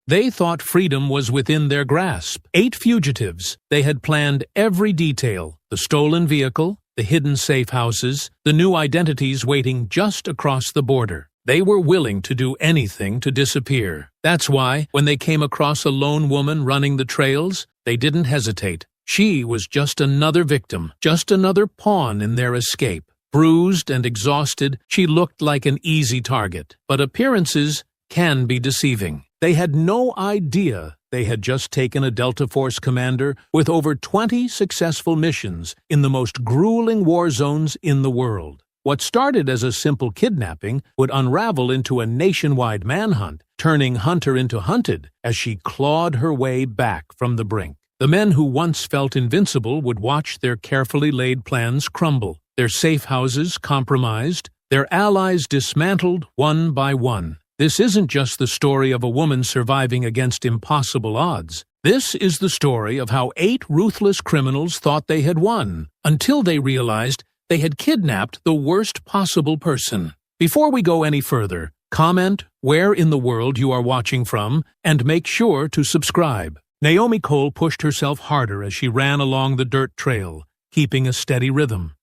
They thought freedom was within their grasp. 8 fugitives. They had planned every detail: the stolen vehicle, the hidden safe houses, the new identities waiting just across the border. They were willing to do anything to disappear. That's why, when they came across a lone woman running the trails, they didn't hesitate. She was just another victim, just another pawn in their escape. Bruised and exhausted, she looked like an easy target. But appearances can be deceiving. They had no idea they had just taken a Delta Force commander with over 20 successful missions in the most grueling war zones in the world. What started as a simple kidnapping would unravel into a nationwide manhunt, turning hunter into hunted as she clawed her way back from the brink. The men who once felt invincible would watch their carefully laid plans crumble, their safe houses compromised, their allies dismantled one by one. This isn't just the story of a woman surviving against impossible odds. This is the story of how 8 ruthless criminals thought they had won, until they realized they had kidnapped the worst possible person. Before we go any further, comment where in the world you are watching from, and make sure to subscribe. Naomi Cole pushed herself harder as she ran along the dirt trail, keeping a steady rhythm.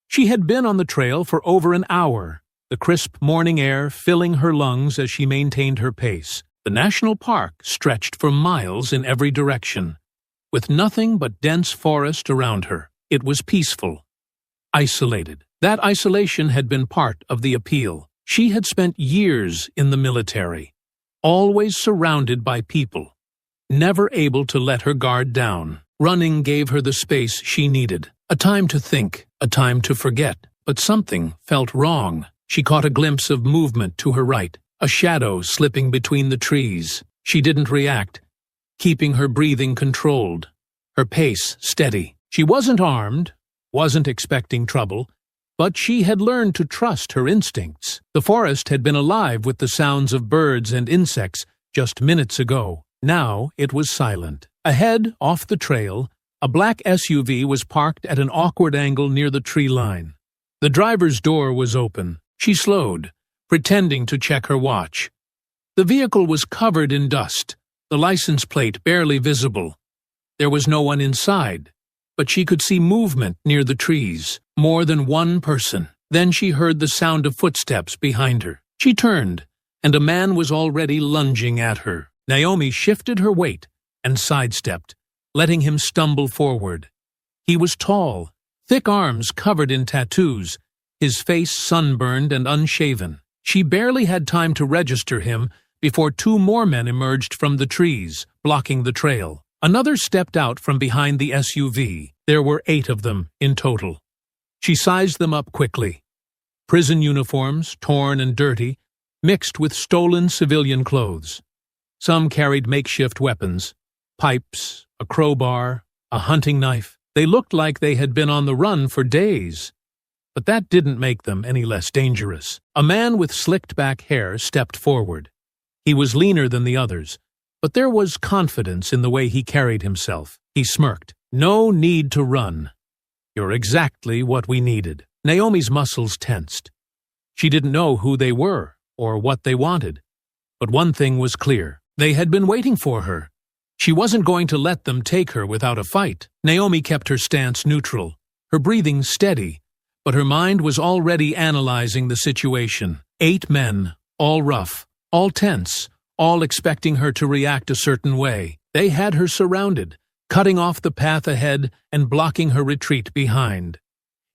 She had been on the trail for over an hour, the crisp morning air filling her lungs as she maintained her pace. The national park stretched for miles in every direction, with nothing but dense forest around her. It was peaceful, isolated. That isolation had been part of the appeal. She had spent years in the military, always surrounded by people, never able to let her guard down. Running gave her the space she needed, a time to think, a time to forget. But something felt wrong. She caught a glimpse of movement to her right, a shadow slipping between the trees. She didn't react, keeping her breathing controlled, her pace steady. She wasn't armed, wasn't expecting trouble, but she had learned to trust her instincts. The forest had been alive with the sounds of birds and insects just minutes ago. Now it was silent. Ahead, off the trail, a black SUV was parked at an awkward angle near the tree line. The driver's door was open. She slowed, pretending to check her watch. The vehicle was covered in dust, the license plate barely visible. There was no one inside, but she could see movement near the trees, more than one person. Then she heard the sound of footsteps behind her. She turned, and a man was already lunging at her. Naomi shifted her weight and sidestepped, letting him stumble forward. He was tall, thick arms covered in tattoos, his face sunburned and unshaven. She barely had time to register him before 2 more men emerged from the trees, blocking the trail. Another stepped out from behind the SUV. There were 8 of them in total. She sized them up quickly. Prison uniforms, torn and dirty, mixed with stolen civilian clothes. Some carried makeshift weapons, pipes, a crowbar, a hunting knife. They looked like they had been on the run for days. But that didn't make them any less dangerous. A man with slicked-back hair stepped forward. He was leaner than the others, but there was confidence in the way he carried himself. He smirked. "No need to run. You're exactly what we needed." Naomi's muscles tensed. She didn't know who they were or what they wanted. But one thing was clear. They had been waiting for her. She wasn't going to let them take her without a fight. Naomi kept her stance neutral, her breathing steady, but her mind was already analyzing the situation. 8 men, all rough, all tense, all expecting her to react a certain way. They had her surrounded, cutting off the path ahead and blocking her retreat behind.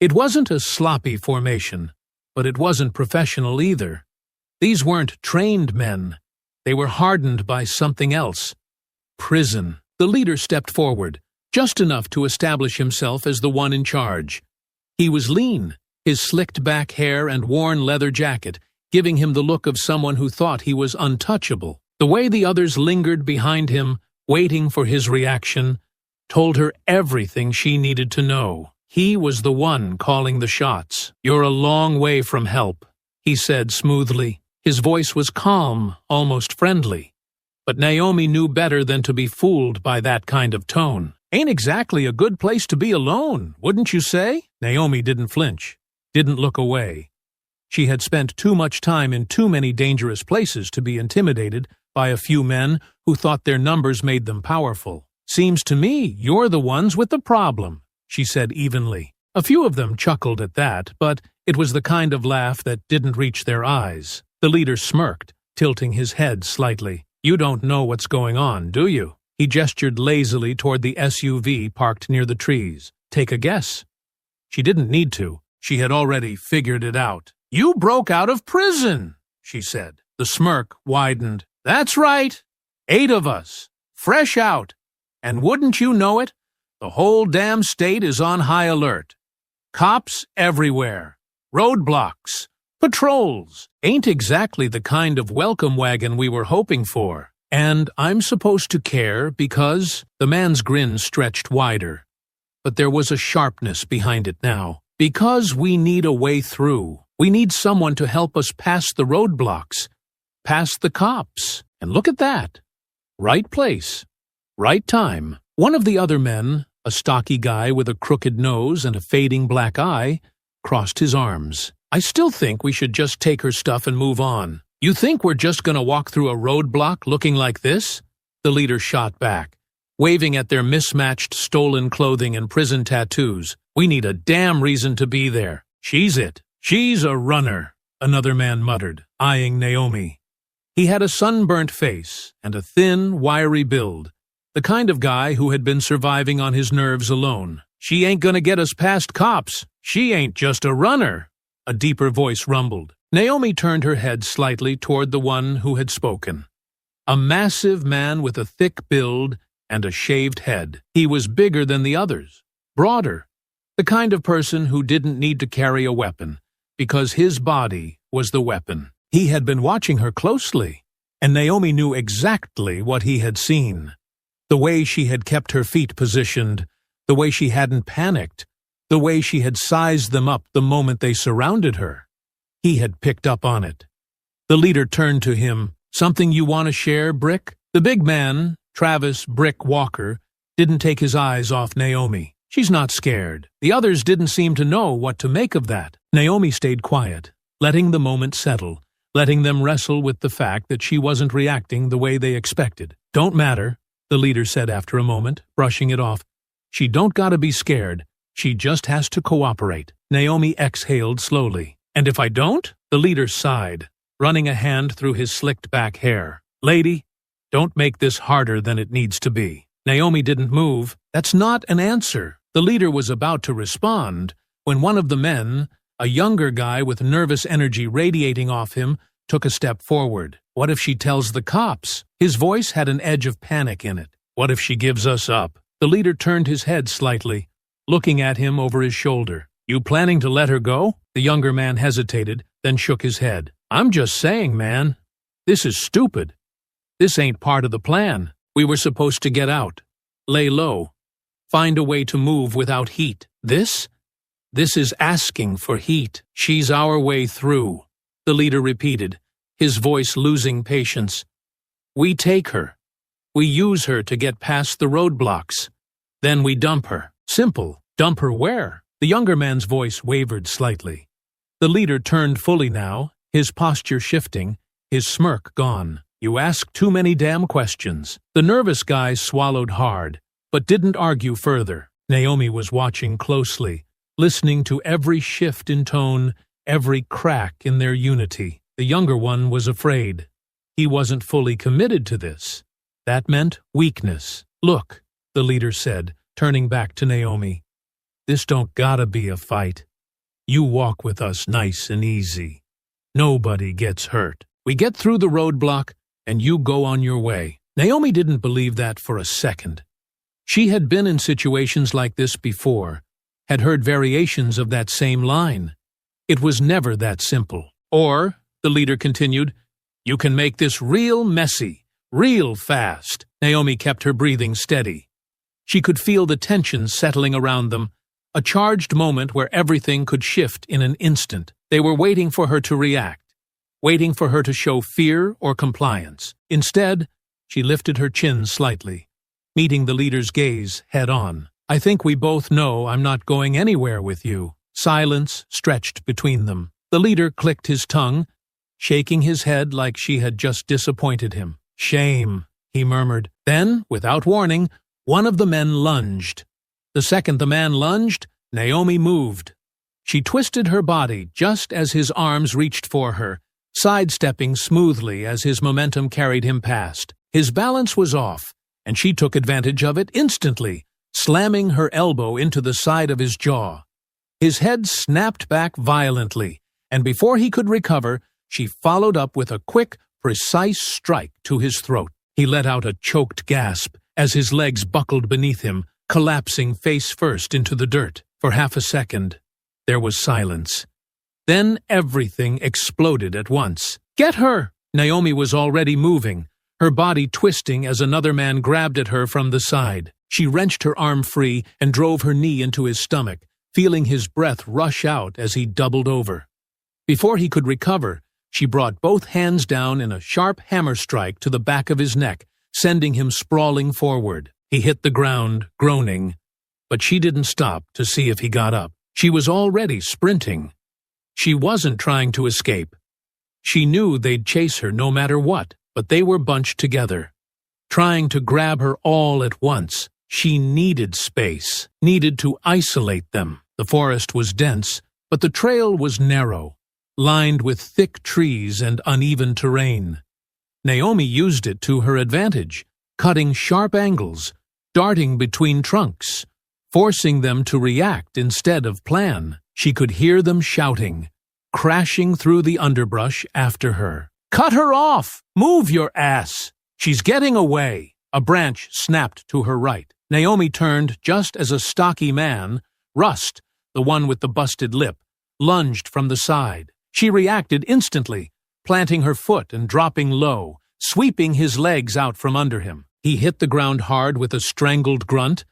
It wasn't a sloppy formation, but it wasn't professional either. These weren't trained men. They were hardened by something else. Prison. The leader stepped forward, just enough to establish himself as the one in charge. He was lean, his slicked-back hair and worn leather jacket giving him the look of someone who thought he was untouchable. The way the others lingered behind him, waiting for his reaction, told her everything she needed to know. He was the one calling the shots. "You're a long way from help," he said smoothly. His voice was calm, almost friendly. But Naomi knew better than to be fooled by that kind of tone. "Ain't exactly a good place to be alone, wouldn't you say?" Naomi didn't flinch, didn't look away. She had spent too much time in too many dangerous places to be intimidated by a few men who thought their numbers made them powerful. "Seems to me you're the ones with the problem," she said evenly. A few of them chuckled at that, but it was the kind of laugh that didn't reach their eyes. The leader smirked, tilting his head slightly. "You don't know what's going on, do you?" He gestured lazily toward the SUV parked near the trees. "Take a guess." She didn't need to. She had already figured it out. "You broke out of prison," she said. The smirk widened. "That's right. 8 of us. Fresh out. And wouldn't you know it, the whole damn state is on high alert. Cops everywhere. Roadblocks. Patrols. Ain't exactly the kind of welcome wagon we were hoping for. And I'm supposed to care because—" The man's grin stretched wider. But there was a sharpness behind it now. "Because we need a way through. We need someone to help us pass the roadblocks, past the cops. And look at that. Right place. Right time." One of the other men, a stocky guy with a crooked nose and a fading black eye, crossed his arms. "I still think we should just take her stuff and move on. You think we're just going to walk through a roadblock looking like this?" The leader shot back, waving at their mismatched stolen clothing and prison tattoos. "We need a damn reason to be there. She's it. She's a runner," another man muttered, eyeing Naomi. He had a sunburnt face and a thin, wiry build, the kind of guy who had been surviving on his nerves alone. "She ain't gonna get us past cops. She ain't just a runner," a deeper voice rumbled. Naomi turned her head slightly toward the one who had spoken. A massive man with a thick build and a shaved head. He was bigger than the others, broader, the kind of person who didn't need to carry a weapon, because his body was the weapon. He had been watching her closely, and Naomi knew exactly what he had seen. The way she had kept her feet positioned, the way she hadn't panicked, the way she had sized them up the moment they surrounded her. He had picked up on it. The leader turned to him. "Something you want to share, Brick?" The big man, Travis Brick Walker, didn't take his eyes off Naomi. "She's not scared." The others didn't seem to know what to make of that. Naomi stayed quiet, letting the moment settle, letting them wrestle with the fact that she wasn't reacting the way they expected. "Don't matter," the leader said after a moment, brushing it off. "She don't gotta be scared. She just has to cooperate." Naomi exhaled slowly. "And if I don't?" The leader sighed, running a hand through his slicked-back hair. "Lady, don't make this harder than it needs to be." Naomi didn't move. "That's not an answer." The leader was about to respond when one of the men, a younger guy with nervous energy radiating off him, took a step forward. "What if she tells the cops?" His voice had an edge of panic in it. "What if she gives us up?" The leader turned his head slightly, looking at him over his shoulder. "You planning to let her go?" The younger man hesitated, then shook his head. "I'm just saying, man. This is stupid. This ain't part of the plan. We were supposed to get out, lay low, find a way to move without heat. This is asking for heat. She's our way through," the leader repeated, his voice losing patience. "We take her. We use her to get past the roadblocks. Then we dump her. Simple. Dump her where?" The younger man's voice wavered slightly. The leader turned fully now, his posture shifting, his smirk gone. "You ask too many damn questions." The nervous guy swallowed hard, but didn't argue further. Naomi was watching closely, listening to every shift in tone, every crack in their unity. The younger one was afraid. He wasn't fully committed to this. That meant weakness. "Look," the leader said, turning back to Naomi. "This don't gotta be a fight. You walk with us nice and easy. Nobody gets hurt. We get through the roadblock, and you go on your way." Naomi didn't believe that for a second. She had been in situations like this before, had heard variations of that same line. It was never that simple. "Or," the leader continued, "you can make this real messy, real fast." Naomi kept her breathing steady. She could feel the tension settling around them, a charged moment where everything could shift in an instant. They were waiting for her to react, waiting for her to show fear or compliance. Instead, she lifted her chin slightly, meeting the leader's gaze head-on. "I think we both know I'm not going anywhere with you." Silence stretched between them. The leader clicked his tongue, shaking his head like she had just disappointed him. "Shame," he murmured. Then, without warning, one of the men lunged. The second the man lunged, Naomi moved. She twisted her body just as his arms reached for her, sidestepping smoothly as his momentum carried him past. His balance was off, and she took advantage of it instantly, slamming her elbow into the side of his jaw. His head snapped back violently, and before he could recover, she followed up with a quick, precise strike to his throat. He let out a choked gasp as his legs buckled beneath him, collapsing face first into the dirt. For half a second, there was silence. Then everything exploded at once. "Get her!" Naomi was already moving, her body twisting as another man grabbed at her from the side. She wrenched her arm free and drove her knee into his stomach, feeling his breath rush out as he doubled over. Before he could recover, she brought both hands down in a sharp hammer strike to the back of his neck, sending him sprawling forward. He hit the ground, groaning, but she didn't stop to see if he got up. She was already sprinting. She wasn't trying to escape. She knew they'd chase her no matter what, but they were bunched together, trying to grab her all at once. She needed space, needed to isolate them. The forest was dense, but the trail was narrow, lined with thick trees and uneven terrain. Naomi used it to her advantage, cutting sharp angles, darting between trunks, forcing them to react instead of plan. She could hear them shouting, crashing through the underbrush after her. "Cut her off! Move your ass! She's getting away!" A branch snapped to her right. Naomi turned just as a stocky man, Rust, the one with the busted lip, lunged from the side. She reacted instantly, planting her foot and dropping low, sweeping his legs out from under him. He hit the ground hard with a strangled grunt,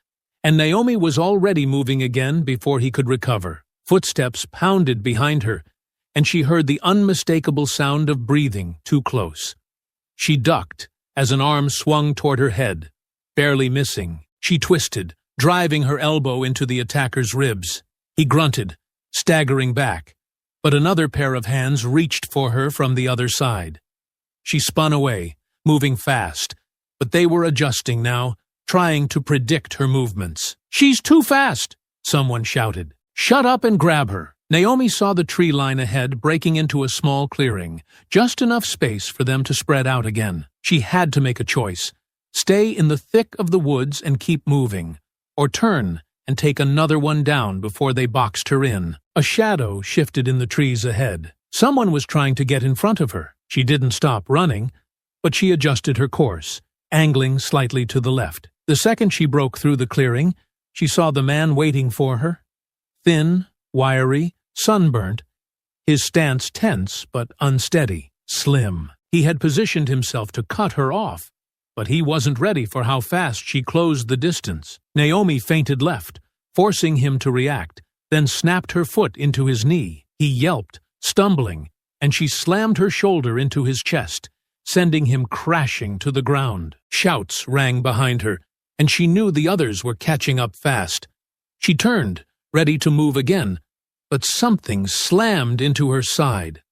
and Naomi was already moving again before he could recover. Footsteps pounded behind her, and she heard the unmistakable sound of breathing too close. She ducked as an arm swung toward her head, barely missing. She twisted, driving her elbow into the attacker's ribs. He grunted, staggering back, but another pair of hands reached for her from the other side. She spun away, moving fast, but they were adjusting now, trying to predict her movements. "She's too fast!" someone shouted. "Shut up and grab her!" Naomi saw the tree line ahead breaking into a small clearing, just enough space for them to spread out again. She had to make a choice. Stay in the thick of the woods and keep moving, or turn and take another one down before they boxed her in. A shadow shifted in the trees ahead. Someone was trying to get in front of her. She didn't stop running, but she adjusted her course, angling slightly to the left. The second she broke through the clearing, she saw the man waiting for her. Thin, wiry, sunburnt, his stance tense but unsteady, slim. He had positioned himself to cut her off, but he wasn't ready for how fast she closed the distance. Naomi feinted left, forcing him to react, then snapped her foot into his knee. He yelped, stumbling, and she slammed her shoulder into his chest, sending him crashing to the ground. Shouts rang behind her, and she knew the others were catching up fast. She turned, ready to move again, but something slammed into her side.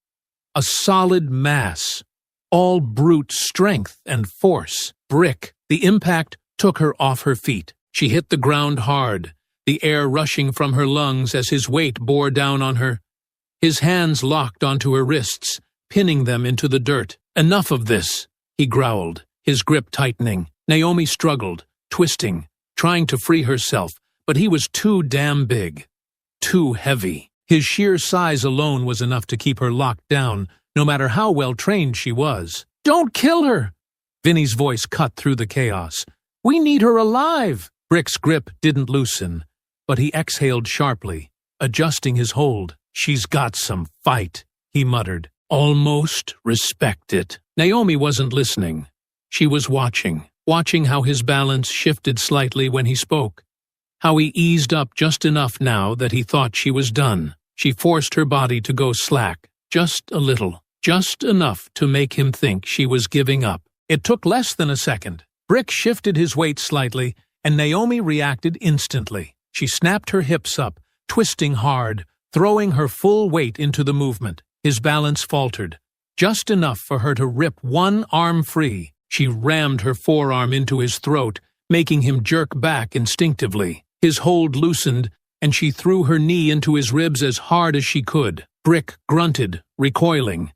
A solid mass, all brute strength and force. Brick. The impact took her off her feet. She hit the ground hard, the air rushing from her lungs as his weight bore down on her. His hands locked onto her wrists, pinning them into the dirt. "Enough of this," he growled, his grip tightening. Naomi struggled, twisting, trying to free herself, but he was too damn big, too heavy. His sheer size alone was enough to keep her locked down, no matter how well trained she was. "Don't kill her!" Vinny's voice cut through the chaos. "We need her alive!" Brick's grip didn't loosen, but he exhaled sharply, adjusting his hold. "She's got some fight," he muttered. "Almost respect it." Naomi wasn't listening. She was watching how his balance shifted slightly when he spoke, how he eased up just enough now that he thought she was done. She forced her body to go slack, just a little, just enough to make him think she was giving up. It took less than a second. Brick shifted his weight slightly, and Naomi reacted instantly. She snapped her hips up, twisting hard, throwing her full weight into the movement. His balance faltered, just enough for her to rip one arm free. She rammed her forearm into his throat, making him jerk back instinctively. His hold loosened, and she threw her knee into his ribs as hard as she could. Brick grunted, recoiling.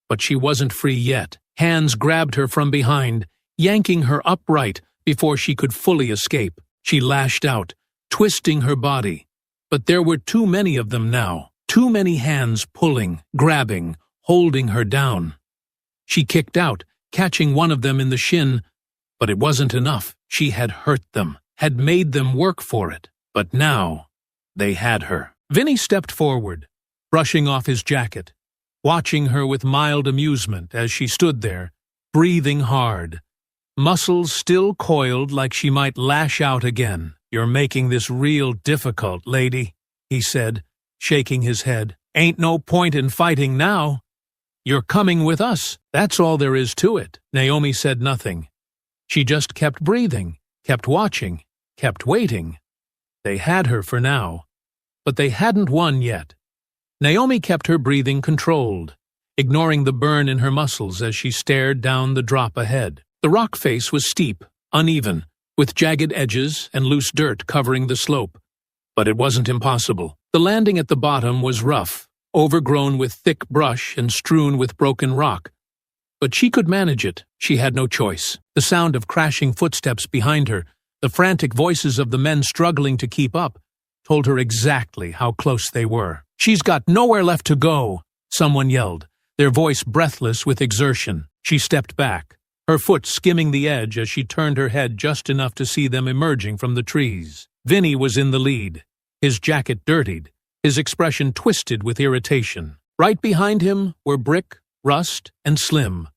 But she wasn't free yet. Hands grabbed her from behind, yanking her upright before she could fully escape. She lashed out, twisting her body. But there were too many of them now. Too many hands pulling, grabbing, holding her down. She kicked out, catching one of them in the shin, but it wasn't enough. She had hurt them, had made them work for it. But now, they had her. Vinny stepped forward, brushing off his jacket, watching her with mild amusement as she stood there, breathing hard, muscles still coiled like she might lash out again. "You're making this real difficult, lady," he said, shaking his head. "Ain't no point in fighting now. You're coming with us. That's all there is to it." Naomi said nothing. She just kept breathing, kept watching, kept waiting. They had her for now, but they hadn't won yet. Naomi kept her breathing controlled, ignoring the burn in her muscles as she stared down the drop ahead. The rock face was steep, uneven, with jagged edges and loose dirt covering the slope. But it wasn't impossible. The landing at the bottom was rough, overgrown with thick brush and strewn with broken rock. But she could manage it. She had no choice. The sound of crashing footsteps behind her, the frantic voices of the men struggling to keep up, told her exactly how close they were. "She's got nowhere left to go," someone yelled, their voice breathless with exertion. She stepped back, her foot skimming the edge as she turned her head just enough to see them emerging from the trees. Vinny was in the lead, his jacket dirtied, his expression twisted with irritation. Right behind him were Brick, Rust, and Slim,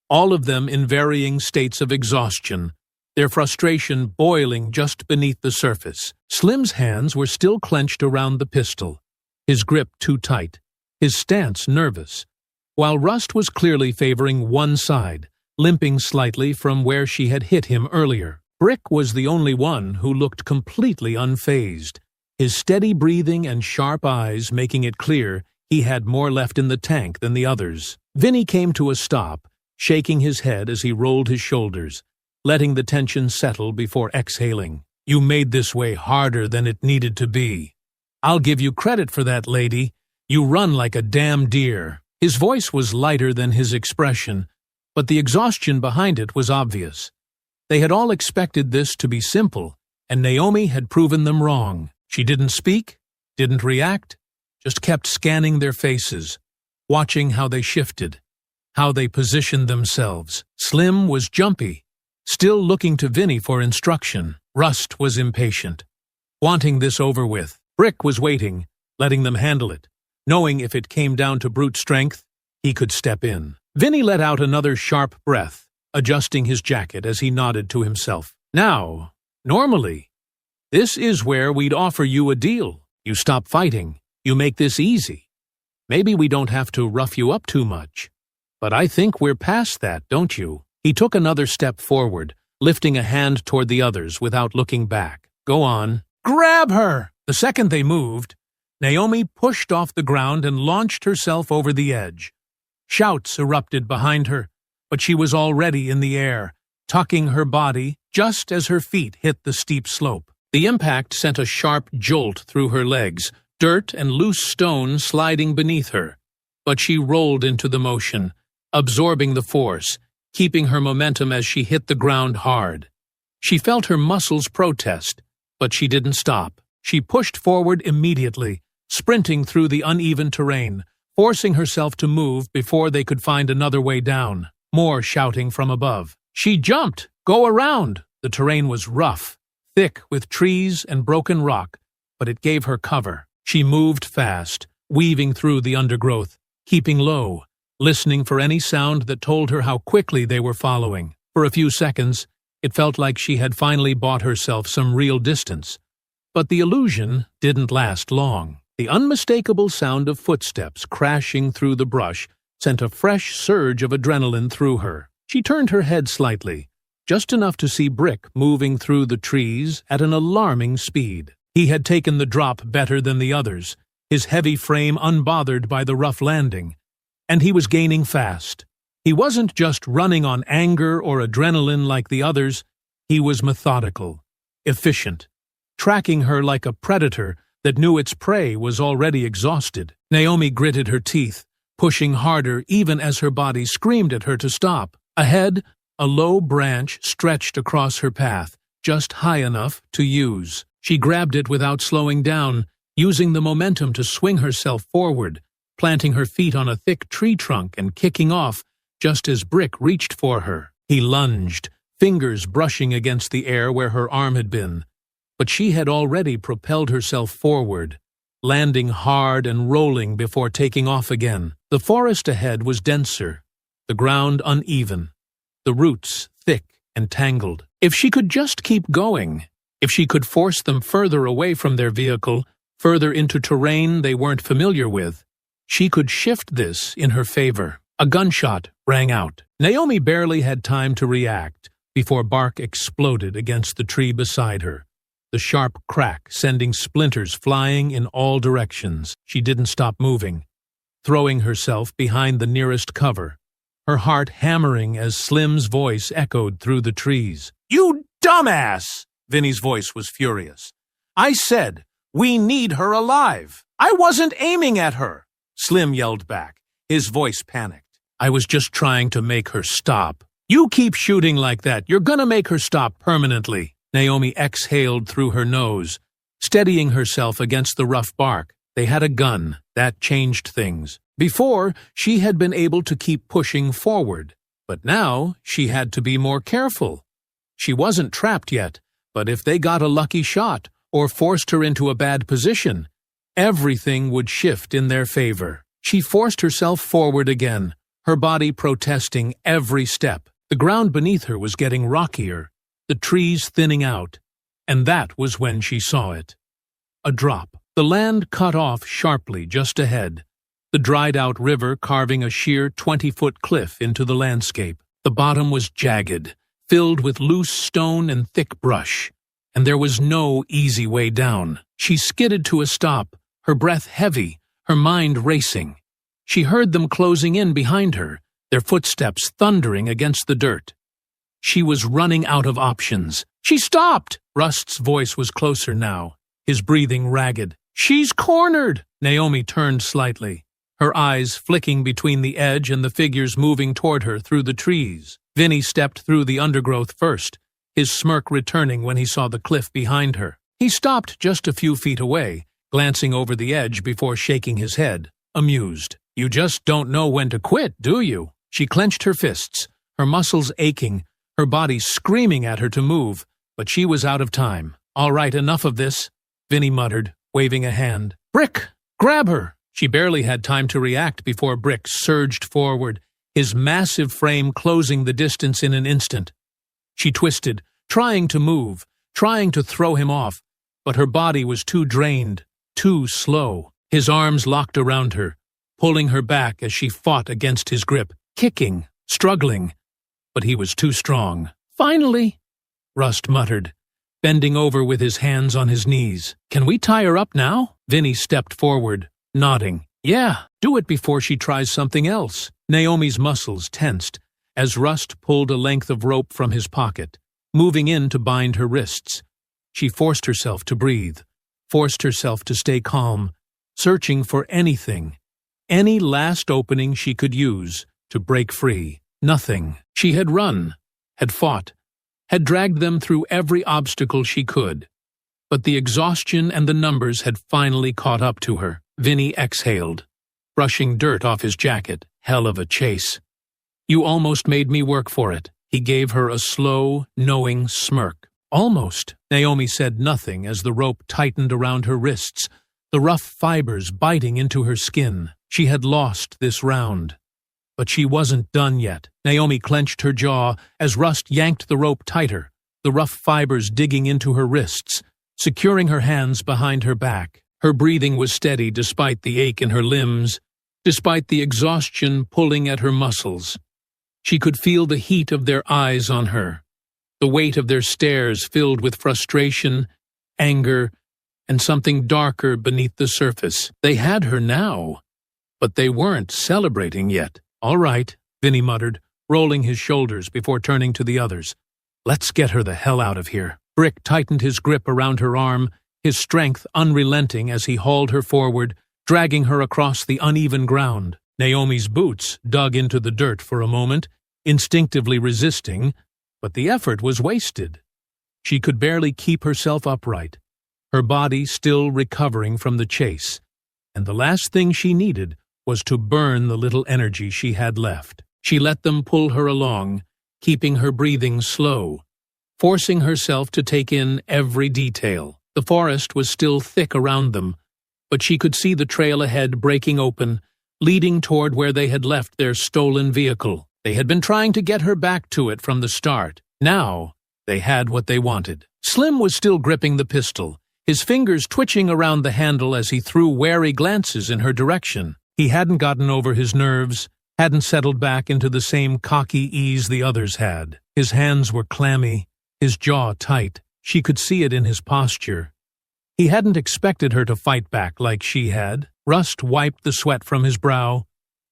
all of them in varying states of exhaustion, their frustration boiling just beneath the surface. Slim's hands were still clenched around the pistol, his grip too tight, his stance nervous, while Rust was clearly favoring one side, limping slightly from where she had hit him earlier. Brick was the only one who looked completely unfazed, his steady breathing and sharp eyes making it clear he had more left in the tank than the others. Vinny came to a stop, shaking his head as he rolled his shoulders, letting the tension settle before exhaling. "You made this way harder than it needed to be. I'll give you credit for that, lady. You run like a damn deer." His voice was lighter than his expression, but the exhaustion behind it was obvious. They had all expected this to be simple, and Naomi had proven them wrong. She didn't speak, didn't react, just kept scanning their faces, watching how they shifted, how they positioned themselves. Slim was jumpy, still looking to Vinny for instruction. Rust was impatient, wanting this over with. Brick was waiting, letting them handle it, knowing if it came down to brute strength, he could step in. Vinny let out another sharp breath, adjusting his jacket as he nodded to himself. "Now, normally, this is where we'd offer you a deal. You stop fighting. You make this easy. Maybe we don't have to rough you up too much. But I think we're past that, don't you?" He took another step forward, lifting a hand toward the others without looking back. "Go on. Grab her!" The second they moved, Naomi pushed off the ground and launched herself over the edge. Shouts erupted behind her, but she was already in the air, tucking her body just as her feet hit the steep slope. The impact sent a sharp jolt through her legs, dirt and loose stone sliding beneath her. But she rolled into the motion, absorbing the force, keeping her momentum as she hit the ground hard. She felt her muscles protest, but she didn't stop. She pushed forward immediately, sprinting through the uneven terrain, forcing herself to move before they could find another way down. More shouting from above. She jumped! Go around! The terrain was rough, thick with trees and broken rock, but it gave her cover. She moved fast, weaving through the undergrowth, keeping low, listening for any sound that told her how quickly they were following. For a few seconds, it felt like she had finally bought herself some real distance. But the illusion didn't last long. The unmistakable sound of footsteps crashing through the brush sent a fresh surge of adrenaline through her. She turned her head slightly, just enough to see Brick moving through the trees at an alarming speed. He had taken the drop better than the others, his heavy frame unbothered by the rough landing, and he was gaining fast, He wasn't just running on anger or adrenaline like the others. He was methodical, efficient, tracking her like a predator that knew its prey was already exhausted. Naomi gritted her teeth, pushing harder even as her body screamed at her to stop. Ahead, a low branch stretched across her path, just high enough to use. She grabbed it without slowing down, using the momentum to swing herself forward, planting her feet on a thick tree trunk and kicking off just as Brick reached for her. He lunged, fingers brushing against the air where her arm had been. But she had already propelled herself forward, landing hard and rolling before taking off again. The forest ahead was denser, the ground uneven, the roots thick and tangled. If she could just keep going, if she could force them further away from their vehicle, further into terrain they weren't familiar with, she could shift this in her favor. A gunshot rang out. Naomi barely had time to react before bark exploded against the tree beside her, the sharp crack sending splinters flying in all directions. She didn't stop moving, throwing herself behind the nearest cover, her heart hammering as Slim's voice echoed through the trees. "You dumbass!" Vinny's voice was furious. "I said, we need her alive. I wasn't aiming at her." Slim yelled back, his voice panicked. "I was just trying to make her stop." "You keep shooting like that, you're gonna make her stop permanently." Naomi exhaled through her nose, steadying herself against the rough bark. They had a gun. That changed things. Before, she had been able to keep pushing forward, but now she had to be more careful. She wasn't trapped yet, but if they got a lucky shot or forced her into a bad position, everything would shift in their favor. She forced herself forward again, her body protesting every step. The ground beneath her was getting rockier, the trees thinning out, and that was when she saw it. A drop. The land cut off sharply just ahead, the dried-out river carving a sheer 20-foot cliff into the landscape. The bottom was jagged, filled with loose stone and thick brush, and there was no easy way down. She skidded to a stop, her breath heavy, her mind racing. She heard them closing in behind her, their footsteps thundering against the dirt. She was running out of options. She stopped! Rust's voice was closer now, his breathing ragged. "She's cornered!" Naomi turned slightly, her eyes flicking between the edge and the figures moving toward her through the trees. Vinny stepped through the undergrowth first, his smirk returning when he saw the cliff behind her. He stopped just a few feet away, glancing over the edge before shaking his head, amused. "You just don't know when to quit, do you?" She clenched her fists, her muscles aching, her body screaming at her to move, but she was out of time. "All right, enough of this," Vinny muttered, waving a hand. "Brick, grab her!" She barely had time to react before Brick surged forward, his massive frame closing the distance in an instant. She twisted, trying to move, trying to throw him off, but her body was too drained, too slow. His arms locked around her, pulling her back as she fought against his grip, kicking, struggling, but he was too strong. "Finally," Rust muttered, bending over with his hands on his knees. "Can we tie her up now?" Vinny stepped forward, nodding. "Yeah, do it before she tries something else." Naomi's muscles tensed as Rust pulled a length of rope from his pocket, moving in to bind her wrists. She forced herself to breathe, forced herself to stay calm, searching for anything, any last opening she could use to break free. Nothing. She had run, had fought, had dragged them through every obstacle she could. But the exhaustion and the numbers had finally caught up to her. Vinny exhaled, brushing dirt off his jacket. "Hell of a chase. You almost made me work for it." He gave her a slow, knowing smirk. "Almost." Naomi said nothing as the rope tightened around her wrists, the rough fibers biting into her skin. She had lost this round. But she wasn't done yet. Naomi clenched her jaw as Rust yanked the rope tighter, the rough fibers digging into her wrists, securing her hands behind her back. Her breathing was steady despite the ache in her limbs, despite the exhaustion pulling at her muscles. She could feel the heat of their eyes on her, the weight of their stares filled with frustration, anger, and something darker beneath the surface. They had her now, but they weren't celebrating yet. "All right," Vinny muttered, rolling his shoulders before turning to the others. Let's get her the hell out of here. Brick tightened his grip around her arm, his strength unrelenting as he hauled her forward, dragging her across the uneven ground. Naomi's boots dug into the dirt for a moment, instinctively resisting, but the effort was wasted. She could barely keep herself upright, her body still recovering from the chase, and the last thing she needed was to burn the little energy she had left. She let them pull her along, keeping her breathing slow, forcing herself to take in every detail. The forest was still thick around them, but she could see the trail ahead breaking open, leading toward where they had left their stolen vehicle. They had been trying to get her back to it from the start. Now, they had what they wanted. Slim was still gripping the pistol, his fingers twitching around the handle as he threw wary glances in her direction. He hadn't gotten over his nerves, hadn't settled back into the same cocky ease the others had. His hands were clammy, his jaw tight. She could see it in his posture. He hadn't expected her to fight back like she had. Rust wiped the sweat from his brow,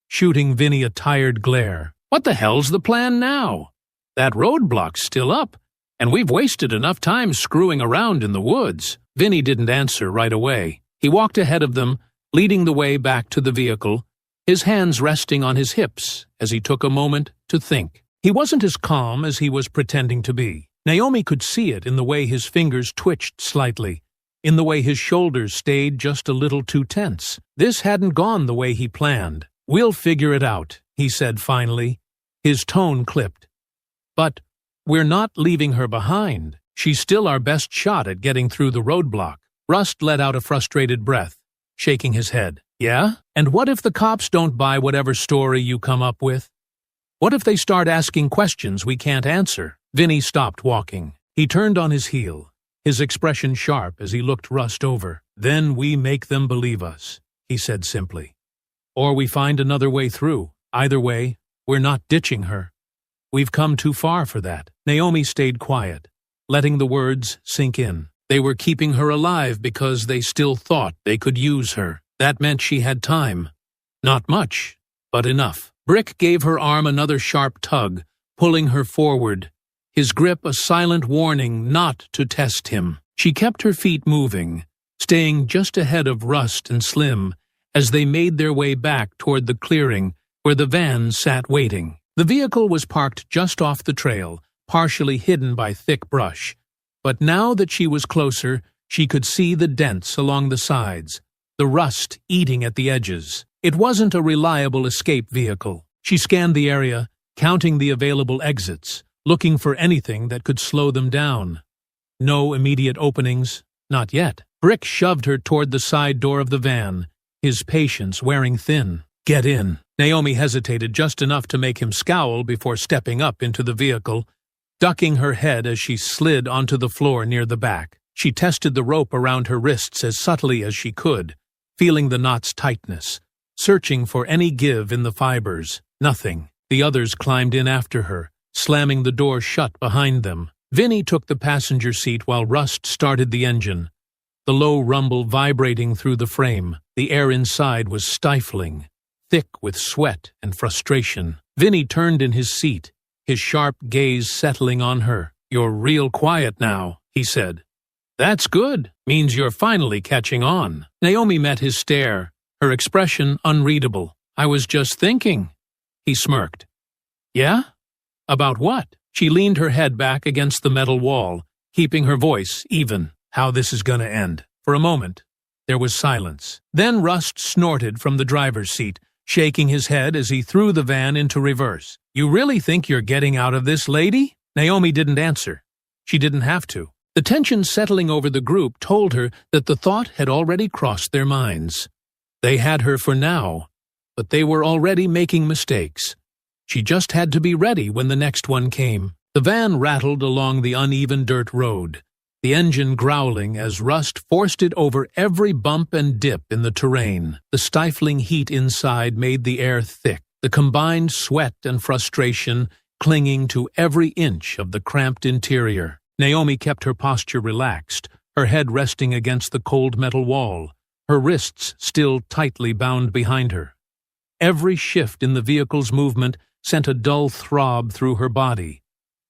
shooting Vinny a tired glare. What the hell's the plan now? That roadblock's still up, and we've wasted enough time screwing around in the woods. Vinny didn't answer right away. He walked ahead of them, leading the way back to the vehicle, his hands resting on his hips as he took a moment to think. He wasn't as calm as he was pretending to be. Naomi could see it in the way his fingers twitched slightly, in the way his shoulders stayed just a little too tense. This hadn't gone the way he planned. We'll figure it out, he said finally, his tone clipped. But we're not leaving her behind. She's still our best shot at getting through the roadblock. Rust let out a frustrated breath, shaking his head. Yeah? And what if the cops don't buy whatever story you come up with? What if they start asking questions we can't answer? Vinny stopped walking. He turned on his heel, his expression sharp as he looked Rust over. Then we make them believe us, he said simply. Or we find another way through. Either way, we're not ditching her. We've come too far for that. Naomi stayed quiet, letting the words sink in. They were keeping her alive because they still thought they could use her. That meant she had time. Not much, but enough. Brick gave her arm another sharp tug, pulling her forward, his grip a silent warning not to test him. She kept her feet moving, staying just ahead of Rust and Slim as they made their way back toward the clearing where the van sat waiting. The vehicle was parked just off the trail, partially hidden by thick brush. But now that she was closer, she could see the dents along the sides, the rust eating at the edges. It wasn't a reliable escape vehicle. She scanned the area, counting the available exits, looking for anything that could slow them down. No immediate openings, not yet. Brick shoved her toward the side door of the van, his patience wearing thin. Get in. Naomi hesitated just enough to make him scowl before stepping up into the vehicle, ducking her head as she slid onto the floor near the back. She tested the rope around her wrists as subtly as she could, feeling the knot's tightness, searching for any give in the fibers. Nothing. The others climbed in after her, slamming the door shut behind them. Vinny took the passenger seat while Rust started the engine, the low rumble vibrating through the frame. The air inside was stifling, thick with sweat and frustration. Vinny turned in his seat, his sharp gaze settling on her. You're real quiet now, he said. That's good. Means you're finally catching on. Naomi met his stare, her expression unreadable. I was just thinking. He smirked. Yeah? About what? She leaned her head back against the metal wall, keeping her voice even. How this is gonna end. For a moment, there was silence. Then Rust snorted from the driver's seat, shaking his head as he threw the van into reverse. You really think you're getting out of this, lady? Naomi didn't answer. She didn't have to. The tension settling over the group told her that the thought had already crossed their minds. They had her for now, but they were already making mistakes. She just had to be ready when the next one came. The van rattled along the uneven dirt road, the engine growling as Rust forced it over every bump and dip in the terrain. The stifling heat inside made the air thick, the combined sweat and frustration clinging to every inch of the cramped interior. Naomi kept her posture relaxed, her head resting against the cold metal wall, her wrists still tightly bound behind her. Every shift in the vehicle's movement sent a dull throb through her body,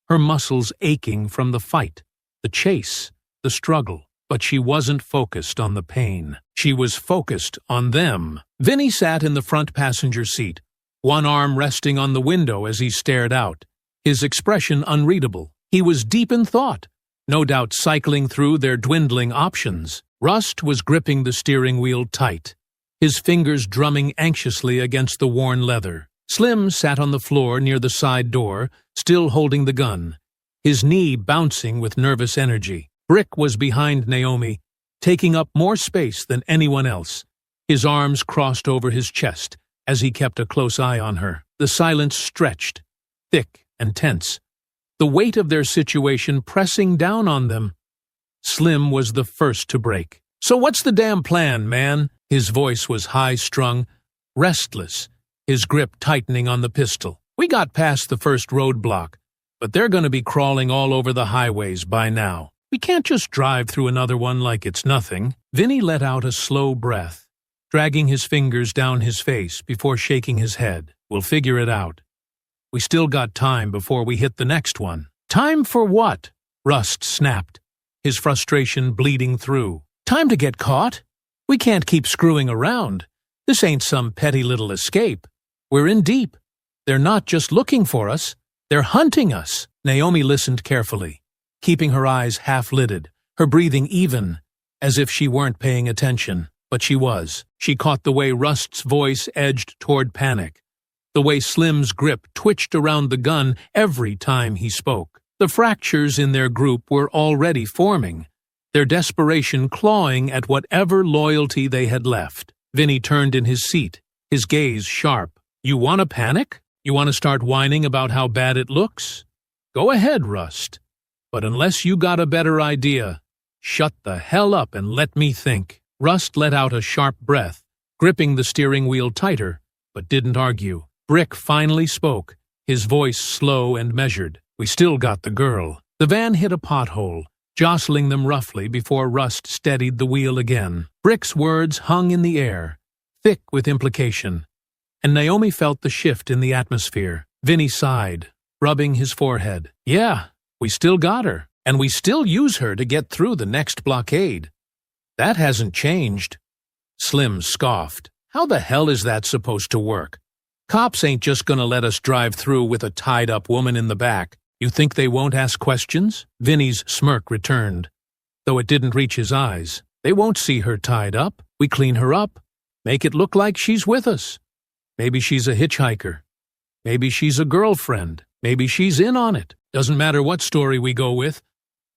her muscles aching from the fight, the chase, the struggle. But she wasn't focused on the pain. She was focused on them. Vinny sat in the front passenger seat, one arm resting on the window as he stared out, his expression unreadable. He was deep in thought, no doubt cycling through their dwindling options. Rust was gripping the steering wheel tight, his fingers drumming anxiously against the worn leather. Slim sat on the floor near the side door, still holding the gun, his knee bouncing with nervous energy. Brick was behind Naomi, taking up more space than anyone else, his arms crossed over his chest as he kept a close eye on her. The silence stretched, thick and tense, the weight of their situation pressing down on them. Slim was the first to break. "So what's the damn plan, man?" His voice was high-strung, restless, his grip tightening on the pistol. "We got past the first roadblock, but they're going to be crawling all over the highways by now. We can't just drive through another one like it's nothing." Vinny let out a slow breath, dragging his fingers down his face before shaking his head. "We'll figure it out. We still got time before we hit the next one." "Time for what?" Rust snapped, his frustration bleeding through. "Time to get caught. We can't keep screwing around. This ain't some petty little escape. We're in deep. They're not just looking for us, they're hunting us." Naomi listened carefully, keeping her eyes half-lidded, her breathing even, as if she weren't paying attention. But she was. She caught the way Rust's voice edged toward panic, the way Slim's grip twitched around the gun every time he spoke. The fractures in their group were already forming, their desperation clawing at whatever loyalty they had left. Vinny turned in his seat, his gaze sharp. "You want to panic? You want to start whining about how bad it looks? Go ahead, Rust. But unless you got a better idea, shut the hell up and let me think." Rust let out a sharp breath, gripping the steering wheel tighter, but didn't argue. Brick finally spoke, his voice slow and measured. "We still got the girl." The van hit a pothole, jostling them roughly before Rust steadied the wheel again. Brick's words hung in the air, thick with implication, and Naomi felt the shift in the atmosphere. Vinny sighed, rubbing his forehead. "Yeah, we still got her, and we still use her to get through the next blockade. That hasn't changed." Slim scoffed. "How the hell is that supposed to work? Cops ain't just gonna let us drive through with a tied-up woman in the back. You think they won't ask questions?" Vinny's smirk returned, though it didn't reach his eyes. "They won't see her tied up. We clean her up, make it look like she's with us. Maybe she's a hitchhiker. Maybe she's a girlfriend. Maybe she's in on it. Doesn't matter what story we go with,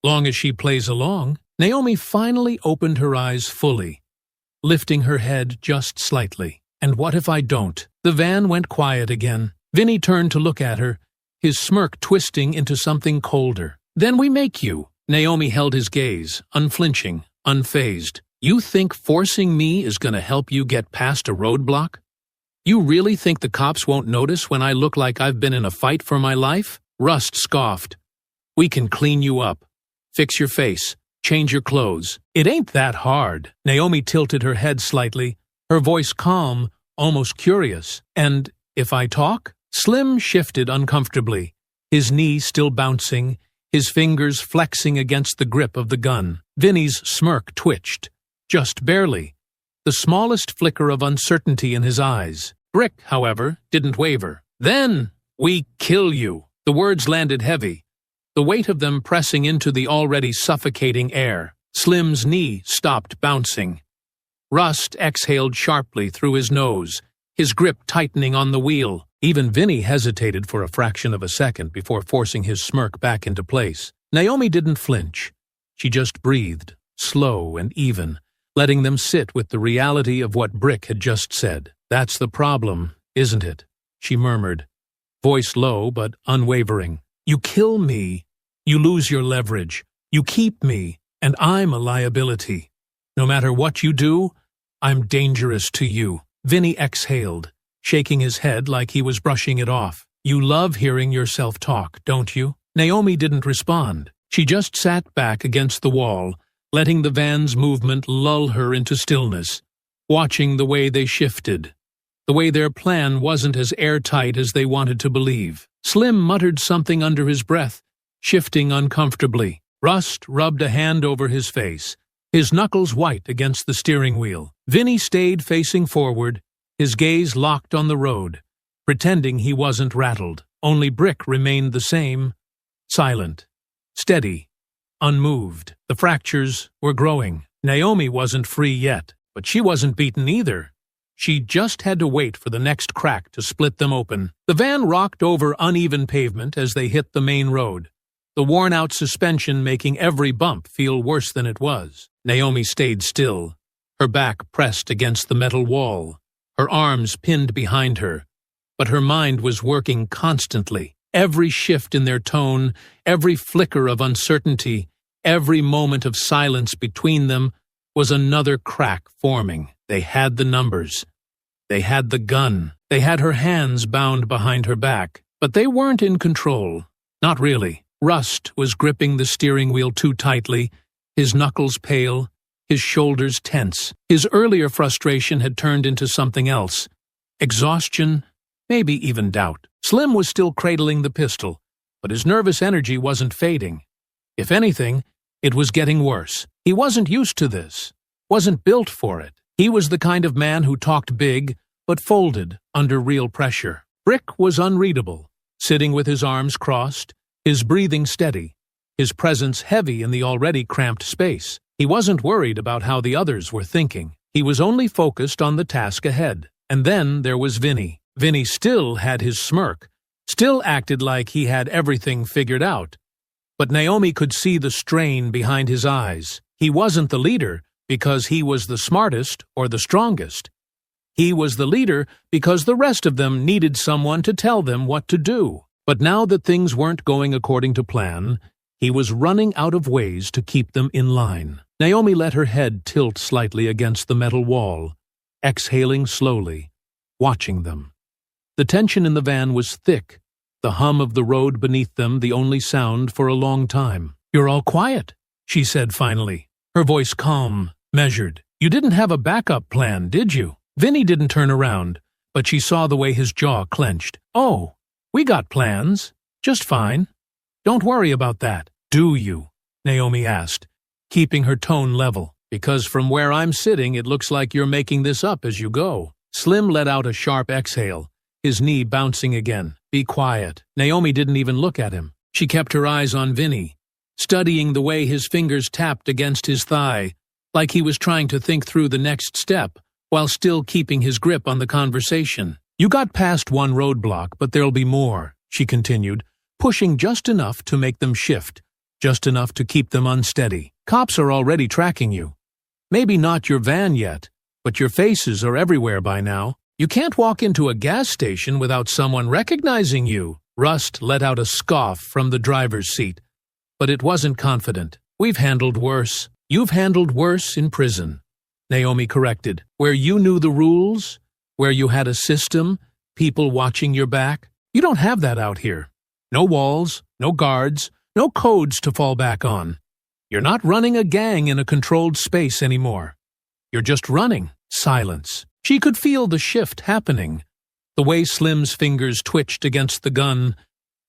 long as she plays along." Naomi finally opened her eyes fully, lifting her head just slightly. "And what if I don't?" The van went quiet again. Vinny turned to look at her, his smirk twisting into something colder. "Then we make you." Naomi held his gaze, unflinching, unfazed. "You think forcing me is going to help you get past a roadblock? You really think the cops won't notice when I look like I've been in a fight for my life?" Rust scoffed. "We can clean you up, fix your face, change your clothes. It ain't that hard." Naomi tilted her head slightly, her voice calm, almost curious. "And if I talk?" Slim shifted uncomfortably, his knee still bouncing, his fingers flexing against the grip of the gun. Vinny's smirk twitched, just barely, the smallest flicker of uncertainty in his eyes. Brick, however, didn't waver. "Then we kill you." The words landed heavy, the weight of them pressing into the already suffocating air. Slim's knee stopped bouncing. Rust exhaled sharply through his nose, his grip tightening on the wheel. Even Vinny hesitated for a fraction of a second before forcing his smirk back into place. Naomi didn't flinch. She just breathed, slow and even, letting them sit with the reality of what Brick had just said. "That's the problem, isn't it?" she murmured, voice low but unwavering. "You kill me, you lose your leverage. You keep me, and I'm a liability. No matter what you do, I'm dangerous to you." Vinny exhaled, shaking his head like he was brushing it off. "You love hearing yourself talk, don't you?" Naomi didn't respond. She just sat back against the wall, letting the van's movement lull her into stillness, watching the way they shifted, the way their plan wasn't as airtight as they wanted to believe. Slim muttered something under his breath, shifting uncomfortably. Rust rubbed a hand over his face, his knuckles white against the steering wheel. Vinny stayed facing forward, his gaze locked on the road, pretending he wasn't rattled. Only Brick remained the same, silent, steady, unmoved. The fractures were growing. Naomi wasn't free yet, but she wasn't beaten either. She just had to wait for the next crack to split them open. The van rocked over uneven pavement as they hit the main road, the worn-out suspension making every bump feel worse than it was. Naomi stayed still, her back pressed against the metal wall, her arms pinned behind her, but her mind was working constantly. Every shift in their tone, every flicker of uncertainty, every moment of silence between them was another crack forming. They had the numbers. They had the gun. They had her hands bound behind her back. But they weren't in control. Not really. Rust was gripping the steering wheel too tightly, his knuckles pale, his shoulders tense. His earlier frustration had turned into something else. Exhaustion, maybe even doubt. Slim was still cradling the pistol, but his nervous energy wasn't fading. If anything, it was getting worse. He wasn't used to this, wasn't built for it. He was the kind of man who talked big, but folded under real pressure. Brick was unreadable, sitting with his arms crossed, his breathing steady, his presence heavy in the already cramped space. He wasn't worried about how the others were thinking. He was only focused on the task ahead. And then there was Vinny. Vinny still had his smirk, still acted like he had everything figured out. But Naomi could see the strain behind his eyes. He wasn't the leader because he was the smartest or the strongest. He was the leader because the rest of them needed someone to tell them what to do. But now that things weren't going according to plan, he was running out of ways to keep them in line. Naomi let her head tilt slightly against the metal wall, exhaling slowly, watching them. The tension in the van was thick, the hum of the road beneath them the only sound for a long time. "You're all quiet," she said finally, her voice calm, measured. "You didn't have a backup plan, did you?" Vinny didn't turn around, but she saw the way his jaw clenched. "Oh, we got plans. Just fine. Don't worry about that." "Do you?" Naomi asked, keeping her tone level. "Because from where I'm sitting, it looks like you're making this up as you go." Slim let out a sharp exhale, his knee bouncing again. "Be quiet." Naomi didn't even look at him. She kept her eyes on Vinny, studying the way his fingers tapped against his thigh, like he was trying to think through the next step, while still keeping his grip on the conversation. "You got past one roadblock, but there'll be more," she continued, pushing just enough to make them shift, just enough to keep them unsteady. "Cops are already tracking you. Maybe not your van yet, but your faces are everywhere by now. You can't walk into a gas station without someone recognizing you." Rust let out a scoff from the driver's seat, but it wasn't confident. "We've handled worse." "You've handled worse in prison," Naomi corrected, "where you knew the rules, where you had a system, people watching your back. You don't have that out here. No walls, no guards, no codes to fall back on. You're not running a gang in a controlled space anymore. You're just running. Silence." She could feel the shift happening, the way Slim's fingers twitched against the gun,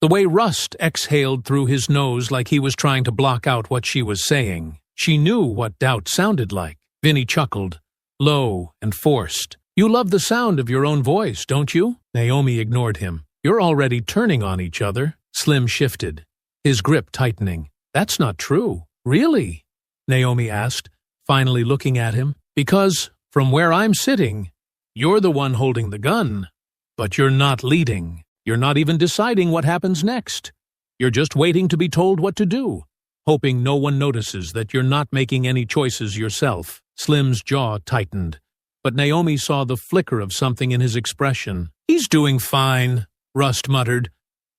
the way Rust exhaled through his nose like he was trying to block out what she was saying. She knew what doubt sounded like. Vinny chuckled, low and forced. "You love the sound of your own voice, don't you?" Naomi ignored him. "You're already turning on each other." Slim shifted, his grip tightening. "That's not true." "Really?" Naomi asked, finally looking at him. "Because, from where I'm sitting, you're the one holding the gun, but you're not leading. You're not even deciding what happens next. You're just waiting to be told what to do, hoping no one notices that you're not making any choices yourself." Slim's jaw tightened, but Naomi saw the flicker of something in his expression. "He's doing fine," Rust muttered,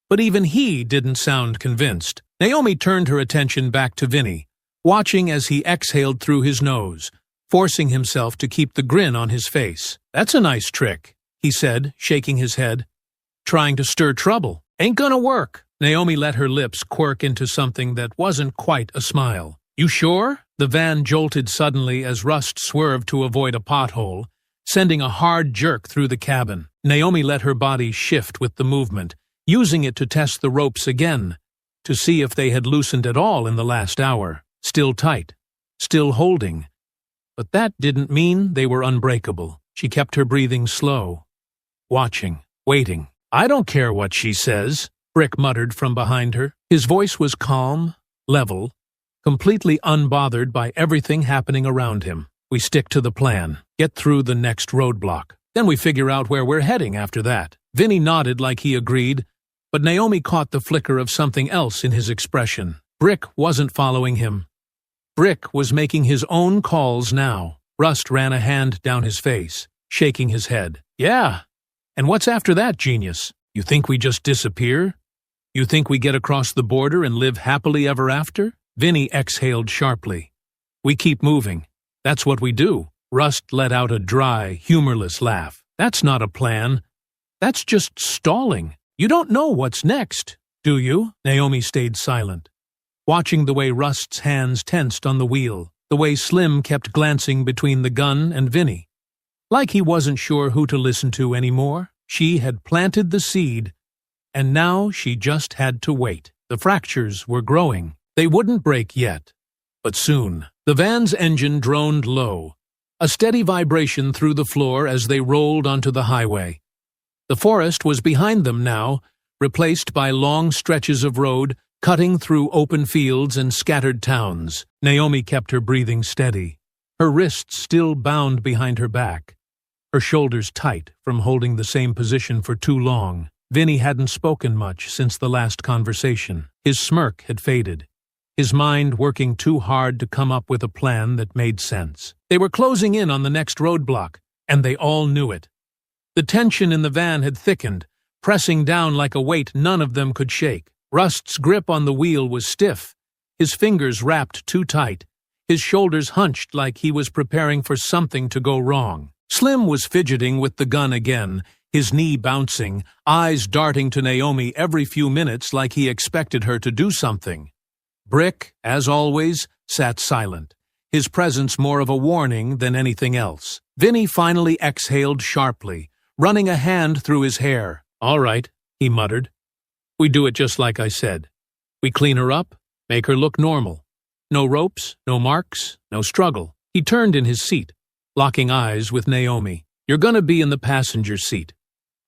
but even he didn't sound convinced. Naomi turned her attention back to Vinny, watching as he exhaled through his nose, forcing himself to keep the grin on his face. "That's a nice trick," he said, shaking his head. "Trying to stir trouble. Ain't gonna work." Naomi let her lips quirk into something that wasn't quite a smile. "You sure?" The van jolted suddenly as Rust swerved to avoid a pothole, sending a hard jerk through the cabin. Naomi let her body shift with the movement, using it to test the ropes again, to see if they had loosened at all in the last hour. Still tight, still holding. But that didn't mean they were unbreakable. She kept her breathing slow, watching, waiting. "I don't care what she says," Brick muttered from behind her. His voice was calm, level, completely unbothered by everything happening around him. "We stick to the plan, get through the next roadblock. Then we figure out where we're heading after that." Vinny nodded like he agreed, but Naomi caught the flicker of something else in his expression. Brick wasn't following him. Brick was making his own calls now. Rust ran a hand down his face, shaking his head. "Yeah. And what's after that, genius? You think we just disappear? You think we get across the border and live happily ever after?" Vinny exhaled sharply. "We keep moving. That's what we do." Rust let out a dry, humorless laugh. "That's not a plan. That's just stalling. You don't know what's next, do you?" Naomi stayed silent, watching the way Rust's hands tensed on the wheel, the way Slim kept glancing between the gun and Vinny, like he wasn't sure who to listen to anymore. She had planted the seed, and now she just had to wait. The fractures were growing. They wouldn't break yet, but soon. The van's engine droned low, a steady vibration through the floor as they rolled onto the highway. The forest was behind them now, replaced by long stretches of road cutting through open fields and scattered towns. Naomi kept her breathing steady, her wrists still bound behind her back, her shoulders tight from holding the same position for too long. Vinny hadn't spoken much since the last conversation. His smirk had faded, his mind working too hard to come up with a plan that made sense. They were closing in on the next roadblock, and they all knew it. The tension in the van had thickened, pressing down like a weight none of them could shake. Rust's grip on the wheel was stiff, his fingers wrapped too tight, his shoulders hunched like he was preparing for something to go wrong. Slim was fidgeting with the gun again, his knee bouncing, eyes darting to Naomi every few minutes like he expected her to do something. Brick, as always, sat silent, his presence more of a warning than anything else. Vinny finally exhaled sharply, running a hand through his hair. "All right," he muttered. "We do it just like I said. We clean her up, make her look normal. No ropes, no marks, no struggle." He turned in his seat, locking eyes with Naomi. "You're gonna be in the passenger seat.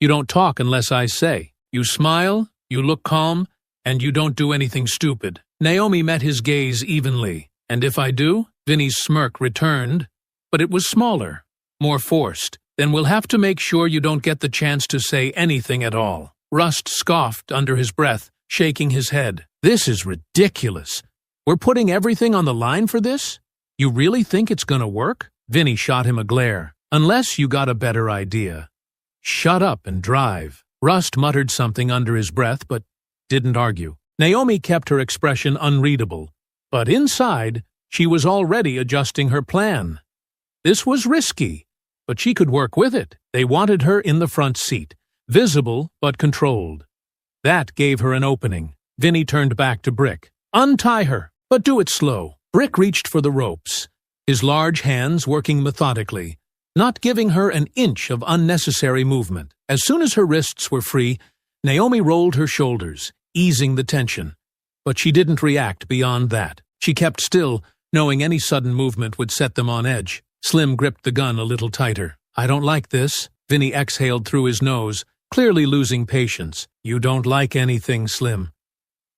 You don't talk unless I say. You smile, you look calm, and you don't do anything stupid." Naomi met his gaze evenly. "And if I do?" Vinny's smirk returned, but it was smaller, more forced. "Then we'll have to make sure you don't get the chance to say anything at all." Rust scoffed under his breath, shaking his head. "This is ridiculous. We're putting everything on the line for this? You really think it's gonna work?" Vinny shot him a glare. "Unless you got a better idea. Shut up and drive." Rust muttered something under his breath, but didn't argue. Naomi kept her expression unreadable, but inside, she was already adjusting her plan. This was risky, but she could work with it. They wanted her in the front seat, visible but controlled. That gave her an opening. Vinny turned back to Brick. "Untie her, but do it slow." Brick reached for the ropes, his large hands working methodically, not giving her an inch of unnecessary movement. As soon as her wrists were free, Naomi rolled her shoulders, easing the tension. But she didn't react beyond that. She kept still, knowing any sudden movement would set them on edge. Slim gripped the gun a little tighter. "I don't like this." Vinny exhaled through his nose, clearly losing patience. "You don't like anything, Slim.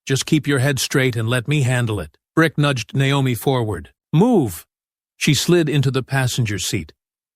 Just keep your head straight and let me handle it." Brick nudged Naomi forward. "Move!" She slid into the passenger seat,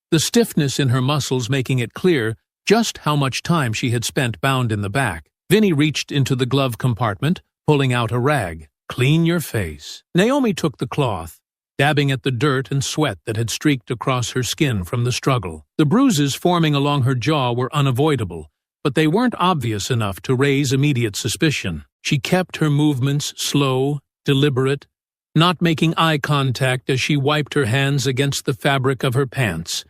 the stiffness in her muscles making it clear just how much time she had spent bound in the back. Vinny reached into the glove compartment, pulling out a rag. "Clean your face." Naomi took the cloth, dabbing at the dirt and sweat that had streaked across her skin from the struggle. The bruises forming along her jaw were unavoidable, but they weren't obvious enough to raise immediate suspicion. She kept her movements slow, deliberate, not making eye contact as she wiped her hands against the fabric of her pants,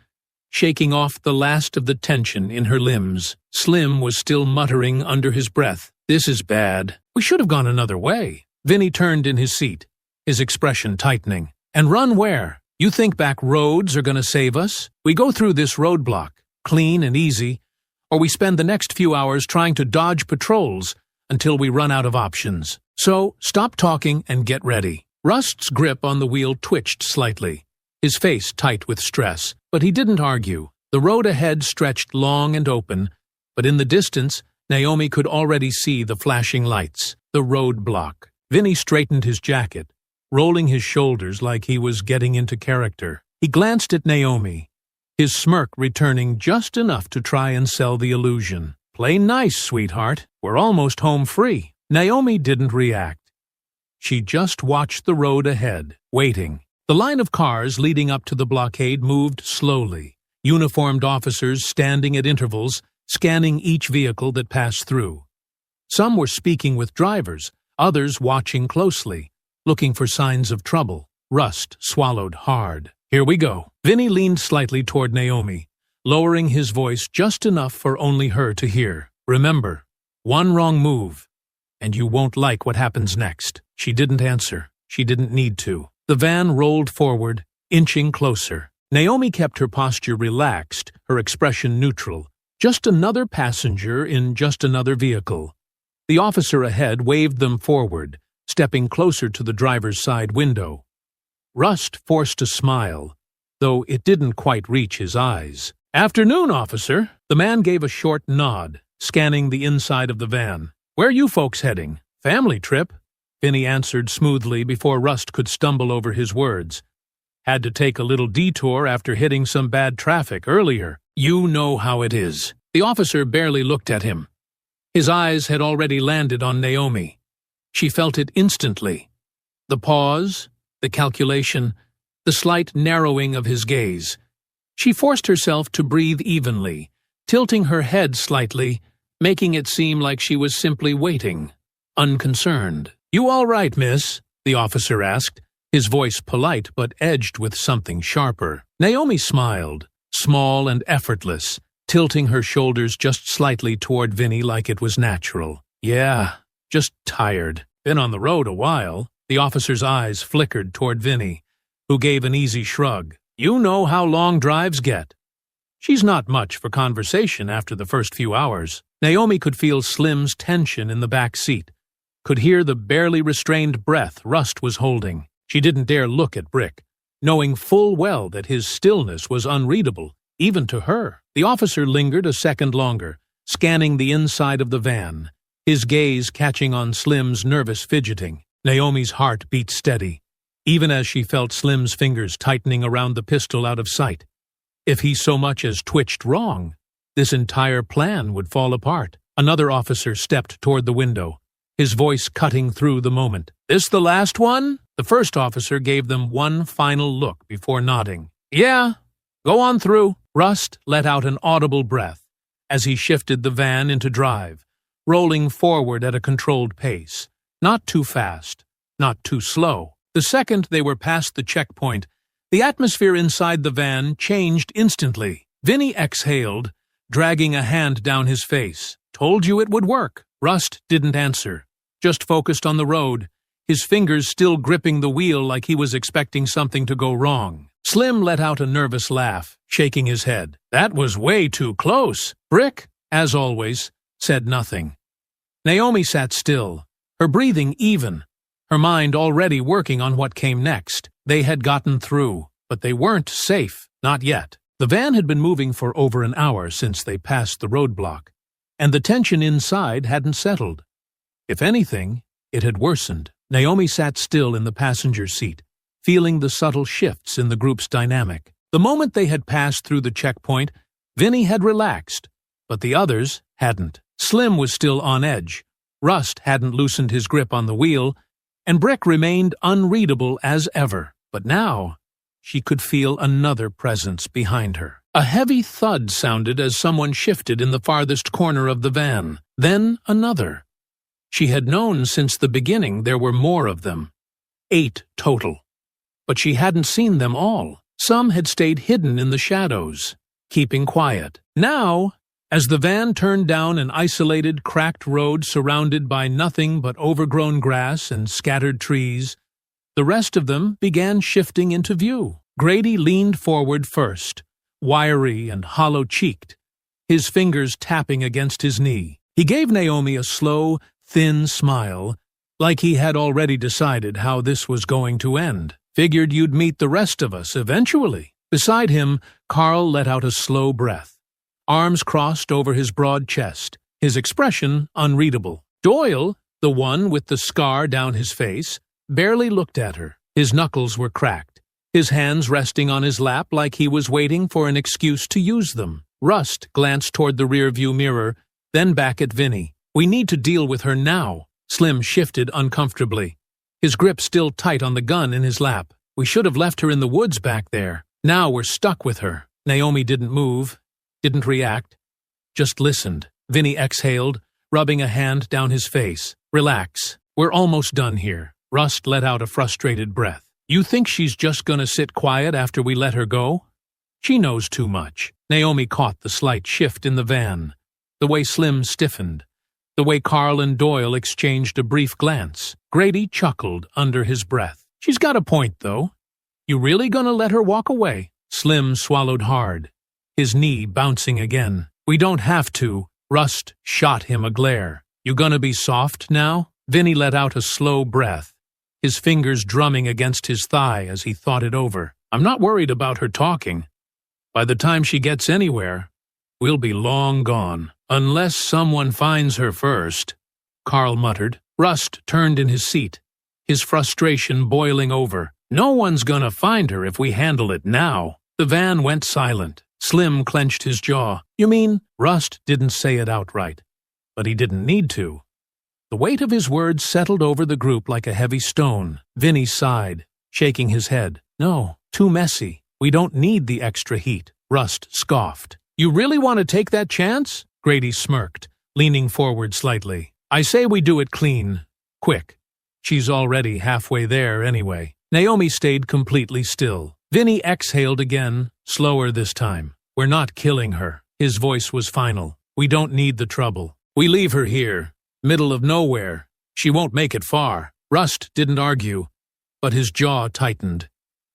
shaking off the last of the tension in her limbs. Slim was still muttering under his breath. "This is bad. We should have gone another way." Vinny turned in his seat, his expression tightening. "And run where? You think back roads are going to save us? We go through this roadblock, clean and easy, or we spend the next few hours trying to dodge patrols until we run out of options. So, stop talking and get ready. Rust's grip on the wheel twitched slightly, his face tight with stress, but he didn't argue. The road ahead stretched long and open, but in the distance, Naomi could already see the flashing lights, the roadblock. Vinny straightened his jacket, rolling his shoulders like he was getting into character. He glanced at Naomi, his smirk returning just enough to try and sell the illusion. "Play nice, sweetheart. We're almost home free." Naomi didn't react. She just watched the road ahead, waiting. The line of cars leading up to the blockade moved slowly, uniformed officers standing at intervals, scanning each vehicle that passed through. Some were speaking with drivers, others watching closely, looking for signs of trouble. Rust swallowed hard. "Here we go." Vinny leaned slightly toward Naomi, lowering his voice just enough for only her to hear. "Remember, one wrong move, and you won't like what happens next." She didn't answer. She didn't need to. The van rolled forward, inching closer. Naomi kept her posture relaxed, her expression neutral. Just another passenger in just another vehicle. The officer ahead waved them forward, stepping closer to the driver's side window. Rust forced a smile, though it didn't quite reach his eyes. "Afternoon, officer." The man gave a short nod, scanning the inside of the van. "Where you folks heading? Family trip?" Vinny answered smoothly before Rust could stumble over his words. "Had to take a little detour after hitting some bad traffic earlier. You know how it is." The officer barely looked at him. His eyes had already landed on Naomi. She felt it instantly. The pause, the calculation, the slight narrowing of his gaze. She forced herself to breathe evenly, tilting her head slightly, making it seem like she was simply waiting, unconcerned. "You all right, miss?" the officer asked, his voice polite but edged with something sharper. Naomi smiled, small and effortless, tilting her shoulders just slightly toward Vinny like it was natural. "Yeah, just tired. Been on the road a while." The officer's eyes flickered toward Vinny, who gave an easy shrug. "You know how long drives get." She's not much for conversation after the first few hours. Naomi could feel Slim's tension in the back seat, could hear the barely restrained breath Rust was holding. She didn't dare look at Brick, knowing full well that his stillness was unreadable, even to her. The officer lingered a second longer, scanning the inside of the van, his gaze catching on Slim's nervous fidgeting. Naomi's heart beat steady, even as she felt Slim's fingers tightening around the pistol out of sight. If he so much as twitched wrong, this entire plan would fall apart. Another officer stepped toward the window, his voice cutting through the moment. "This the last one?" The first officer gave them one final look before nodding. "Yeah, go on through." Rust let out an audible breath as he shifted the van into drive, rolling forward at a controlled pace. Not too fast, not too slow. The second they were past the checkpoint, the atmosphere inside the van changed instantly. Vinny exhaled, dragging a hand down his face. "Told you it would work." Rust didn't answer, just focused on the road, his fingers still gripping the wheel like he was expecting something to go wrong. Slim let out a nervous laugh, shaking his head. "That was way too close." Brick, as always, said nothing. Naomi sat still, her breathing even, her mind already working on what came next. They had gotten through, but they weren't safe, not yet. The van had been moving for over an hour since they passed the roadblock, and the tension inside hadn't settled. If anything, it had worsened. Naomi sat still in the passenger seat, feeling the subtle shifts in the group's dynamic. The moment they had passed through the checkpoint, Vinny had relaxed, but the others hadn't. Slim was still on edge, Rust hadn't loosened his grip on the wheel, and Brick remained unreadable as ever. But now, she could feel another presence behind her. A heavy thud sounded as someone shifted in the farthest corner of the van. Then another. She had known since the beginning there were more of them. 8 total. But she hadn't seen them all. Some had stayed hidden in the shadows, keeping quiet. Now, as the van turned down an isolated, cracked road surrounded by nothing but overgrown grass and scattered trees, the rest of them began shifting into view. Grady leaned forward first, wiry and hollow-cheeked, his fingers tapping against his knee. He gave Naomi a slow, thin smile, like he had already decided how this was going to end. Figured you'd meet the rest of us eventually. Beside him, Carl let out a slow breath, arms crossed over his broad chest, his expression unreadable. Doyle, the one with the scar down his face, barely looked at her. His knuckles were cracked, his hands resting on his lap like he was waiting for an excuse to use them. Rust glanced toward the rearview mirror, then back at Vinny. "We need to deal with her now." Slim shifted uncomfortably, his grip still tight on the gun in his lap. "We should have left her in the woods back there. Now we're stuck with her." Naomi didn't move, didn't react, just listened. Vinny exhaled, rubbing a hand down his face. "Relax. We're almost done here." Rust let out a frustrated breath. "You think she's just gonna sit quiet after we let her go? She knows too much." Naomi caught the slight shift in the van, the way Slim stiffened, the way Carl and Doyle exchanged a brief glance. Grady chuckled under his breath. "She's got a point, though. You really gonna let her walk away?" Slim swallowed hard, his knee bouncing again. "We don't have to." Rust shot him a glare. "You gonna be soft now?" Vinny let out a slow breath, his fingers drumming against his thigh as he thought it over. "I'm not worried about her talking. By the time she gets anywhere, we'll be long gone. Unless someone finds her first," Carl muttered. Rust turned in his seat, his frustration boiling over. "No one's gonna find her if we handle it now." The van went silent. Slim clenched his jaw. "You mean?" Rust didn't say it outright, but he didn't need to. The weight of his words settled over the group like a heavy stone. Vinny sighed, shaking his head. "No, too messy. We don't need the extra heat." Rust scoffed. "You really want to take that chance?" Grady smirked, leaning forward slightly. "I say we do it clean. Quick. She's already halfway there anyway." Naomi stayed completely still. Vinny exhaled again, slower this time. "We're not killing her." His voice was final. "We don't need the trouble. We leave her here, middle of nowhere. She won't make it far." Rust didn't argue, but his jaw tightened.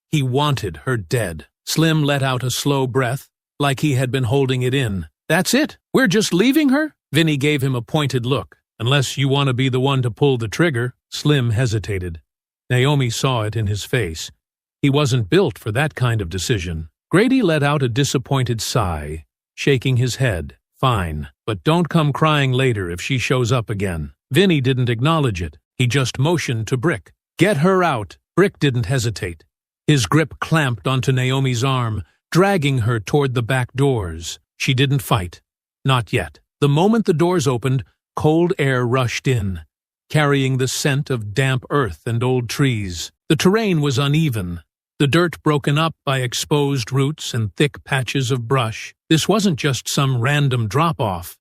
He wanted her dead. Slim let out a slow breath, like he had been holding it in. "That's it? We're just leaving her?" Vinny gave him a pointed look. "Unless you want to be the one to pull the trigger." Slim hesitated. Naomi saw it in his face. He wasn't built for that kind of decision. Grady let out a disappointed sigh, shaking his head. "Fine, but don't come crying later if she shows up again." Vinny didn't acknowledge it. He just motioned to Brick. "Get her out." Brick didn't hesitate. His grip clamped onto Naomi's arm, dragging her toward the back doors. She didn't fight. Not yet. The moment the doors opened, cold air rushed in, carrying the scent of damp earth and old trees. The terrain was uneven, the dirt broken up by exposed roots and thick patches of brush. This wasn't just some random drop-off.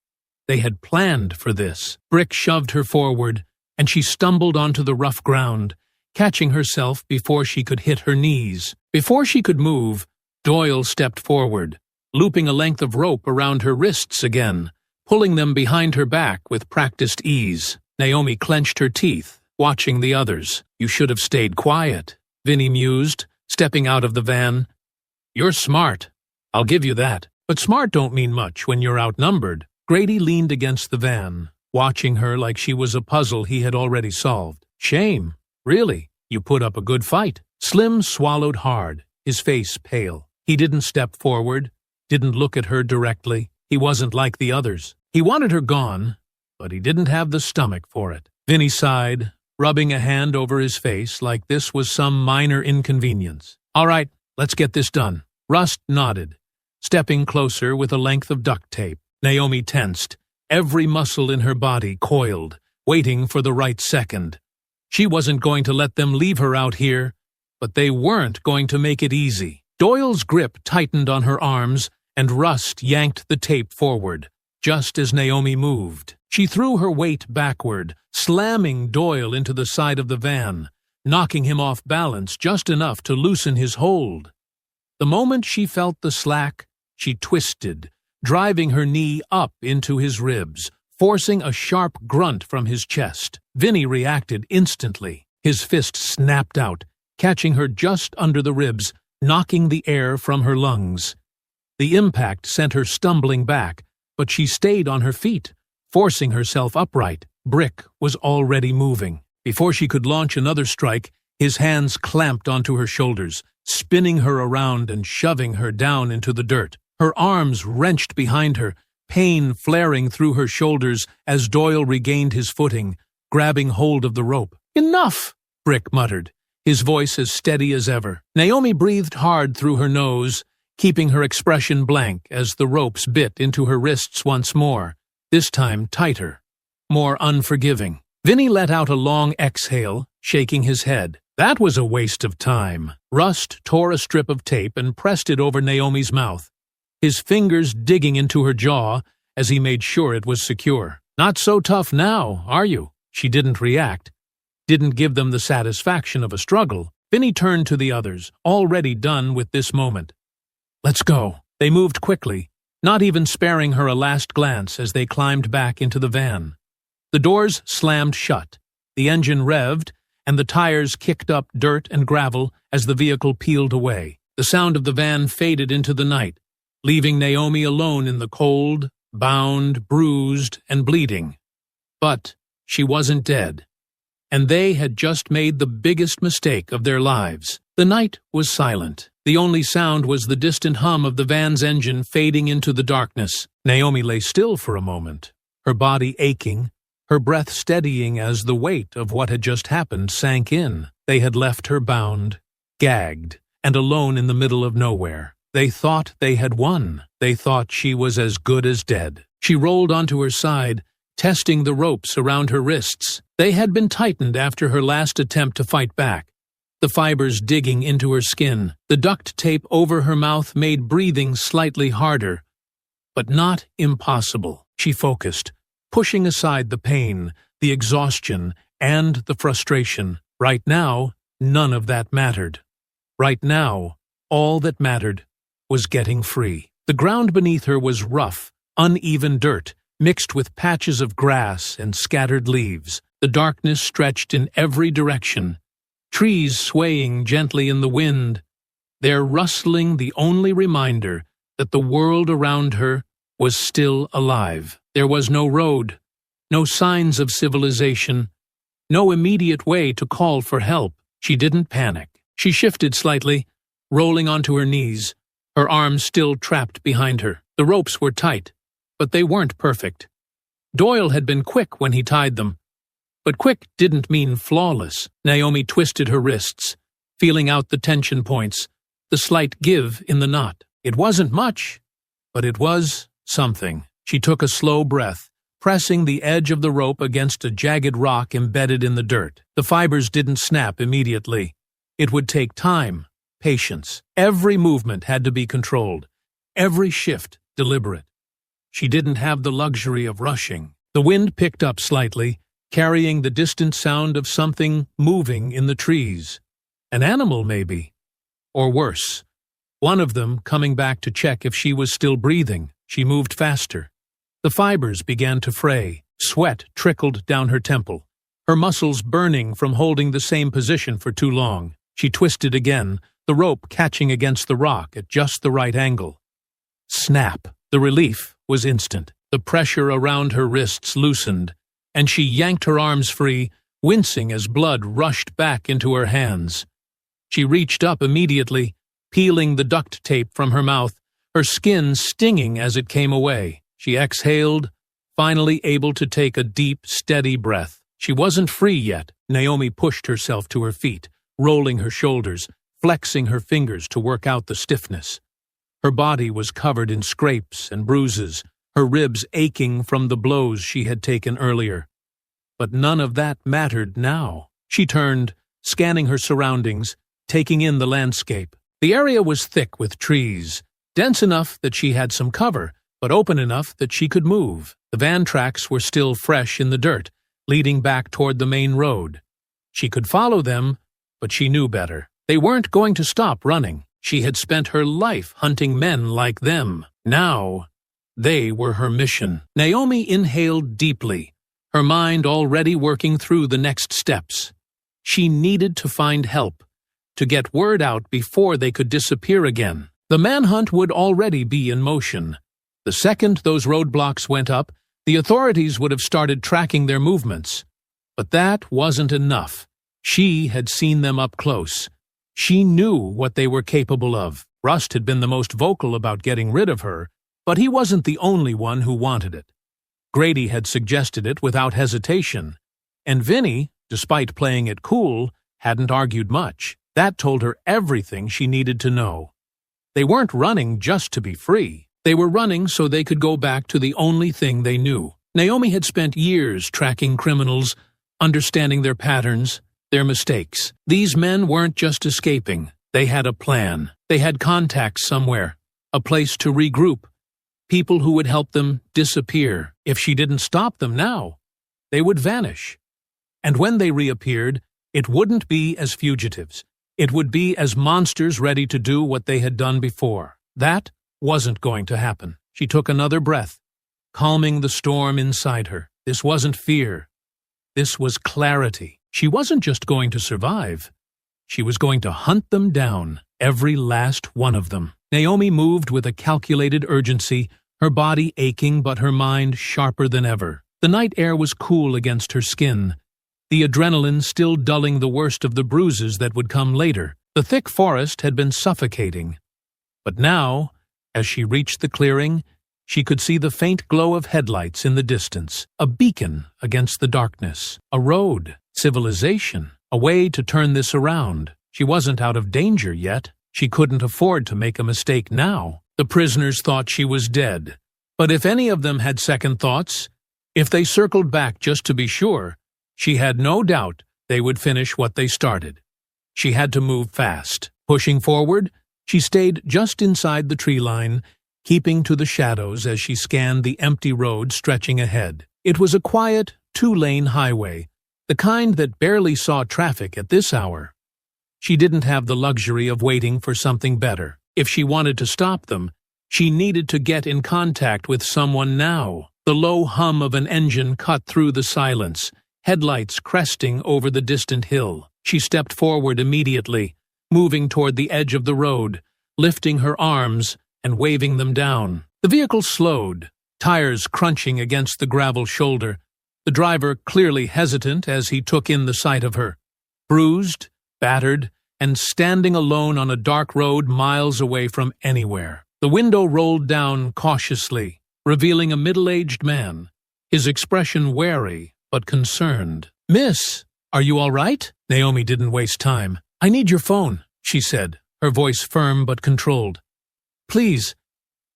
They had planned for this. Brick shoved her forward, and she stumbled onto the rough ground, catching herself before she could hit her knees. Before she could move, Doyle stepped forward, looping a length of rope around her wrists again, pulling them behind her back with practiced ease. Naomi clenched her teeth, watching the others. "You should have stayed quiet," Vinny mused, stepping out of the van. "You're smart. I'll give you that. But smart don't mean much when you're outnumbered." Grady leaned against the van, watching her like she was a puzzle he had already solved. "Shame. Really, you put up a good fight." Slim swallowed hard, his face pale. He didn't step forward, didn't look at her directly. He wasn't like the others. He wanted her gone, but he didn't have the stomach for it. Vinny sighed, rubbing a hand over his face like this was some minor inconvenience. "All right, let's get this done." Rust nodded, stepping closer with a length of duct tape. Naomi tensed, every muscle in her body coiled, waiting for the right second. She wasn't going to let them leave her out here, but they weren't going to make it easy. Doyle's grip tightened on her arms, and Rust yanked the tape forward, just as Naomi moved. She threw her weight backward, slamming Doyle into the side of the van, knocking him off balance just enough to loosen his hold. The moment she felt the slack, she twisted, driving her knee up into his ribs, forcing a sharp grunt from his chest. Vinny reacted instantly. His fist snapped out, catching her just under the ribs, knocking the air from her lungs. The impact sent her stumbling back, but she stayed on her feet, forcing herself upright. Brick was already moving. Before she could launch another strike, his hands clamped onto her shoulders, spinning her around and shoving her down into the dirt. Her arms wrenched behind her, pain flaring through her shoulders as Doyle regained his footing, grabbing hold of the rope. "Enough!" Brick muttered, his voice as steady as ever. Naomi breathed hard through her nose, keeping her expression blank as the ropes bit into her wrists once more, this time tighter, more unforgiving. Vinny let out a long exhale, shaking his head. That was a waste of time. Rust tore a strip of tape and pressed it over Naomi's mouth, his fingers digging into her jaw as he made sure it was secure. "Not so tough now, are you?" She didn't react, didn't give them the satisfaction of a struggle. Vinny turned to the others, already done with this moment. "Let's go." They moved quickly, not even sparing her a last glance as they climbed back into the van. The doors slammed shut, the engine revved, and the tires kicked up dirt and gravel as the vehicle peeled away. The sound of the van faded into the night, leaving Naomi alone in the cold, bound, bruised, and bleeding. But she wasn't dead, and they had just made the biggest mistake of their lives. The night was silent. The only sound was the distant hum of the van's engine fading into the darkness. Naomi lay still for a moment, her body aching, her breath steadying as the weight of what had just happened sank in. They had left her bound, gagged, and alone in the middle of nowhere. They thought they had won. They thought she was as good as dead. She rolled onto her side, testing the ropes around her wrists. They had been tightened after her last attempt to fight back, the fibers digging into her skin. The duct tape over her mouth made breathing slightly harder, but not impossible. She focused, pushing aside the pain, the exhaustion, and the frustration. Right now, none of that mattered. Right now, all that mattered was getting free. The ground beneath her was rough, uneven dirt, mixed with patches of grass and scattered leaves. The darkness stretched in every direction, trees swaying gently in the wind, their rustling the only reminder that the world around her was still alive. There was no road, no signs of civilization, no immediate way to call for help. She didn't panic. She shifted slightly, rolling onto her knees, her arms still trapped behind her. The ropes were tight, but they weren't perfect. Doyle had been quick when he tied them, but quick didn't mean flawless. Naomi twisted her wrists, feeling out the tension points, the slight give in the knot. It wasn't much, but it was something. She took a slow breath, pressing the edge of the rope against a jagged rock embedded in the dirt. The fibers didn't snap immediately. It would take time, patience. Every movement had to be controlled, every shift deliberate. She didn't have the luxury of rushing. The wind picked up slightly, carrying the distant sound of something moving in the trees. An animal, maybe. Or worse, one of them coming back to check if she was still breathing. She moved faster. The fibers began to fray. Sweat trickled down her temple, her muscles burning from holding the same position for too long. She twisted again, the rope catching against the rock at just the right angle. Snap! The relief was instant. The pressure around her wrists loosened, and she yanked her arms free, wincing as blood rushed back into her hands. She reached up immediately, peeling the duct tape from her mouth, her skin stinging as it came away. She exhaled, finally able to take a deep, steady breath. She wasn't free yet. Naomi pushed herself to her feet, rolling her shoulders, flexing her fingers to work out the stiffness. Her body was covered in scrapes and bruises, her ribs aching from the blows she had taken earlier. But none of that mattered now. She turned, scanning her surroundings, taking in the landscape. The area was thick with trees, dense enough that she had some cover, but open enough that she could move. The van tracks were still fresh in the dirt, leading back toward the main road. She could follow them, but she knew better. They weren't going to stop running. She had spent her life hunting men like them. Now, they were her mission. Naomi inhaled deeply, her mind already working through the next steps. She needed to find help, to get word out before they could disappear again. The manhunt would already be in motion. The second those roadblocks went up, the authorities would have started tracking their movements. But that wasn't enough. She had seen them up close. She knew what they were capable of. Rust had been the most vocal about getting rid of her, but he wasn't the only one who wanted it. Grady had suggested it without hesitation, and Vinny, despite playing it cool, hadn't argued much. That told her everything she needed to know. They weren't running just to be free. They were running so they could go back to the only thing they knew. Naomi had spent years tracking criminals, understanding their patterns, their mistakes. These men weren't just escaping. They had a plan. They had contacts somewhere, a place to regroup, people who would help them disappear. If she didn't stop them now, they would vanish. And when they reappeared, it wouldn't be as fugitives. It would be as monsters ready to do what they had done before. That wasn't going to happen. She took another breath, calming the storm inside her. This wasn't fear. This was clarity. She wasn't just going to survive. She was going to hunt them down, every last one of them. Naomi moved with a calculated urgency, her body aching but her mind sharper than ever. The night air was cool against her skin, the adrenaline still dulling the worst of the bruises that would come later. The thick forest had been suffocating. But now, as she reached the clearing, she could see the faint glow of headlights in the distance, a beacon against the darkness, a road, civilization, a way to turn this around. She wasn't out of danger yet. She couldn't afford to make a mistake now. The prisoners thought she was dead. But if any of them had second thoughts, if they circled back just to be sure, she had no doubt they would finish what they started. She had to move fast. Pushing forward, she stayed just inside the tree line, keeping to the shadows as she scanned the empty road stretching ahead. It was a quiet, two-lane highway, the kind that barely saw traffic at this hour. She didn't have the luxury of waiting for something better. If she wanted to stop them, she needed to get in contact with someone now. The low hum of an engine cut through the silence, headlights cresting over the distant hill. She stepped forward immediately, moving toward the edge of the road, lifting her arms and waving them down. The vehicle slowed, tires crunching against the gravel shoulder, the driver clearly hesitant as he took in the sight of her. Bruised, battered, and standing alone on a dark road miles away from anywhere. The window rolled down cautiously, revealing a middle-aged man, his expression wary but concerned. "Miss, are you all right?" Naomi didn't waste time. "I need your phone," she said, her voice firm but controlled. "Please,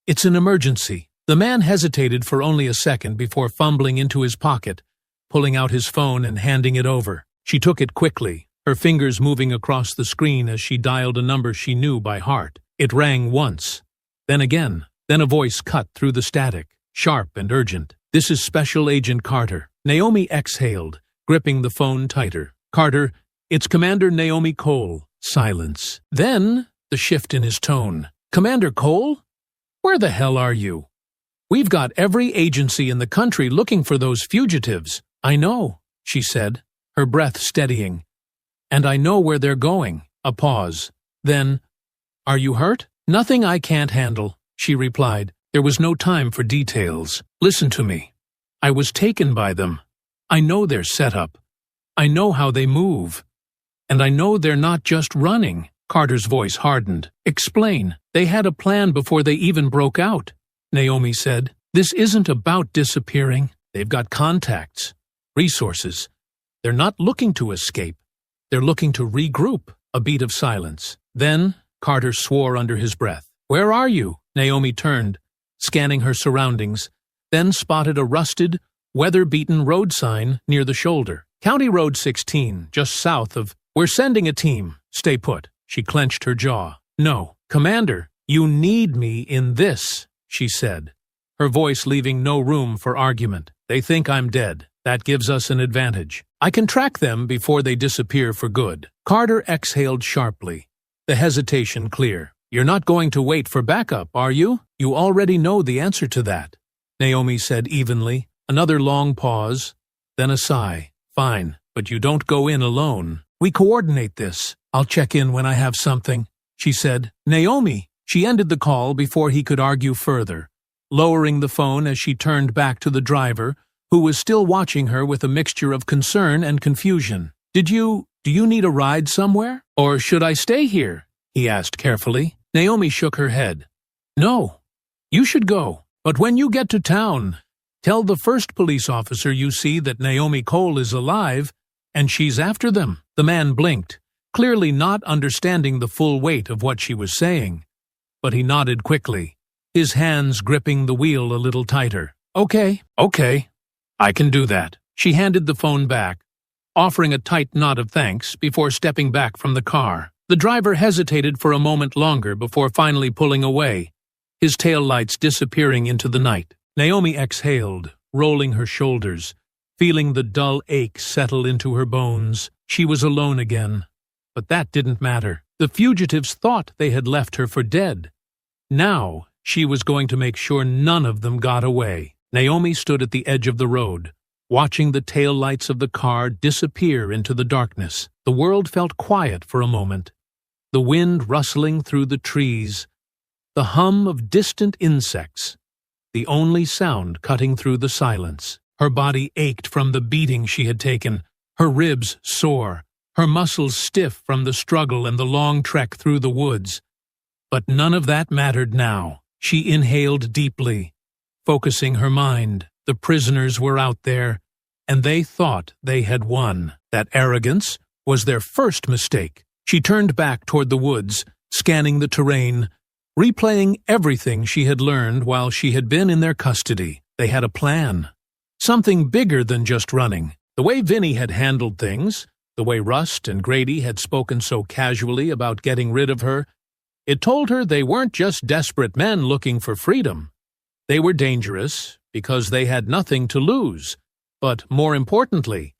it's an emergency." The man hesitated for only a second before fumbling into his pocket, pulling out his phone and handing it over. She took it quickly, her fingers moving across the screen as she dialed a number she knew by heart. It rang once, then again, then a voice cut through the static, sharp and urgent. "This is Special Agent Carter." Naomi exhaled, gripping the phone tighter. "Carter, it's Commander Naomi Cole." Silence. Then the shift in his tone. "Commander Cole? Where the hell are you? We've got every agency in the country looking for those fugitives." "I know," she said, her breath steadying. "And I know where they're going." A pause. Then, "Are you hurt?" "Nothing I can't handle," she replied. There was no time for details. "Listen to me. I was taken by them. I know their setup. I know how they move. And I know they're not just running." Carter's voice hardened. "Explain." "They had a plan before they even broke out," Naomi said. "This isn't about disappearing. They've got contacts, resources. They're not looking to escape. They're looking to regroup." A beat of silence. Then Carter swore under his breath. "Where are you?" Naomi turned, scanning her surroundings, then spotted a rusted, weather-beaten road sign near the shoulder. "County Road 16, just south of—" "We're sending a team. Stay put." She clenched her jaw. "No. Commander, you need me in this," she said, her voice leaving no room for argument. "They think I'm dead. That gives us an advantage. I can track them before they disappear for good." Carter exhaled sharply, the hesitation clear. "You're not going to wait for backup, are you?" "You already know the answer to that," Naomi said evenly. Another long pause, then a sigh. "Fine, but you don't go in alone. We coordinate this. I'll check in when I have something, she said. Naomi! She ended the call before he could argue further, lowering the phone as she turned back to the driver, who was still watching her with a mixture of concern and confusion. Do you need a ride somewhere? Or should I stay here? He asked carefully. Naomi shook her head. No, you should go. But when you get to town, tell the first police officer you see that Naomi Cole is alive, and she's after them. The man blinked, clearly not understanding the full weight of what she was saying. But he nodded quickly, his hands gripping the wheel a little tighter. Okay, I can do that. She handed the phone back, offering a tight nod of thanks before stepping back from the car. The driver hesitated for a moment longer before finally pulling away, his taillights disappearing into the night. Naomi exhaled, rolling her shoulders, feeling the dull ache settle into her bones. She was alone again. But that didn't matter. The fugitives thought they had left her for dead. Now she was going to make sure none of them got away. Naomi stood at the edge of the road, watching the taillights of the car disappear into the darkness. The world felt quiet for a moment, the wind rustling through the trees, the hum of distant insects, the only sound cutting through the silence. Her body ached from the beating she had taken, her ribs sore, her muscles stiff from the struggle and the long trek through the woods. But none of that mattered now. She inhaled deeply, focusing her mind. The prisoners were out there, and they thought they had won. That arrogance was their first mistake. She turned back toward the woods, scanning the terrain, replaying everything she had learned while she had been in their custody. They had a plan. Something bigger than just running. The way Vinny had handled things, the way Rust and Grady had spoken so casually about getting rid of her, it told her they weren't just desperate men looking for freedom. They were dangerous because they had nothing to lose. But more importantly,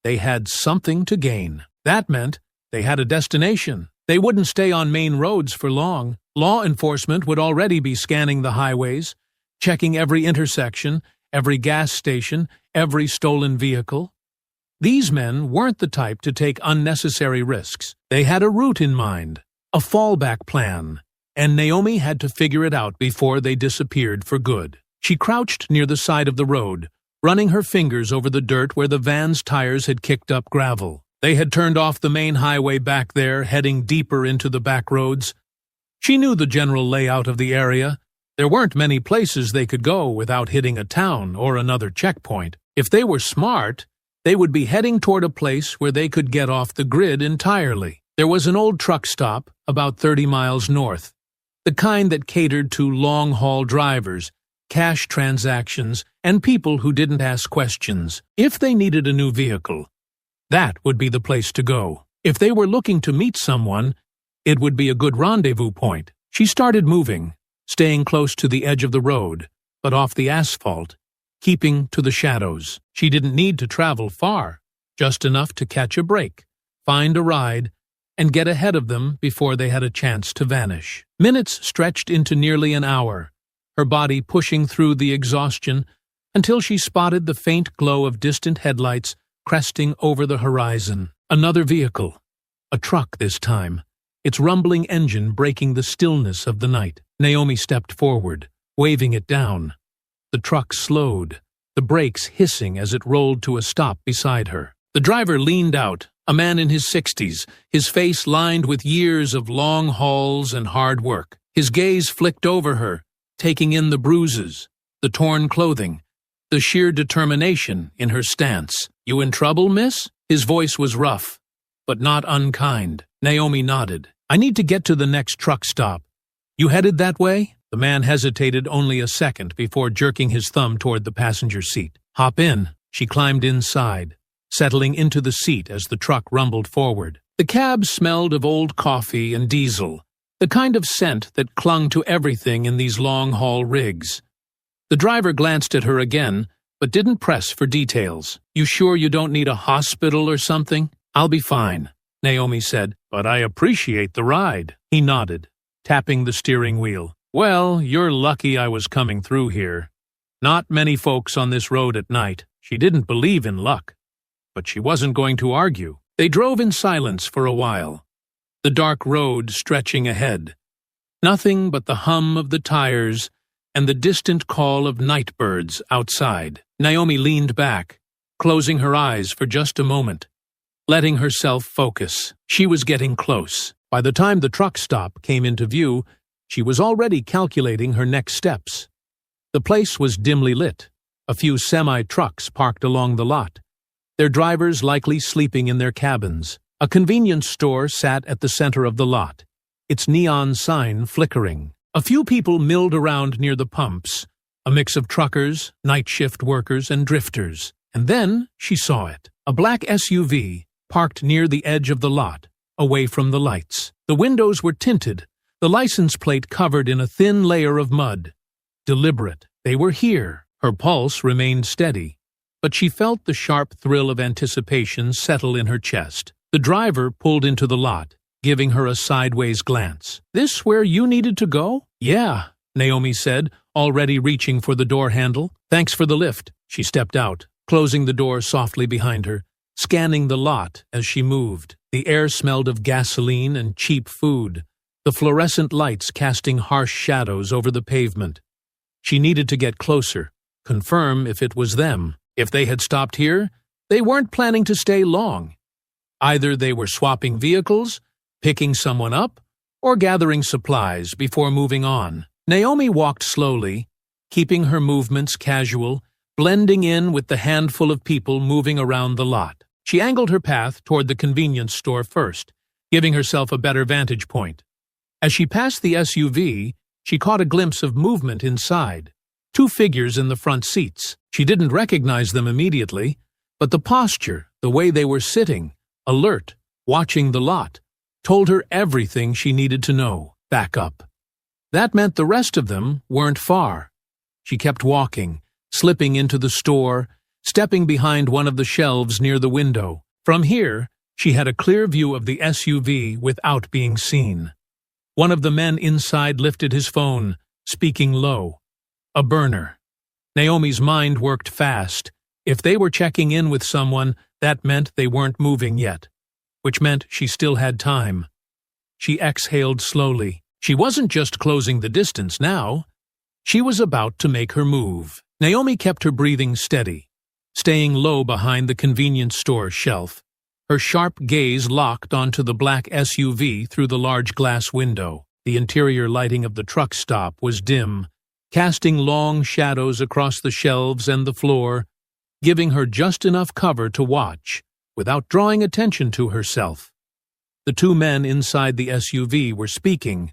they had something to gain. That meant they had a destination. They wouldn't stay on main roads for long. Law enforcement would already be scanning the highways, checking every intersection, every gas station, every stolen vehicle. These men weren't the type to take unnecessary risks. They had a route in mind, a fallback plan, and Naomi had to figure it out before they disappeared for good. She crouched near the side of the road, running her fingers over the dirt where the van's tires had kicked up gravel. They had turned off the main highway back there, heading deeper into the back roads. She knew the general layout of the area. There weren't many places they could go without hitting a town or another checkpoint. If they were smart, they would be heading toward a place where they could get off the grid entirely. There was an old truck stop about 30 miles north, the kind that catered to long-haul drivers, cash transactions, and people who didn't ask questions. If they needed a new vehicle, that would be the place to go. If they were looking to meet someone, it would be a good rendezvous point. She started moving, staying close to the edge of the road, but off the asphalt, keeping to the shadows. She didn't need to travel far, just enough to catch a break, find a ride, and get ahead of them before they had a chance to vanish. Minutes stretched into nearly an hour, her body pushing through the exhaustion until she spotted the faint glow of distant headlights cresting over the horizon. Another vehicle, a truck this time, its rumbling engine breaking the stillness of the night. Naomi stepped forward, waving it down. The truck slowed, the brakes hissing as it rolled to a stop beside her. The driver leaned out, a man in his 60s, his face lined with years of long hauls and hard work. His gaze flicked over her, taking in the bruises, the torn clothing, the sheer determination in her stance. "You in trouble, miss?" His voice was rough, but not unkind. Naomi nodded. "I need to get to the next truck stop. You headed that way?" The man hesitated only a second before jerking his thumb toward the passenger seat. "Hop in." She climbed inside, settling into the seat as the truck rumbled forward. The cab smelled of old coffee and diesel, the kind of scent that clung to everything in these long-haul rigs. The driver glanced at her again, but didn't press for details. "You sure you don't need a hospital or something?" "I'll be fine," Naomi said, "but I appreciate the ride." He nodded, tapping the steering wheel. "Well, you're lucky I was coming through here. Not many folks on this road at night." She didn't believe in luck, but she wasn't going to argue. They drove in silence for a while, the dark road stretching ahead. Nothing but the hum of the tires and the distant call of night birds outside. Naomi leaned back, closing her eyes for just a moment, letting herself focus. She was getting close. By the time the truck stop came into view, she was already calculating her next steps. The place was dimly lit, a few semi-trucks parked along the lot, their drivers likely sleeping in their cabins. A convenience store sat at the center of the lot, its neon sign flickering. A few people milled around near the pumps, a mix of truckers, night shift workers, and drifters. And then she saw it, a black SUV parked near the edge of the lot, away from the lights. The windows were tinted, the license plate covered in a thin layer of mud. Deliberate. They were here. Her pulse remained steady, but she felt the sharp thrill of anticipation settle in her chest. The driver pulled into the lot, giving her a sideways glance. "This where you needed to go?" "Yeah," Naomi said, already reaching for the door handle. "Thanks for the lift." She stepped out, closing the door softly behind her, scanning the lot as she moved. The air smelled of gasoline and cheap food, the fluorescent lights casting harsh shadows over the pavement. She needed to get closer, confirm if it was them. If they had stopped here, they weren't planning to stay long. Either they were swapping vehicles, picking someone up, or gathering supplies before moving on. Naomi walked slowly, keeping her movements casual, blending in with the handful of people moving around the lot. She angled her path toward the convenience store first, giving herself a better vantage point. As she passed the SUV, she caught a glimpse of movement inside. Two figures in the front seats. She didn't recognize them immediately, but the posture, the way they were sitting, alert, watching the lot, told her everything she needed to know. Back up. That meant the rest of them weren't far. She kept walking, slipping into the store, stepping behind one of the shelves near the window. From here, she had a clear view of the SUV without being seen. One of the men inside lifted his phone, speaking low. A burner. Naomi's mind worked fast. If they were checking in with someone, that meant they weren't moving yet, which meant she still had time. She exhaled slowly. She wasn't just closing the distance now. She was about to make her move. Naomi kept her breathing steady, staying low behind the convenience store shelf, her sharp gaze locked onto the black SUV through the large glass window. The interior lighting of the truck stop was dim, casting long shadows across the shelves and the floor, giving her just enough cover to watch, without drawing attention to herself. The two men inside the SUV were speaking,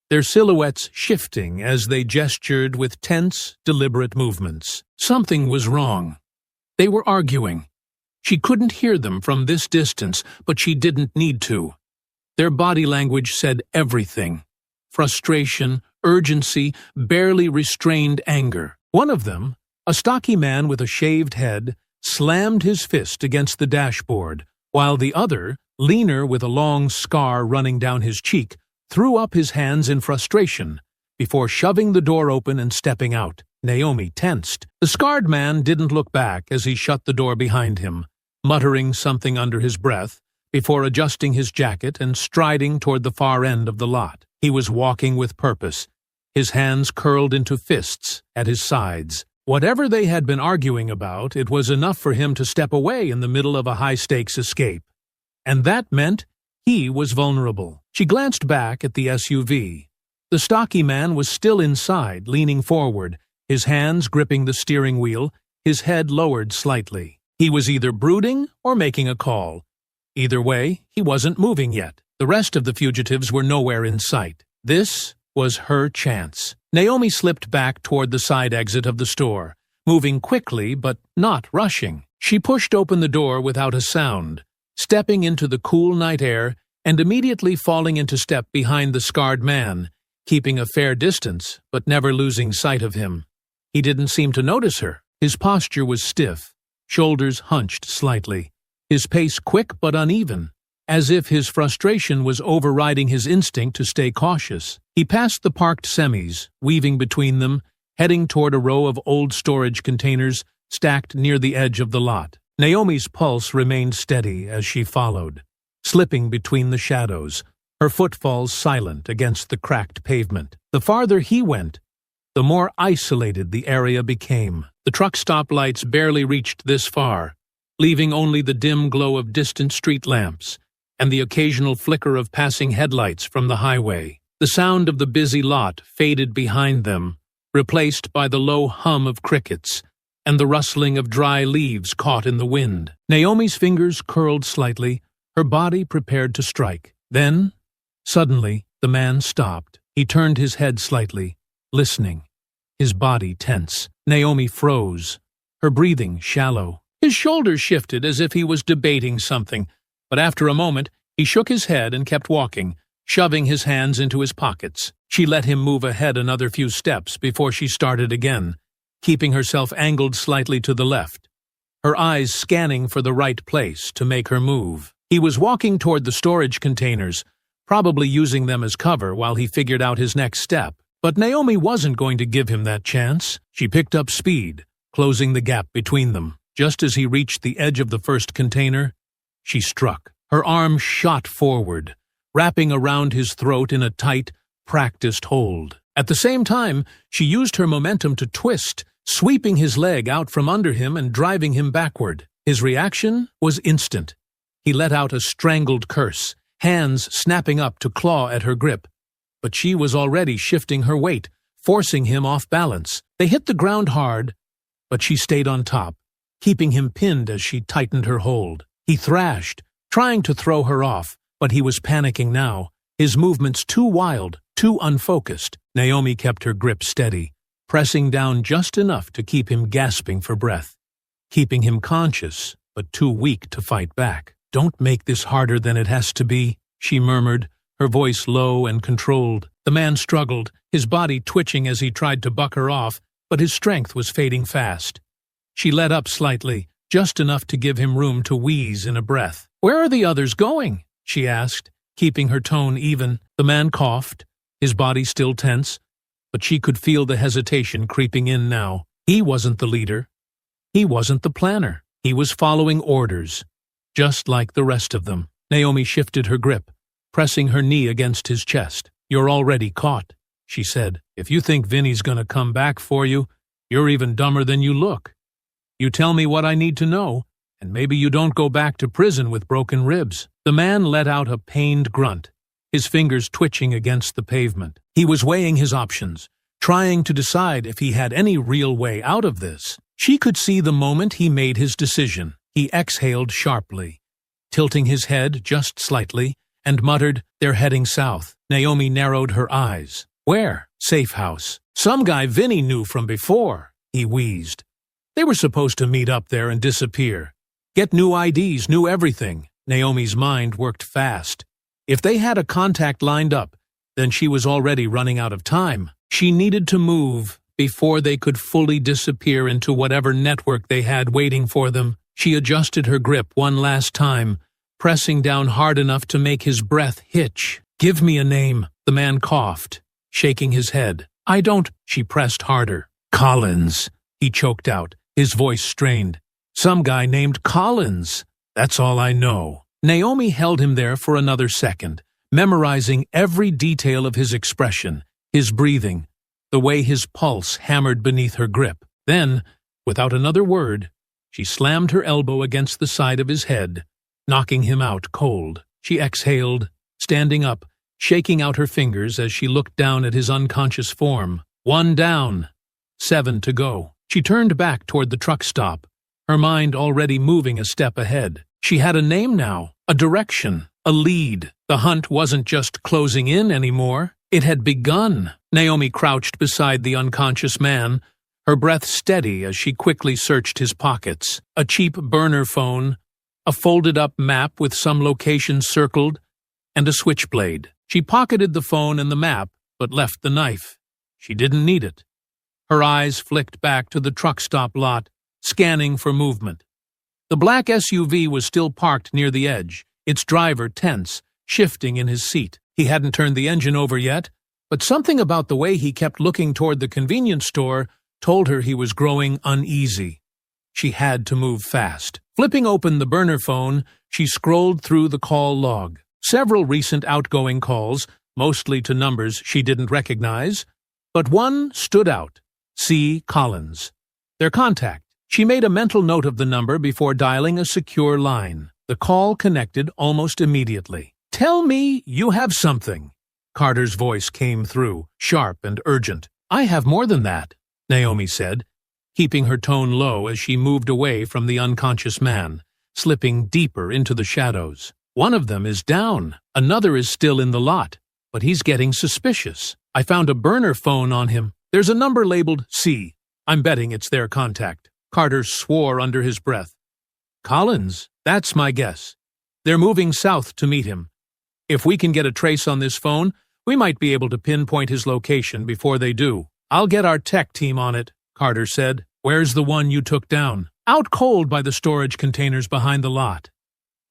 their silhouettes shifting as they gestured with tense, deliberate movements. Something was wrong. They were arguing. She couldn't hear them from this distance, but she didn't need to. Their body language said everything. Frustration, urgency, barely restrained anger. One of them, a stocky man with a shaved head, slammed his fist against the dashboard, while the other, leaner with a long scar running down his cheek, threw up his hands in frustration before shoving the door open and stepping out. Naomi tensed. The scarred man didn't look back as he shut the door behind him, muttering something under his breath before adjusting his jacket and striding toward the far end of the lot. He was walking with purpose, his hands curled into fists at his sides. Whatever they had been arguing about, it was enough for him to step away in the middle of a high-stakes escape. And that meant he was vulnerable. She glanced back at the SUV. The stocky man was still inside, leaning forward, his hands gripping the steering wheel, his head lowered slightly. He was either brooding or making a call. Either way, he wasn't moving yet. The rest of the fugitives were nowhere in sight. This was her chance. Naomi slipped back toward the side exit of the store, moving quickly but not rushing. She pushed open the door without a sound, stepping into the cool night air and immediately falling into step behind the scarred man, keeping a fair distance but never losing sight of him. He didn't seem to notice her. His posture was stiff, shoulders hunched slightly, his pace quick but uneven, as if his frustration was overriding his instinct to stay cautious. He passed the parked semis, weaving between them, heading toward a row of old storage containers stacked near the edge of the lot. Naomi's pulse remained steady as she followed, slipping between the shadows, her footfalls silent against the cracked pavement. The farther he went, the more isolated the area became. The truck stop lights barely reached this far, leaving only the dim glow of distant street lamps and the occasional flicker of passing headlights from the highway. The sound of the busy lot faded behind them, replaced by the low hum of crickets and the rustling of dry leaves caught in the wind. Naomi's fingers curled slightly, her body prepared to strike. Then, suddenly, the man stopped. He turned his head slightly, listening, his body tense. Naomi froze, her breathing shallow. His shoulders shifted as if he was debating something, but after a moment, he shook his head and kept walking, shoving his hands into his pockets. She let him move ahead another few steps before she started again, keeping herself angled slightly to the left, her eyes scanning for the right place to make her move. He was walking toward the storage containers, probably using them as cover while he figured out his next step. But Naomi wasn't going to give him that chance. She picked up speed, closing the gap between them. Just as he reached the edge of the first container, she struck. Her arm shot forward, wrapping around his throat in a tight, practiced hold. At the same time, she used her momentum to twist, sweeping his leg out from under him and driving him backward. His reaction was instant. He let out a strangled curse, hands snapping up to claw at her grip. But she was already shifting her weight, forcing him off balance. They hit the ground hard, but she stayed on top, keeping him pinned as she tightened her hold. He thrashed, trying to throw her off, but he was panicking now, his movements too wild, too unfocused. Naomi kept her grip steady, pressing down just enough to keep him gasping for breath, keeping him conscious, but too weak to fight back. "Don't make this harder than it has to be," she murmured, her voice low and controlled. The man struggled, his body twitching as he tried to buck her off, but his strength was fading fast. She let up slightly, just enough to give him room to wheeze in a breath. "Where are the others going?" she asked, keeping her tone even. The man coughed, his body still tense, but she could feel the hesitation creeping in now. He wasn't the leader. He wasn't the planner. He was following orders, just like the rest of them. Naomi shifted her grip, pressing her knee against his chest. "You're already caught," she said. "If you think Vinny's gonna come back for you, you're even dumber than you look. You tell me what I need to know, and maybe you don't go back to prison with broken ribs." The man let out a pained grunt, his fingers twitching against the pavement. He was weighing his options, trying to decide if he had any real way out of this. She could see the moment he made his decision. He exhaled sharply, tilting his head just slightly, and muttered, "They're heading south." Naomi narrowed her eyes. "Where?" "Safe house. Some guy Vinny knew from before," he wheezed. "They were supposed to meet up there and disappear. Get new IDs, new everything." Naomi's mind worked fast. If they had a contact lined up, then she was already running out of time. She needed to move before they could fully disappear into whatever network they had waiting for them. She adjusted her grip one last time, pressing down hard enough to make his breath hitch. "Give me a name," the man coughed, shaking his head. "I don't," she pressed harder. "Collins," he choked out, his voice strained. "Some guy named Collins. That's all I know." Naomi held him there for another second, memorizing every detail of his expression, his breathing, the way his pulse hammered beneath her grip. Then, without another word, she slammed her elbow against the side of his head, knocking him out cold. She exhaled, standing up, shaking out her fingers as she looked down at his unconscious form. 1 down, 7 to go. She turned back toward the truck stop, her mind already moving a step ahead. She had a name now, a direction, a lead. The hunt wasn't just closing in anymore. It had begun. Naomi crouched beside the unconscious man, her breath steady as she quickly searched his pockets. A cheap burner phone, a folded-up map with some locations circled, and a switchblade. She pocketed the phone and the map, but left the knife. She didn't need it. Her eyes flicked back to the truck stop lot, scanning for movement. The black SUV was still parked near the edge, its driver tense, shifting in his seat. He hadn't turned the engine over yet, but something about the way he kept looking toward the convenience store told her he was growing uneasy. She had to move fast. Flipping open the burner phone, she scrolled through the call log. Several recent outgoing calls, mostly to numbers she didn't recognize, but one stood out: C. Collins. Their contact. She made a mental note of the number before dialing a secure line. The call connected almost immediately. "Tell me you have something." Carter's voice came through, sharp and urgent. "I have more than that," Naomi said, keeping her tone low as she moved away from the unconscious man, slipping deeper into the shadows. "One of them is down. Another is still in the lot, but he's getting suspicious. I found a burner phone on him. There's a number labeled C. I'm betting it's their contact." Carter swore under his breath. "Collins, that's my guess. They're moving south to meet him. If we can get a trace on this phone, we might be able to pinpoint his location before they do." "I'll get our tech team on it," Carter said. "Where's the one you took down?" "Out cold by the storage containers behind the lot.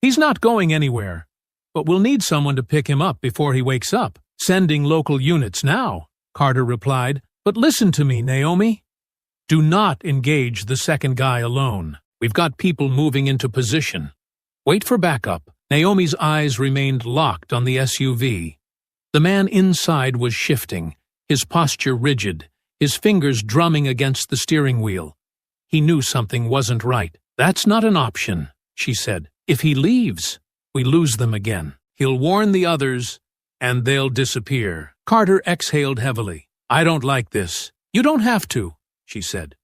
He's not going anywhere, but we'll need someone to pick him up before he wakes up." "Sending local units now," Carter replied. "But listen to me, Naomi. Do not engage the second guy alone. We've got people moving into position. Wait for backup." Naomi's eyes remained locked on the SUV. The man inside was shifting, his posture rigid, his fingers drumming against the steering wheel. He knew something wasn't right. "That's not an option," she said. "If he leaves, we lose them again. He'll warn the others, and they'll disappear." Carter exhaled heavily. "I don't like this." "You don't have to," she said.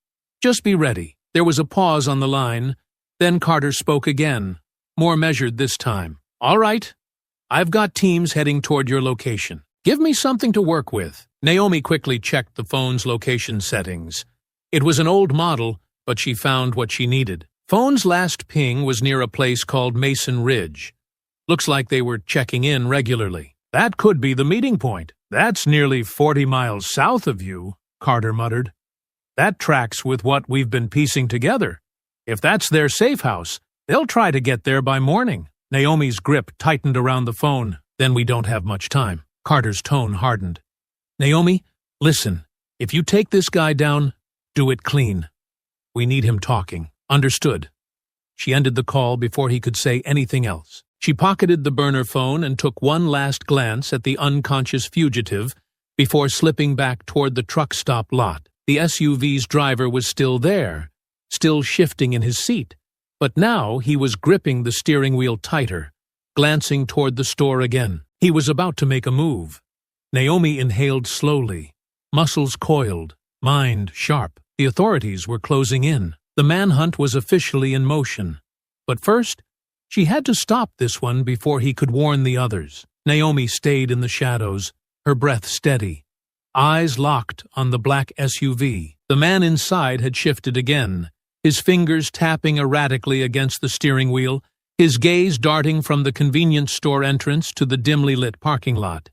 "Just be ready." There was a pause on the line. Then Carter spoke again, more measured this time. "All right. I've got teams heading toward your location. Give me something to work with." Naomi quickly checked the phone's location settings. It was an old model, but she found what she needed. Phone's last ping was near a place called Mason Ridge. Looks like they were checking in regularly. "That could be the meeting point. That's nearly 40 miles south of you," Carter muttered. "That tracks with what we've been piecing together. If that's their safe house, they'll try to get there by morning." Naomi's grip tightened around the phone. "Then we don't have much time." Carter's tone hardened. "Naomi, listen. If you take this guy down, do it clean. We need him talking." "Understood." She ended the call before he could say anything else. She pocketed the burner phone and took one last glance at the unconscious fugitive before slipping back toward the truck stop lot. The SUV's driver was still there, still shifting in his seat, but now he was gripping the steering wheel tighter, glancing toward the store again. He was about to make a move. Naomi inhaled slowly, muscles coiled, mind sharp. The authorities were closing in. The manhunt was officially in motion. But first, she had to stop this one before he could warn the others. Naomi stayed in the shadows, her breath steady, eyes locked on the black SUV. The man inside had shifted again, his fingers tapping erratically against the steering wheel, his gaze darting from the convenience store entrance to the dimly lit parking lot.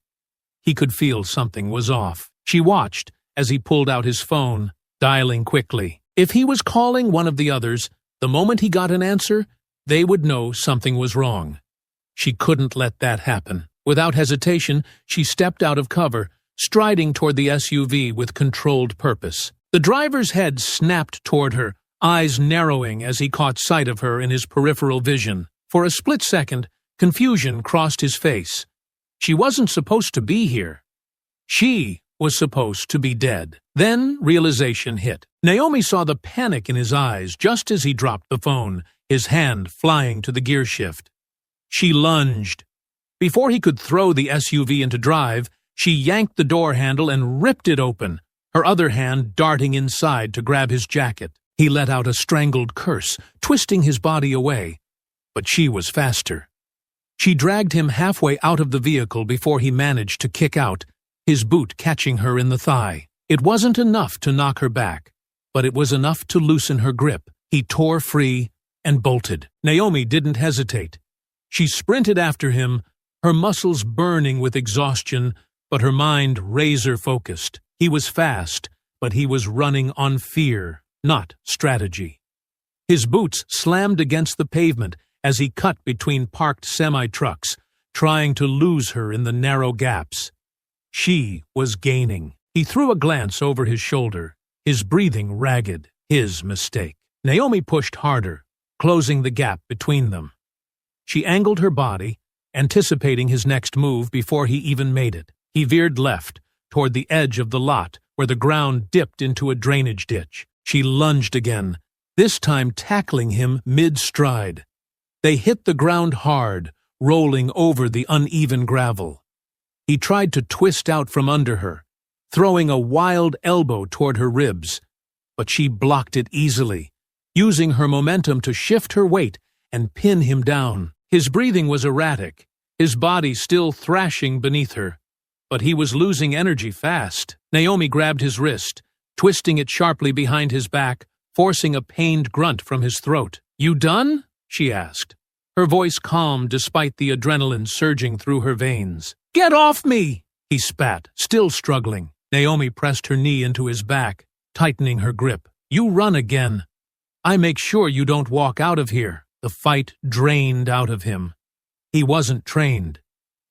He could feel something was off. She watched as he pulled out his phone, dialing quickly. If he was calling one of the others, the moment he got an answer, they would know something was wrong. She couldn't let that happen. Without hesitation, she stepped out of cover, striding toward the SUV with controlled purpose. The driver's head snapped toward her, eyes narrowing as he caught sight of her in his peripheral vision. For a split second, confusion crossed his face. She wasn't supposed to be here. She was supposed to be dead. Then realization hit. Naomi saw the panic in his eyes just as he dropped the phone, his hand flying to the gear shift. She lunged. Before he could throw the SUV into drive, she yanked the door handle and ripped it open, her other hand darting inside to grab his jacket. He let out a strangled curse, twisting his body away. But she was faster. She dragged him halfway out of the vehicle before he managed to kick out, his boot catching her in the thigh. It wasn't enough to knock her back, but it was enough to loosen her grip. He tore free and bolted. Naomi didn't hesitate. She sprinted after him, her muscles burning with exhaustion, but her mind razor-focused. He was fast, but he was running on fear, not strategy. His boots slammed against the pavement as he cut between parked semi-trucks, trying to lose her in the narrow gaps. She was gaining. He threw a glance over his shoulder, his breathing ragged. His mistake. Naomi pushed harder, closing the gap between them. She angled her body, anticipating his next move before he even made it. He veered left, toward the edge of the lot, where the ground dipped into a drainage ditch. She lunged again, this time tackling him mid-stride. They hit the ground hard, rolling over the uneven gravel. He tried to twist out from under her, throwing a wild elbow toward her ribs, but she blocked it easily, using her momentum to shift her weight and pin him down. His breathing was erratic, his body still thrashing beneath her, but he was losing energy fast. Naomi grabbed his wrist, twisting it sharply behind his back, forcing a pained grunt from his throat. "You done?" she asked, her voice calm despite the adrenaline surging through her veins. "Get off me!" he spat, still struggling. Naomi pressed her knee into his back, tightening her grip. "You run again. I make sure you don't walk out of here." The fight drained out of him. He wasn't trained.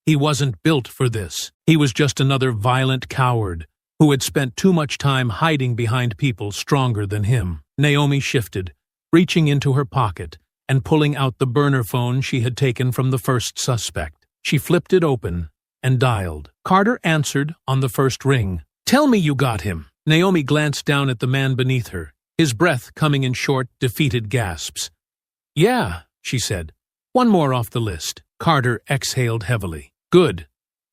He wasn't built for this. He was just another violent coward who had spent too much time hiding behind people stronger than him. Naomi shifted, reaching into her pocket and pulling out the burner phone she had taken from the first suspect. She flipped it open and dialed. Carter answered on the first ring. "Tell me you got him." Naomi glanced down at the man beneath her, his breath coming in short, defeated gasps. "Yeah," she said. "One more off the list." Carter exhaled heavily. "Good.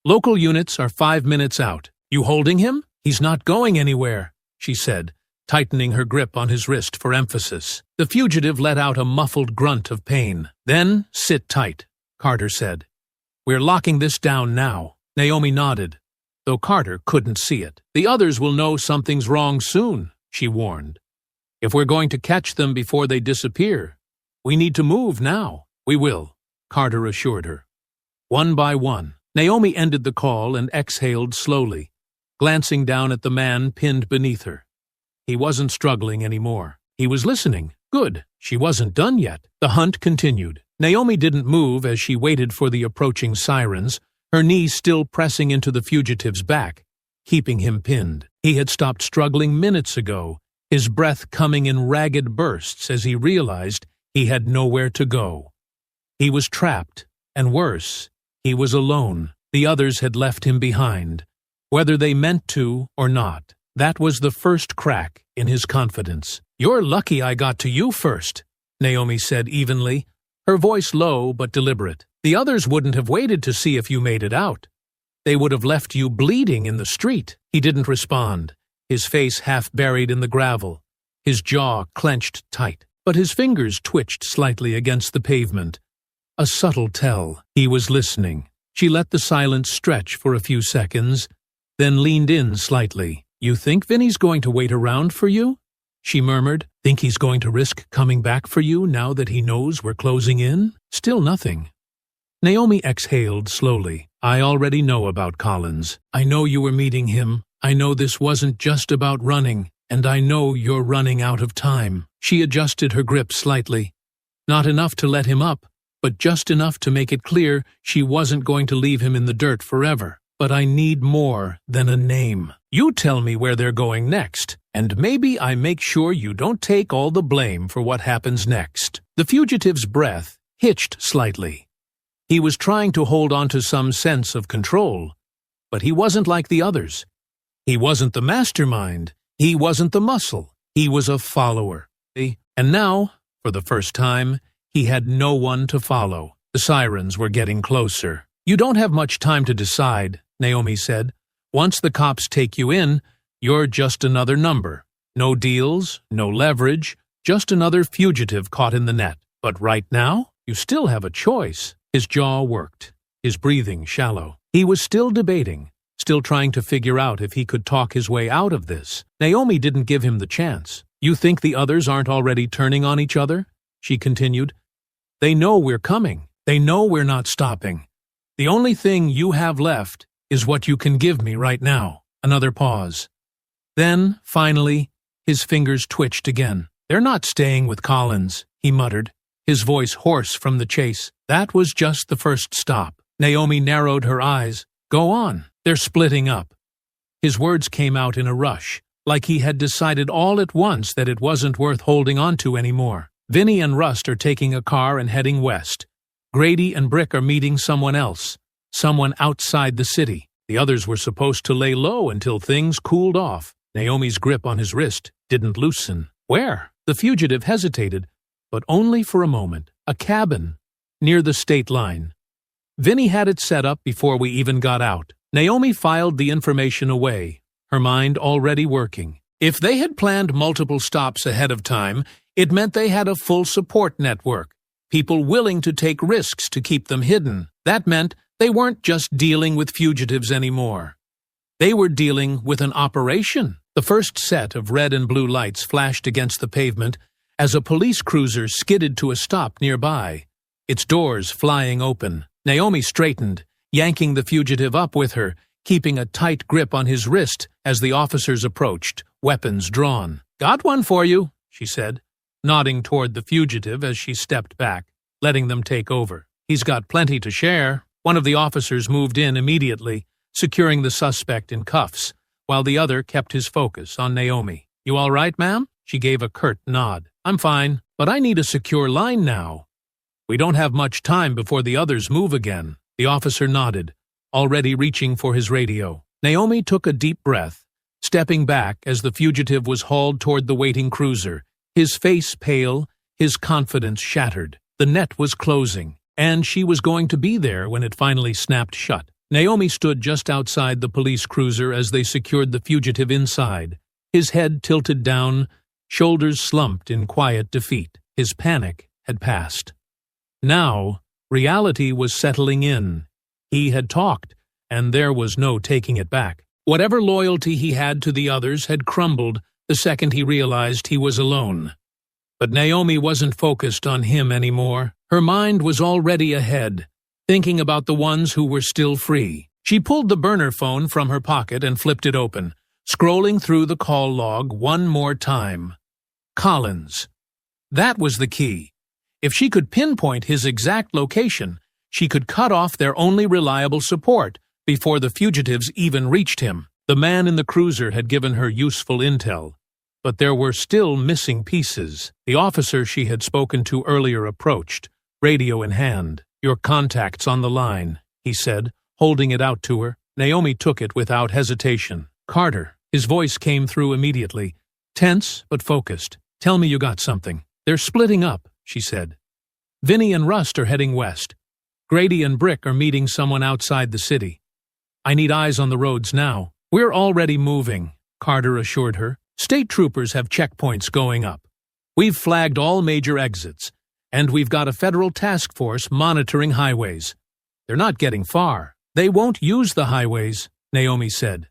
Local units are 5 minutes out. You holding him?" "He's not going anywhere," she said, tightening her grip on his wrist for emphasis. The fugitive let out a muffled grunt of pain. "Then sit tight," Carter said. "We're locking this down now." Naomi nodded, though Carter couldn't see it. "The others will know something's wrong soon," she warned. "If we're going to catch them before they disappear, we need to move now." "We will," Carter assured her. One by one, Naomi ended the call and exhaled slowly, glancing down at the man pinned beneath her. He wasn't struggling anymore. He was listening. Good. She wasn't done yet. The hunt continued. Naomi didn't move as she waited for the approaching sirens, her knees still pressing into the fugitive's back, keeping him pinned. He had stopped struggling minutes ago, his breath coming in ragged bursts as he realized he had nowhere to go. He was trapped, and worse, he was alone. The others had left him behind, whether they meant to or not. That was the first crack in his confidence. "You're lucky I got to you first," Naomi said evenly, her voice low but deliberate. "The others wouldn't have waited to see if you made it out. They would have left you bleeding in the street." He didn't respond, his face half buried in the gravel, his jaw clenched tight, but his fingers twitched slightly against the pavement. A subtle tell. He was listening. She let the silence stretch for a few seconds, then leaned in slightly. "You think Vinny's going to wait around for you?" she murmured. "Think he's going to risk coming back for you now that he knows we're closing in?" Still nothing. Naomi exhaled slowly. "I already know about Collins. I know you were meeting him. I know this wasn't just about running, and I know you're running out of time." She adjusted her grip slightly. Not enough to let him up, but just enough to make it clear she wasn't going to leave him in the dirt forever. "But I need more than a name. You tell me where they're going next, and maybe I make sure you don't take all the blame for what happens next." The fugitive's breath hitched slightly. He was trying to hold on to some sense of control, but he wasn't like the others. He wasn't the mastermind. He wasn't the muscle. He was a follower. And now, for the first time, he had no one to follow. The sirens were getting closer. "You don't have much time to decide," Naomi said. "Once the cops take you in, you're just another number. No deals, no leverage, just another fugitive caught in the net. But right now, you still have a choice." His jaw worked, his breathing shallow. He was still debating, still trying to figure out if he could talk his way out of this. Naomi didn't give him the chance. "You think the others aren't already turning on each other?" she continued. "They know we're coming. They know we're not stopping. The only thing you have left is what you can give me right now." Another pause. Then, finally, his fingers twitched again. "They're not staying with Collins," he muttered, his voice hoarse from the chase. That was just the first stop. Naomi narrowed her eyes. "Go on. They're splitting up." His words came out in a rush, like he had decided all at once that it wasn't worth holding on to anymore. "Vinny and Rust are taking a car and heading west. Grady and Brick are meeting someone else, someone outside the city. The others were supposed to lay low until things cooled off. Naomi's grip on his wrist didn't loosen. Where? The fugitive hesitated, but only for a moment. A cabin, near the state line. Vinny had it set up before we even got out. Naomi filed the information away, her mind already working. If they had planned multiple stops ahead of time, it meant they had a full support network, people willing to take risks to keep them hidden. That meant they weren't just dealing with fugitives anymore. They were dealing with an operation. The first set of red and blue lights flashed against the pavement as a police cruiser skidded to a stop nearby, its doors flying open. Naomi straightened, yanking the fugitive up with her, keeping a tight grip on his wrist as the officers approached, weapons drawn. "Got one for you," she said, nodding toward the fugitive as she stepped back, letting them take over. "He's got plenty to share." One of the officers moved in immediately, securing the suspect in cuffs, while the other kept his focus on Naomi. "You all right, ma'am?" She gave a curt nod. "I'm fine, but I need a secure line now. We don't have much time before the others move again." The officer nodded, already reaching for his radio. Naomi took a deep breath, stepping back as the fugitive was hauled toward the waiting cruiser, his face pale, his confidence shattered. The net was closing, and she was going to be there when it finally snapped shut. Naomi stood just outside the police cruiser as they secured the fugitive inside, his head tilted down, shoulders slumped in quiet defeat. His panic had passed. Now, reality was settling in. He had talked, and there was no taking it back. Whatever loyalty he had to the others had crumbled the second he realized he was alone. But Naomi wasn't focused on him anymore. Her mind was already ahead, thinking about the ones who were still free. She pulled the burner phone from her pocket and flipped it open, scrolling through the call log one more time. Collins. That was the key. If she could pinpoint his exact location, she could cut off their only reliable support before the fugitives even reached him. The man in the cruiser had given her useful intel, but there were still missing pieces. The officer she had spoken to earlier approached, radio in hand. "Your contact's on the line," he said, holding it out to her. Naomi took it without hesitation. "Carter." His voice came through immediately, tense but focused. "Tell me you got something." "They're splitting up," she said. "Vinny and Rust are heading west. Grady and Brick are meeting someone outside the city. I need eyes on the roads now." "We're already moving," Carter assured her. "State troopers have checkpoints going up. We've flagged all major exits, and we've got a federal task force monitoring highways. They're not getting far." "They won't use the highways," Naomi said.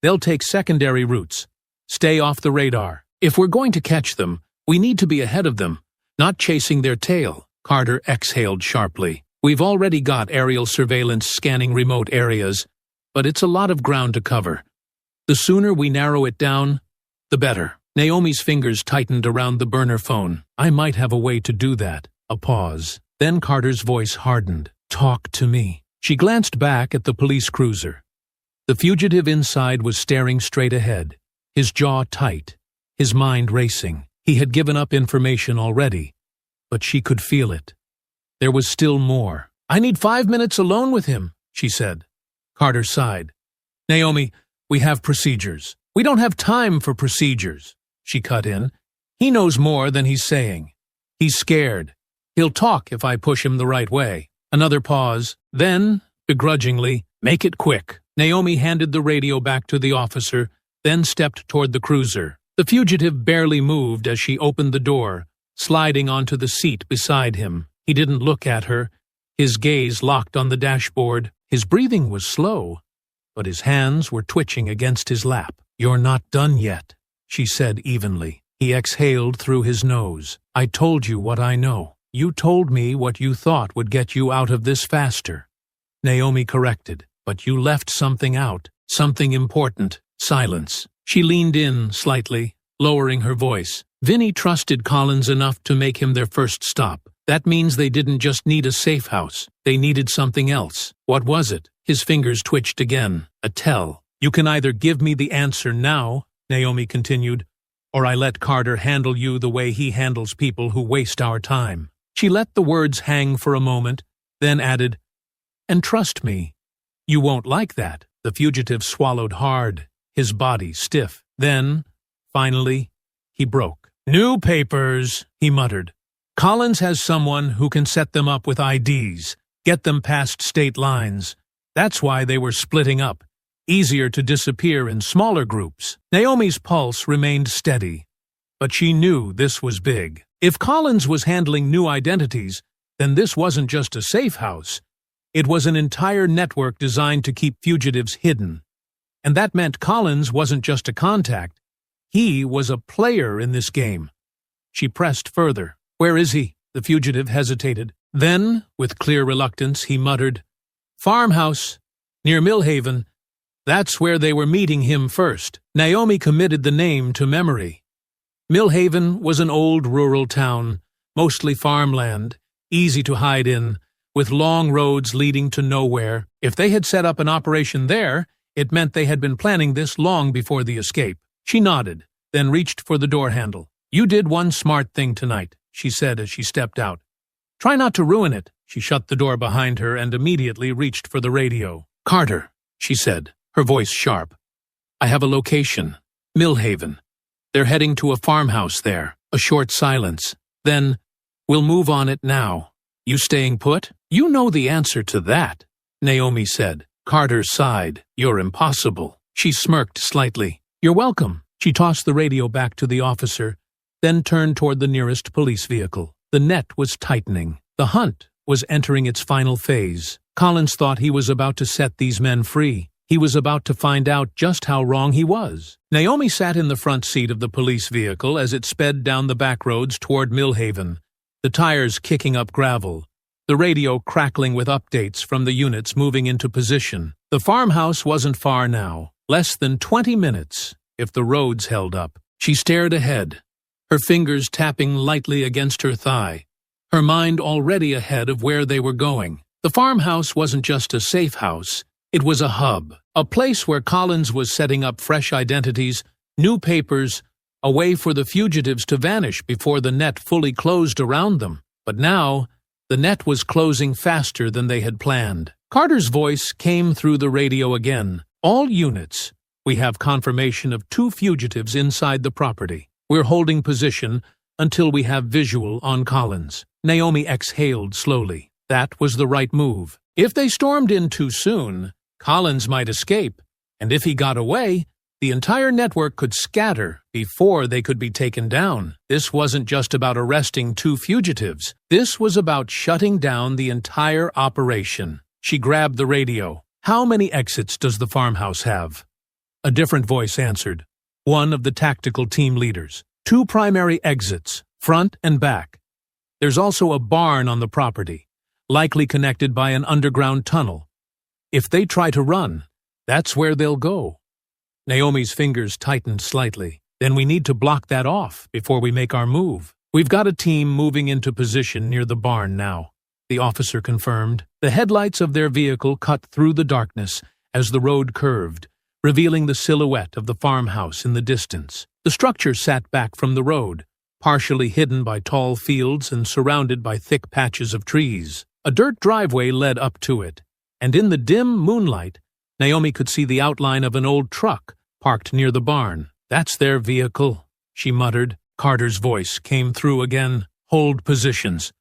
"They'll take secondary routes. Stay off the radar. If we're going to catch them, we need to be ahead of them, not chasing their tail." Carter exhaled sharply. "We've already got aerial surveillance scanning remote areas, but it's a lot of ground to cover. The sooner we narrow it down, the better." Naomi's fingers tightened around the burner phone. "I might have a way to do that." A pause. Then Carter's voice hardened. "Talk to me." She glanced back at the police cruiser. The fugitive inside was staring straight ahead, his jaw tight, his mind racing. He had given up information already, but she could feel it. There was still more. "I need 5 minutes alone with him," she said. Carter sighed. "Naomi, we have procedures." "We don't have time for procedures," she cut in. "He knows more than he's saying. He's scared. He'll talk if I push him the right way." Another pause. Then, begrudgingly, "Make it quick." Naomi handed the radio back to the officer, then stepped toward the cruiser. The fugitive barely moved as she opened the door, sliding onto the seat beside him. He didn't look at her, his gaze locked on the dashboard. His breathing was slow, but his hands were twitching against his lap. "You're not done yet," she said evenly. He exhaled through his nose. "I told you what I know. You told me what you thought would get you out of this faster." Naomi corrected. "But you left something out, something important." Silence. She leaned in slightly, lowering her voice. "Vinny trusted Collins enough to make him their first stop. That means they didn't just need a safe house. They needed something else. What was it?" His fingers twitched again. "A tell." "You can either give me the answer now," Naomi continued, "or I let Carter handle you the way he handles people who waste our time." She let the words hang for a moment, then added, "And trust me, you won't like that." The fugitive swallowed hard, his body stiff. Then, finally, he broke. "New papers," he muttered. "Collins has someone who can set them up with IDs, get them past state lines. That's why they were splitting up. Easier to disappear in smaller groups." Naomi's pulse remained steady, but she knew this was big. If Collins was handling new identities, then this wasn't just a safe house. It was an entire network designed to keep fugitives hidden. And that meant Collins wasn't just a contact. He was a player in this game. She pressed further. "Where is he?" The fugitive hesitated. Then, with clear reluctance, he muttered, "Farmhouse, near Millhaven. That's where they were meeting him first." Naomi committed the name to memory. Millhaven was an old rural town, mostly farmland, easy to hide in, with long roads leading to nowhere. If they had set up an operation there, it meant they had been planning this long before the escape. She nodded, then reached for the door handle. "You did one smart thing tonight," she said as she stepped out. "Try not to ruin it." She shut the door behind her and immediately reached for the radio. "Carter," she said, her voice sharp. "I have a location. Millhaven. They're heading to a farmhouse there." A short silence. Then, "We'll move on it now. You staying put?" "You know the answer to that," Naomi said. Carter sighed. "You're impossible." She smirked slightly. "You're welcome." She tossed the radio back to the officer, then turned toward the nearest police vehicle. The net was tightening. The hunt was entering its final phase. Collins thought he was about to set these men free. He was about to find out just how wrong he was. Naomi sat in the front seat of the police vehicle as it sped down the back roads toward Millhaven, the tires kicking up gravel, the radio crackling with updates from the units moving into position. The farmhouse wasn't far now, less than 20 minutes, if the roads held up. She stared ahead, her fingers tapping lightly against her thigh, her mind already ahead of where they were going. The farmhouse wasn't just a safe house. It was a hub, a place where Collins was setting up fresh identities, new papers, a way for the fugitives to vanish before the net fully closed around them. But now, the net was closing faster than they had planned. Carter's voice came through the radio again. "All units, we have confirmation of 2 fugitives inside the property. We're holding position until we have visual on Collins." Naomi exhaled slowly. That was the right move. If they stormed in too soon, Collins might escape, and if he got away, the entire network could scatter before they could be taken down. This wasn't just about arresting 2 fugitives. This was about shutting down the entire operation. She grabbed the radio. "How many exits does the farmhouse have?" A different voice answered, one of the tactical team leaders. 2 primary exits, front and back. There's also a barn on the property, likely connected by an underground tunnel. If they try to run, that's where they'll go. Naomi's fingers tightened slightly. "Then we need to block that off before we make our move." "We've got a team moving into position near the barn now," the officer confirmed. The headlights of their vehicle cut through the darkness as the road curved, revealing the silhouette of the farmhouse in the distance. The structure sat back from the road, partially hidden by tall fields and surrounded by thick patches of trees. A dirt driveway led up to it, and in the dim moonlight, Naomi could see the outline of an old truck parked near the barn. "That's their vehicle," she muttered. Carter's voice came through again. "Hold positions.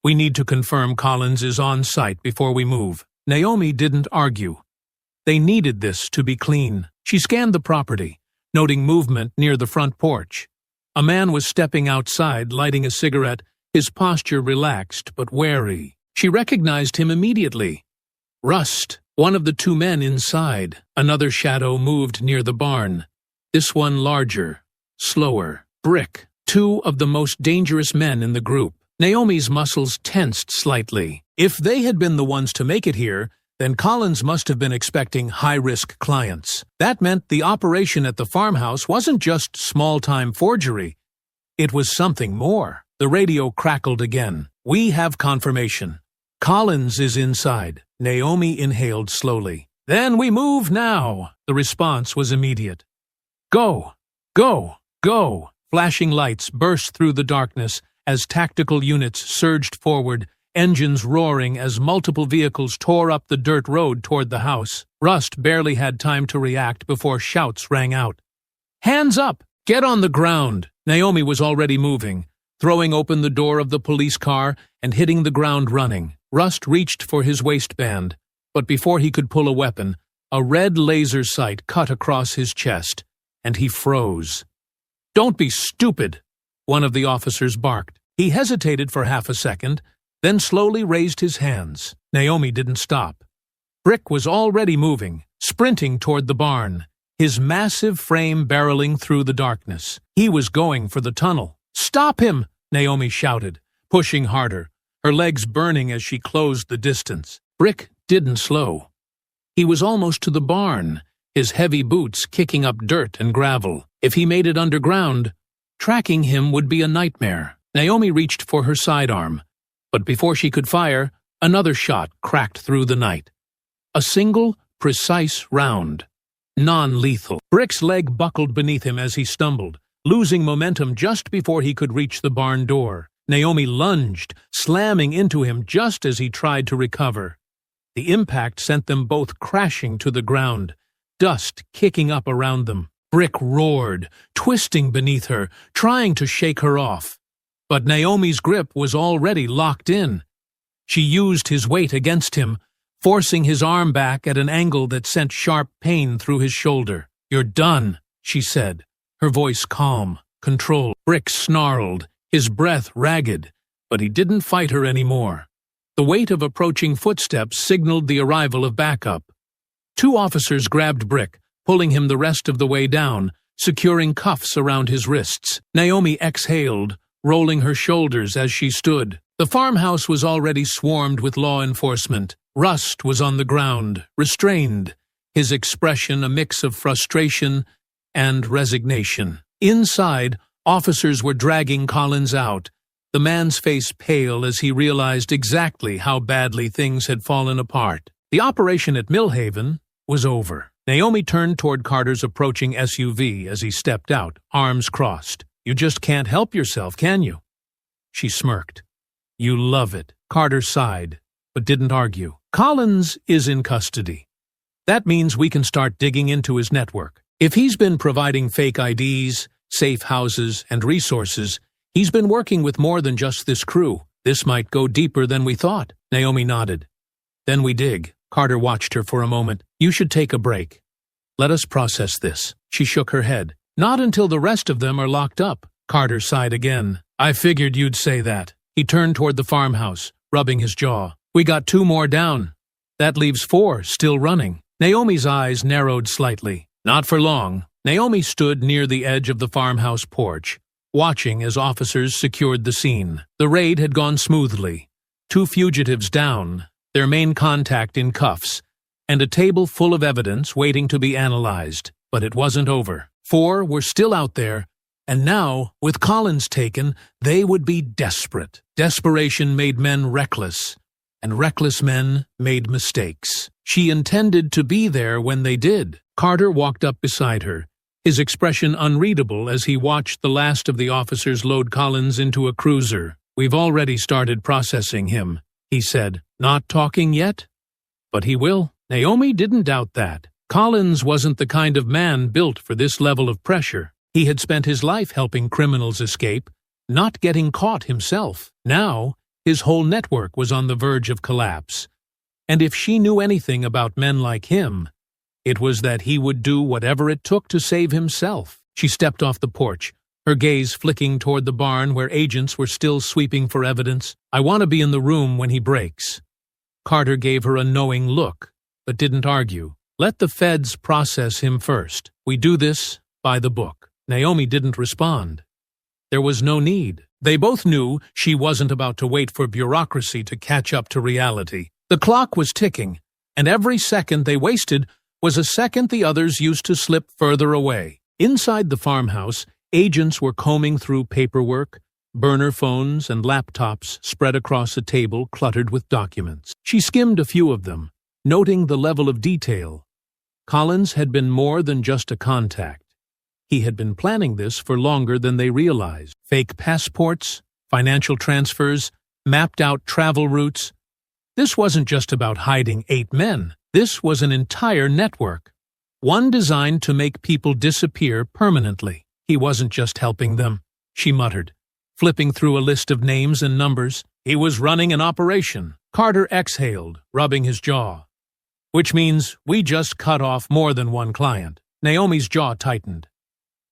We need to confirm Collins is on site before we move." Naomi didn't argue. They needed this to be clean. She scanned the property, noting movement near the front porch. A man was stepping outside, lighting a cigarette, his posture relaxed but wary. She recognized him immediately. Rust, one of the 2 men inside. Another shadow moved near the barn. This one larger, slower. Brick, 2 of the most dangerous men in the group. Naomi's muscles tensed slightly. If they had been the ones to make it here, then Collins must have been expecting high-risk clients. That meant the operation at the farmhouse wasn't just small-time forgery. It was something more. The radio crackled again. "We have confirmation. Collins is inside." Naomi inhaled slowly. "Then we move now." The response was immediate. "Go! Go! Go!" Flashing lights burst through the darkness as tactical units surged forward, engines roaring as multiple vehicles tore up the dirt road toward the house. Rust barely had time to react before shouts rang out. "Hands up! Get on the ground!" Naomi was already moving, throwing open the door of the police car and hitting the ground running. Rust reached for his waistband, but before he could pull a weapon, a red laser sight cut across his chest, and he froze. "Don't be stupid," one of the officers barked. He hesitated for half a second, then slowly raised his hands. Naomi didn't stop. Brick was already moving, sprinting toward the barn, his massive frame barreling through the darkness. He was going for the tunnel. "Stop him!" Naomi shouted, pushing harder, her legs burning as she closed the distance. Brick didn't slow. He was almost to the barn, his heavy boots kicking up dirt and gravel. If he made it underground, tracking him would be a nightmare. Naomi reached for her sidearm, but before she could fire, another shot cracked through the night. A single, precise round. Non-lethal. Brick's leg buckled beneath him as he stumbled, losing momentum just before he could reach the barn door. Naomi lunged, slamming into him just as he tried to recover. The impact sent them both crashing to the ground, dust kicking up around them. Brick roared, twisting beneath her, trying to shake her off. But Naomi's grip was already locked in. She used his weight against him, forcing his arm back at an angle that sent sharp pain through his shoulder. "You're done," she said, her voice calm, controlled. Brick snarled, his breath ragged, but he didn't fight her anymore. The weight of approaching footsteps signaled the arrival of backup. Two officers grabbed Brick, pulling him the rest of the way down, securing cuffs around his wrists. Naomi exhaled, rolling her shoulders as she stood. The farmhouse was already swarmed with law enforcement. Rust was on the ground, restrained, his expression a mix of frustration and resignation. Inside, officers were dragging Collins out, the man's face pale as he realized exactly how badly things had fallen apart. The operation at Millhaven was over. Naomi turned toward Carter's approaching SUV as he stepped out, arms crossed. "You just can't help yourself, can you?" She smirked. "You love it." Carter sighed, but didn't argue. "Collins is in custody. That means we can start digging into his network. If he's been providing fake IDs, safe houses, and resources, he's been working with more than just this crew. This might go deeper than we thought." Naomi nodded. "Then we dig." Carter watched her for a moment. "You should take a break. Let us process this." She shook her head. "Not until the rest of them are locked up." Carter sighed again. "I figured you'd say that." He turned toward the farmhouse, rubbing his jaw. "We got 2 more down. That leaves 4 still running." Naomi's eyes narrowed slightly. Not for long. Naomi stood near the edge of the farmhouse porch, watching as officers secured the scene. The raid had gone smoothly. 2 fugitives down, their main contact in cuffs, and a table full of evidence waiting to be analyzed. But it wasn't over. 4 were still out there, and now, with Collins taken, they would be desperate. Desperation made men reckless, and reckless men made mistakes. She intended to be there when they did. Carter walked up beside her, his expression unreadable as he watched the last of the officers load Collins into a cruiser. "We've already started processing him," he said. "Not talking yet? But he will." Naomi didn't doubt that. Collins wasn't the kind of man built for this level of pressure. He had spent his life helping criminals escape, not getting caught himself. Now, his whole network was on the verge of collapse. And if she knew anything about men like him, it was that he would do whatever it took to save himself. She stepped off the porch, her gaze flicking toward the barn where agents were still sweeping for evidence. "I want to be in the room when he breaks." Carter gave her a knowing look, but didn't argue. "Let the feds process him first. We do this by the book." Naomi didn't respond. There was no need. They both knew she wasn't about to wait for bureaucracy to catch up to reality. The clock was ticking, and every second they wasted was a second the others used to slip further away. Inside the farmhouse, agents were combing through paperwork, burner phones and laptops spread across a table cluttered with documents. She skimmed a few of them, noting the level of detail. Collins had been more than just a contact. He had been planning this for longer than they realized. Fake passports, financial transfers, mapped out travel routes. This wasn't just about hiding 8 men. This was an entire network, one designed to make people disappear permanently. He wasn't just helping them, she muttered, flipping through a list of names and numbers. He was running an operation. Carter exhaled, rubbing his jaw. Which means we just cut off more than one client. Naomi's jaw tightened.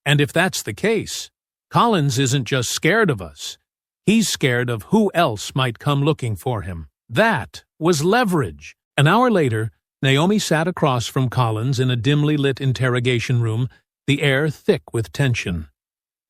And if that's the case, Collins isn't just scared of us. He's scared of who else might come looking for him. That was leverage. An hour later, Naomi sat across from Collins in a dimly lit interrogation room, the air thick with tension.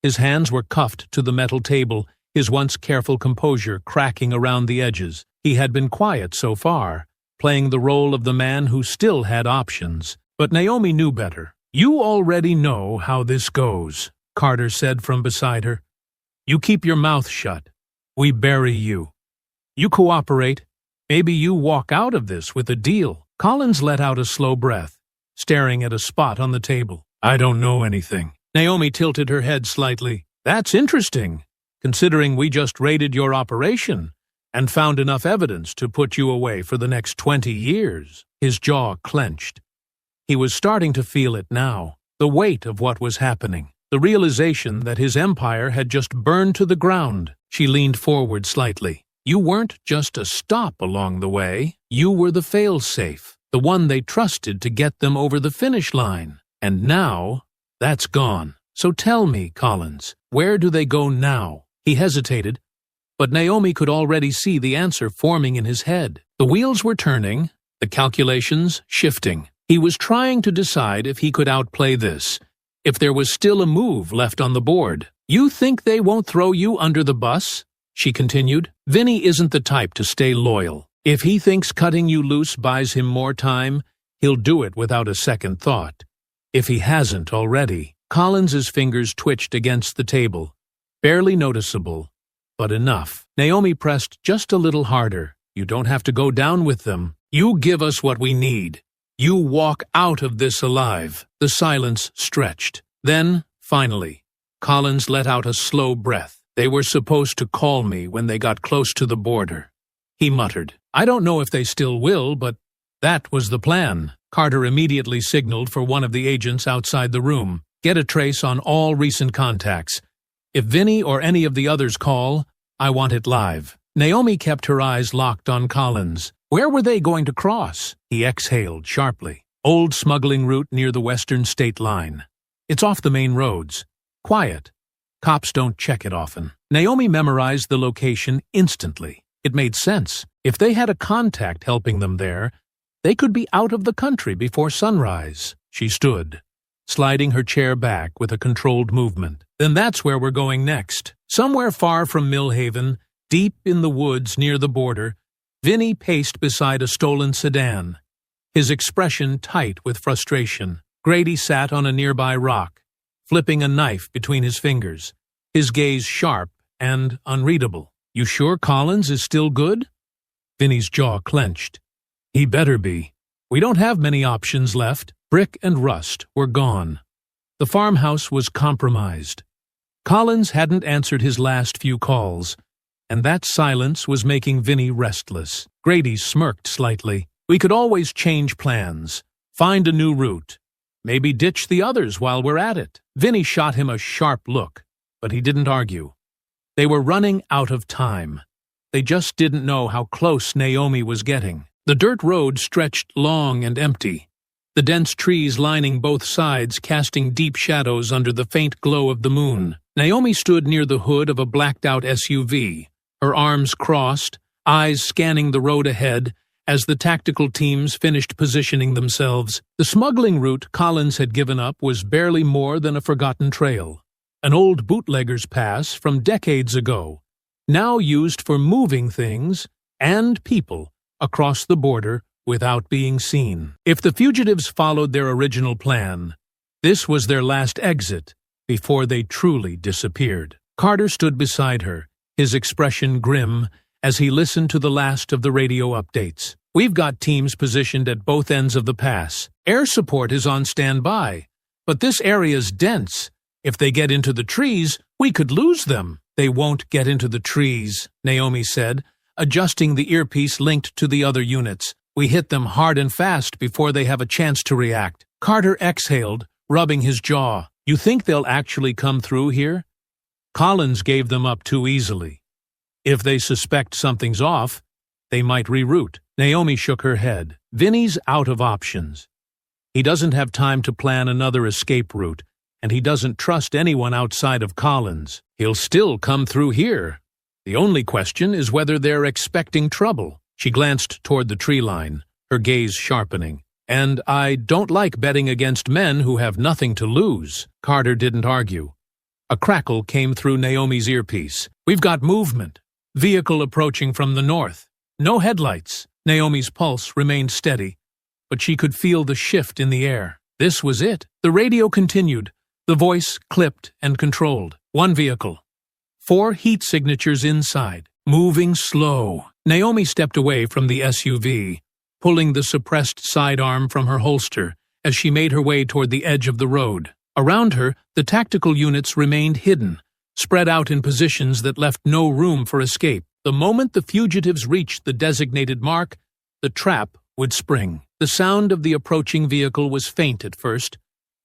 His hands were cuffed to the metal table, his once careful composure cracking around the edges. He had been quiet so far, playing the role of the man who still had options. But Naomi knew better. "You already know how this goes," Carter said from beside her. "You keep your mouth shut. We bury you. You cooperate. Maybe you walk out of this with a deal." Collins let out a slow breath, staring at a spot on the table. "I don't know anything." Naomi tilted her head slightly. "That's interesting, considering we just raided your operation and found enough evidence to put you away for the next 20 years. His jaw clenched. He was starting to feel it now, the weight of what was happening, the realization that his empire had just burned to the ground. She leaned forward slightly. "You weren't just a stop along the way. You were the fail-safe, the one they trusted to get them over the finish line. And now, that's gone. So tell me, Collins, where do they go now?" He hesitated, but Naomi could already see the answer forming in his head. The wheels were turning, the calculations shifting. He was trying to decide if he could outplay this, if there was still a move left on the board. "You think they won't throw you under the bus?" she continued. "Vinny isn't the type to stay loyal. If he thinks cutting you loose buys him more time, he'll do it without a second thought. If he hasn't already." Collins's fingers twitched against the table, barely noticeable, but enough. Naomi pressed just a little harder. "You don't have to go down with them. You give us what we need. You walk out of this alive." The silence stretched. Then, finally, Collins let out a slow breath. "They were supposed to call me when they got close to the border," he muttered. "I don't know if they still will, but that was the plan." Carter immediately signaled for one of the agents outside the room. "Get a trace on all recent contacts. If Vinny or any of the others call, I want it live." Naomi kept her eyes locked on Collins. Where were they going to cross? He exhaled sharply. "Old smuggling route near the western state line. It's off the main roads. Quiet. Cops don't check it often." Naomi memorized the location instantly. It made sense. If they had a contact helping them there, they could be out of the country before sunrise. She stood, sliding her chair back with a controlled movement. "Then that's where we're going next. Somewhere far from Millhaven, deep in the woods near the border, Vinny paced beside a stolen sedan, his expression tight with frustration. Grady sat on a nearby rock, flipping a knife between his fingers, his gaze sharp and unreadable. "You sure Collins is still good?" Vinny's jaw clenched. "He better be. We don't have many options left." Brick and Rust were gone. The farmhouse was compromised. Collins hadn't answered his last few calls, and that silence was making Vinny restless. Grady smirked slightly. "We could always change plans, find a new route, maybe ditch the others while we're at it." Vinny shot him a sharp look, but he didn't argue. They were running out of time. They just didn't know how close Naomi was getting. The dirt road stretched long and empty, the dense trees lining both sides casting deep shadows under the faint glow of the moon. Naomi stood near the hood of a blacked-out SUV, her arms crossed, eyes scanning the road ahead as the tactical teams finished positioning themselves. The smuggling route Collins had given up was barely more than a forgotten trail, an old bootlegger's pass from decades ago, now used for moving things and people across the border without being seen. If the fugitives followed their original plan, this was their last exit before they truly disappeared. Carter stood beside her, his expression grim, as he listened to the last of the radio updates. "We've got teams positioned at both ends of the pass. Air support is on standby, but this area's dense. If they get into the trees, we could lose them." "They won't get into the trees," Naomi said, adjusting the earpiece linked to the other units. "We hit them hard and fast before they have a chance to react." Carter exhaled, rubbing his jaw. "You think they'll actually come through here?" "Collins gave them up too easily. If they suspect something's off, they might reroute." Naomi shook her head. "Vinny's out of options. He doesn't have time to plan another escape route, and he doesn't trust anyone outside of Collins. He'll still come through here. The only question is whether they're expecting trouble." She glanced toward the tree line, her gaze sharpening. "And I don't like betting against men who have nothing to lose." Carter didn't argue. A crackle came through Naomi's earpiece. "We've got movement. Vehicle approaching from the north. No headlights." Naomi's pulse remained steady, but she could feel the shift in the air. This was it. The radio continued, the voice clipped and controlled. "One vehicle. 4 heat signatures inside. Moving slow." Naomi stepped away from the SUV, pulling the suppressed sidearm from her holster as she made her way toward the edge of the road. Around her, the tactical units remained hidden, spread out in positions that left no room for escape. The moment the fugitives reached the designated mark, the trap would spring. The sound of the approaching vehicle was faint at first,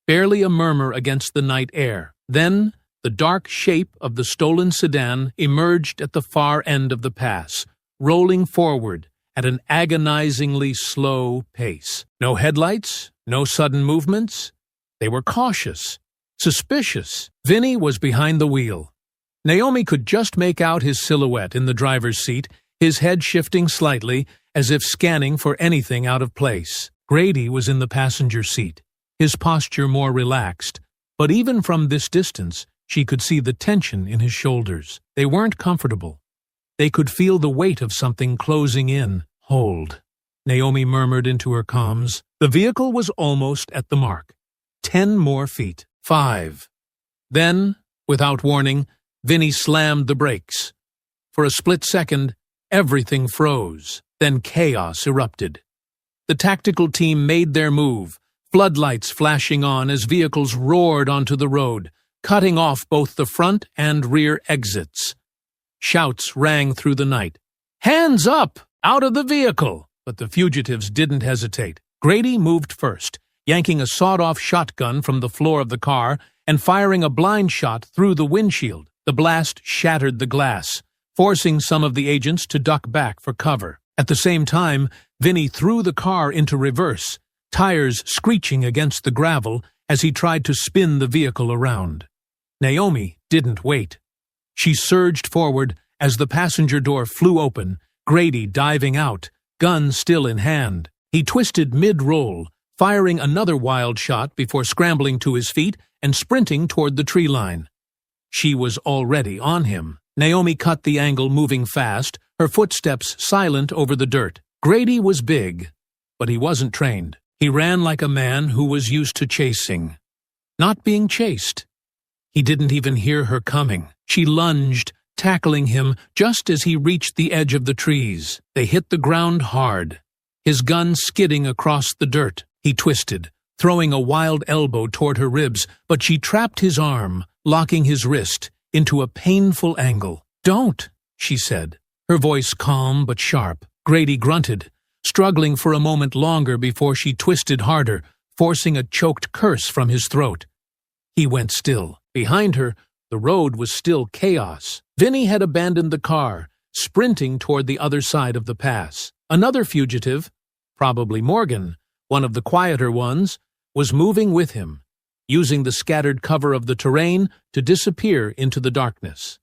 barely a murmur against the night air. Then, the dark shape of the stolen sedan emerged at the far end of the pass, rolling forward at an agonizingly slow pace. No headlights, no sudden movements. They were cautious, suspicious. Vinny was behind the wheel. Naomi could just make out his silhouette in the driver's seat, his head shifting slightly, as if scanning for anything out of place. Grady was in the passenger seat, his posture more relaxed, but even from this distance, she could see the tension in his shoulders. They weren't comfortable. They could feel the weight of something closing in. "Hold," Naomi murmured into her comms. The vehicle was almost at the mark. 10 more feet. 5. Then, without warning, Vinny slammed the brakes. For a split second, everything froze. Then chaos erupted. The tactical team made their move, floodlights flashing on as vehicles roared onto the road, cutting off both the front and rear exits. Shouts rang through the night. "Hands up! Out of the vehicle!" But the fugitives didn't hesitate. Grady moved first, yanking a sawed-off shotgun from the floor of the car and firing a blind shot through the windshield. The blast shattered the glass, forcing some of the agents to duck back for cover. At the same time, Vinny threw the car into reverse, tires screeching against the gravel as he tried to spin the vehicle around. Naomi didn't wait. She surged forward as the passenger door flew open, Grady diving out, gun still in hand. He twisted mid-roll, firing another wild shot before scrambling to his feet and sprinting toward the tree line. She was already on him. Naomi cut the angle, moving fast, her footsteps silent over the dirt. Grady was big, but he wasn't trained. He ran like a man who was used to chasing, not being chased. He didn't even hear her coming. She lunged, tackling him just as he reached the edge of the trees. They hit the ground hard, his gun skidding across the dirt. He twisted, throwing a wild elbow toward her ribs, but she trapped his arm, locking his wrist into a painful angle. "Don't," she said, her voice calm but sharp. Grady grunted, struggling for a moment longer before she twisted harder, forcing a choked curse from his throat. He went still. Behind her, the road was still chaos. Vinny had abandoned the car, sprinting toward the other side of the pass. Another fugitive, probably Morgan, one of the quieter ones, was moving with him, using the scattered cover of the terrain to disappear into the darkness.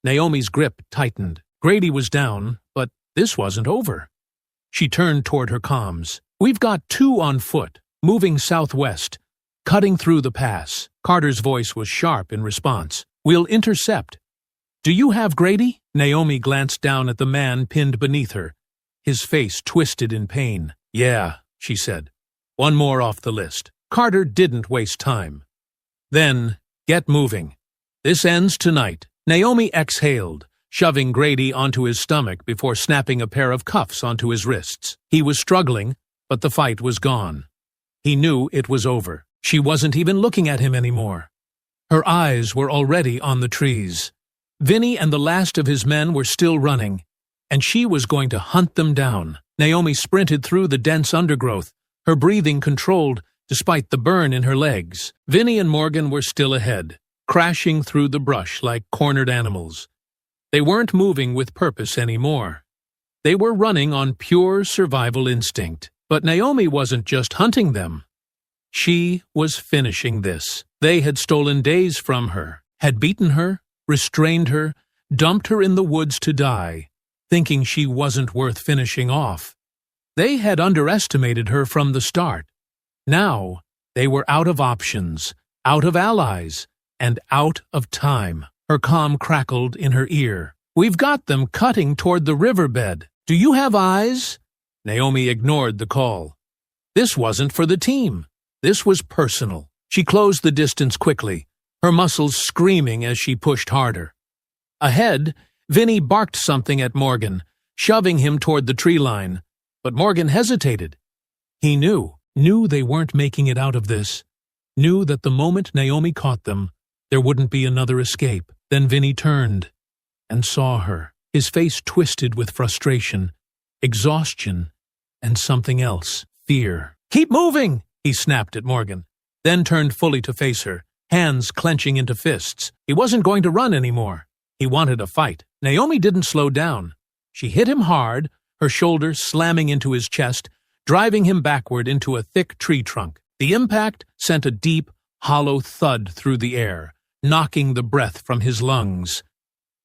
Naomi's grip tightened. Grady was down, but this wasn't over. She turned toward her comms. "We've got 2 on foot, moving southwest, cutting through the pass." Carter's voice was sharp in response. "We'll intercept. Do you have Grady?" Naomi glanced down at the man pinned beneath her, his face twisted in pain. "Yeah," she said. "One more off the list." Carter didn't waste time. "Then, get moving. This ends tonight." Naomi exhaled, shoving Grady onto his stomach before snapping a pair of cuffs onto his wrists. He was struggling, but the fight was gone. He knew it was over. She wasn't even looking at him anymore. Her eyes were already on the trees. Vinny and the last of his men were still running, and she was going to hunt them down. Naomi sprinted through the dense undergrowth, her breathing controlled despite the burn in her legs. Vinny and Morgan were still ahead, crashing through the brush like cornered animals. They weren't moving with purpose anymore. They were running on pure survival instinct. But Naomi wasn't just hunting them. She was finishing this. They had stolen days from her, had beaten her, restrained her, dumped her in the woods to die, thinking she wasn't worth finishing off. They had underestimated her from the start. Now, they were out of options, out of allies, and out of time. Her calm crackled in her ear. "We've got them cutting toward the riverbed. Do you have eyes?" Naomi ignored the call. This wasn't for the team. This was personal. She closed the distance quickly, her muscles screaming as she pushed harder. Ahead, Vinny barked something at Morgan, shoving him toward the tree line. But Morgan hesitated. He knew they weren't making it out of this, knew that the moment Naomi caught them, there wouldn't be another escape. Then Vinny turned and saw her, his face twisted with frustration, exhaustion, and something else, fear. "Keep moving!" he snapped at Morgan, then turned fully to face her, hands clenching into fists. He wasn't going to run anymore. He wanted a fight. Naomi didn't slow down. She hit him hard, her shoulder slamming into his chest, driving him backward into a thick tree trunk. The impact sent a deep, hollow thud through the air, knocking the breath from his lungs.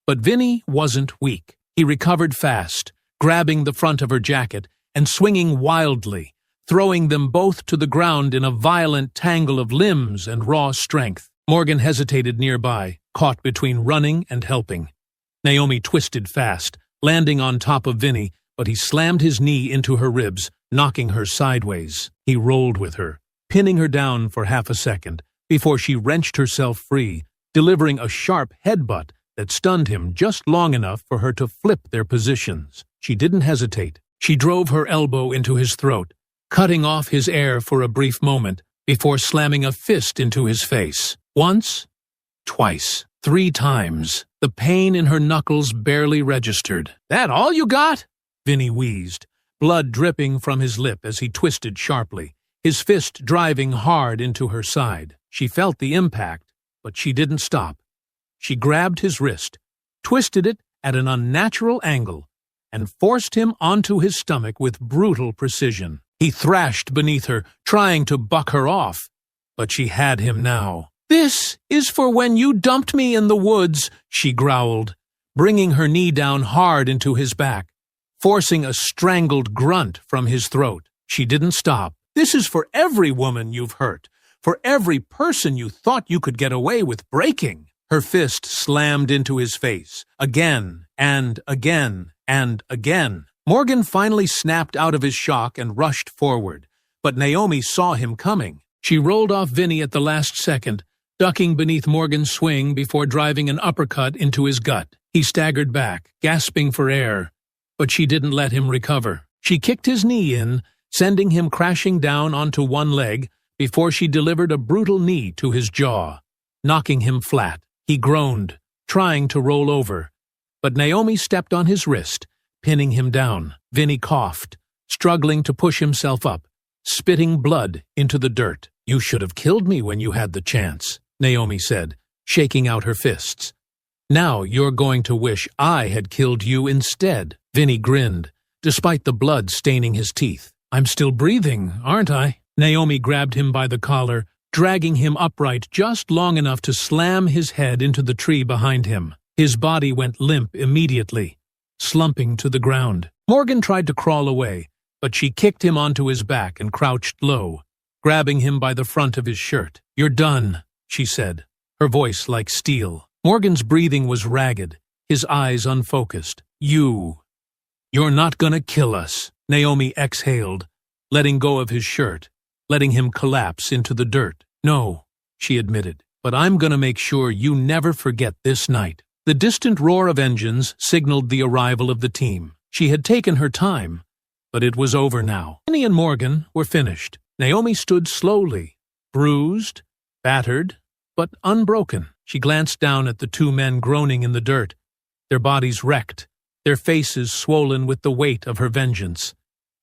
But Vinny wasn't weak. He recovered fast, grabbing the front of her jacket and swinging wildly, throwing them both to the ground in a violent tangle of limbs and raw strength. Morgan hesitated nearby, caught between running and helping. Naomi twisted fast, landing on top of Vinny, but he slammed his knee into her ribs, knocking her sideways. He rolled with her, pinning her down for half a second, before she wrenched herself free, delivering a sharp headbutt that stunned him just long enough for her to flip their positions. She didn't hesitate. She drove her elbow into his throat, cutting off his air for a brief moment before slamming a fist into his face. Once, twice, 3 times. The pain in her knuckles barely registered. "That all you got?" Vinny wheezed, blood dripping from his lip as he twisted sharply, his fist driving hard into her side. She felt the impact, but she didn't stop. She grabbed his wrist, twisted it at an unnatural angle, and forced him onto his stomach with brutal precision. He thrashed beneath her, trying to buck her off, but she had him now. "This is for when you dumped me in the woods," she growled, bringing her knee down hard into his back, forcing a strangled grunt from his throat. She didn't stop. "This is for every woman you've hurt, for every person you thought you could get away with breaking." Her fist slammed into his face, again and again and again. Morgan finally snapped out of his shock and rushed forward, but Naomi saw him coming. She rolled off Vinny at the last second, ducking beneath Morgan's swing before driving an uppercut into his gut. He staggered back, gasping for air, but she didn't let him recover. She kicked his knee in, sending him crashing down onto one leg before she delivered a brutal knee to his jaw, knocking him flat. He groaned, trying to roll over, but Naomi stepped on his wrist, pinning him down. Vinny coughed, struggling to push himself up, spitting blood into the dirt. "You should have killed me when you had the chance," Naomi said, shaking out her fists. "Now you're going to wish I had killed you instead." Vinny grinned, despite the blood staining his teeth. "I'm still breathing, aren't I?" Naomi grabbed him by the collar, dragging him upright just long enough to slam his head into the tree behind him. His body went limp immediately, slumping to the ground. Morgan tried to crawl away, but she kicked him onto his back and crouched low, grabbing him by the front of his shirt. "You're done," she said, her voice like steel. Morgan's breathing was ragged, his eyes unfocused. You're not gonna kill us," Naomi exhaled, letting go of his shirt, letting him collapse into the dirt. "No," she admitted, "but I'm gonna make sure you never forget this night." The distant roar of engines signaled the arrival of the team. She had taken her time, but it was over now. Vinny and Morgan were finished. Naomi stood slowly, bruised, battered, but unbroken. She glanced down at the two men groaning in the dirt, their bodies wrecked, their faces swollen with the weight of her vengeance.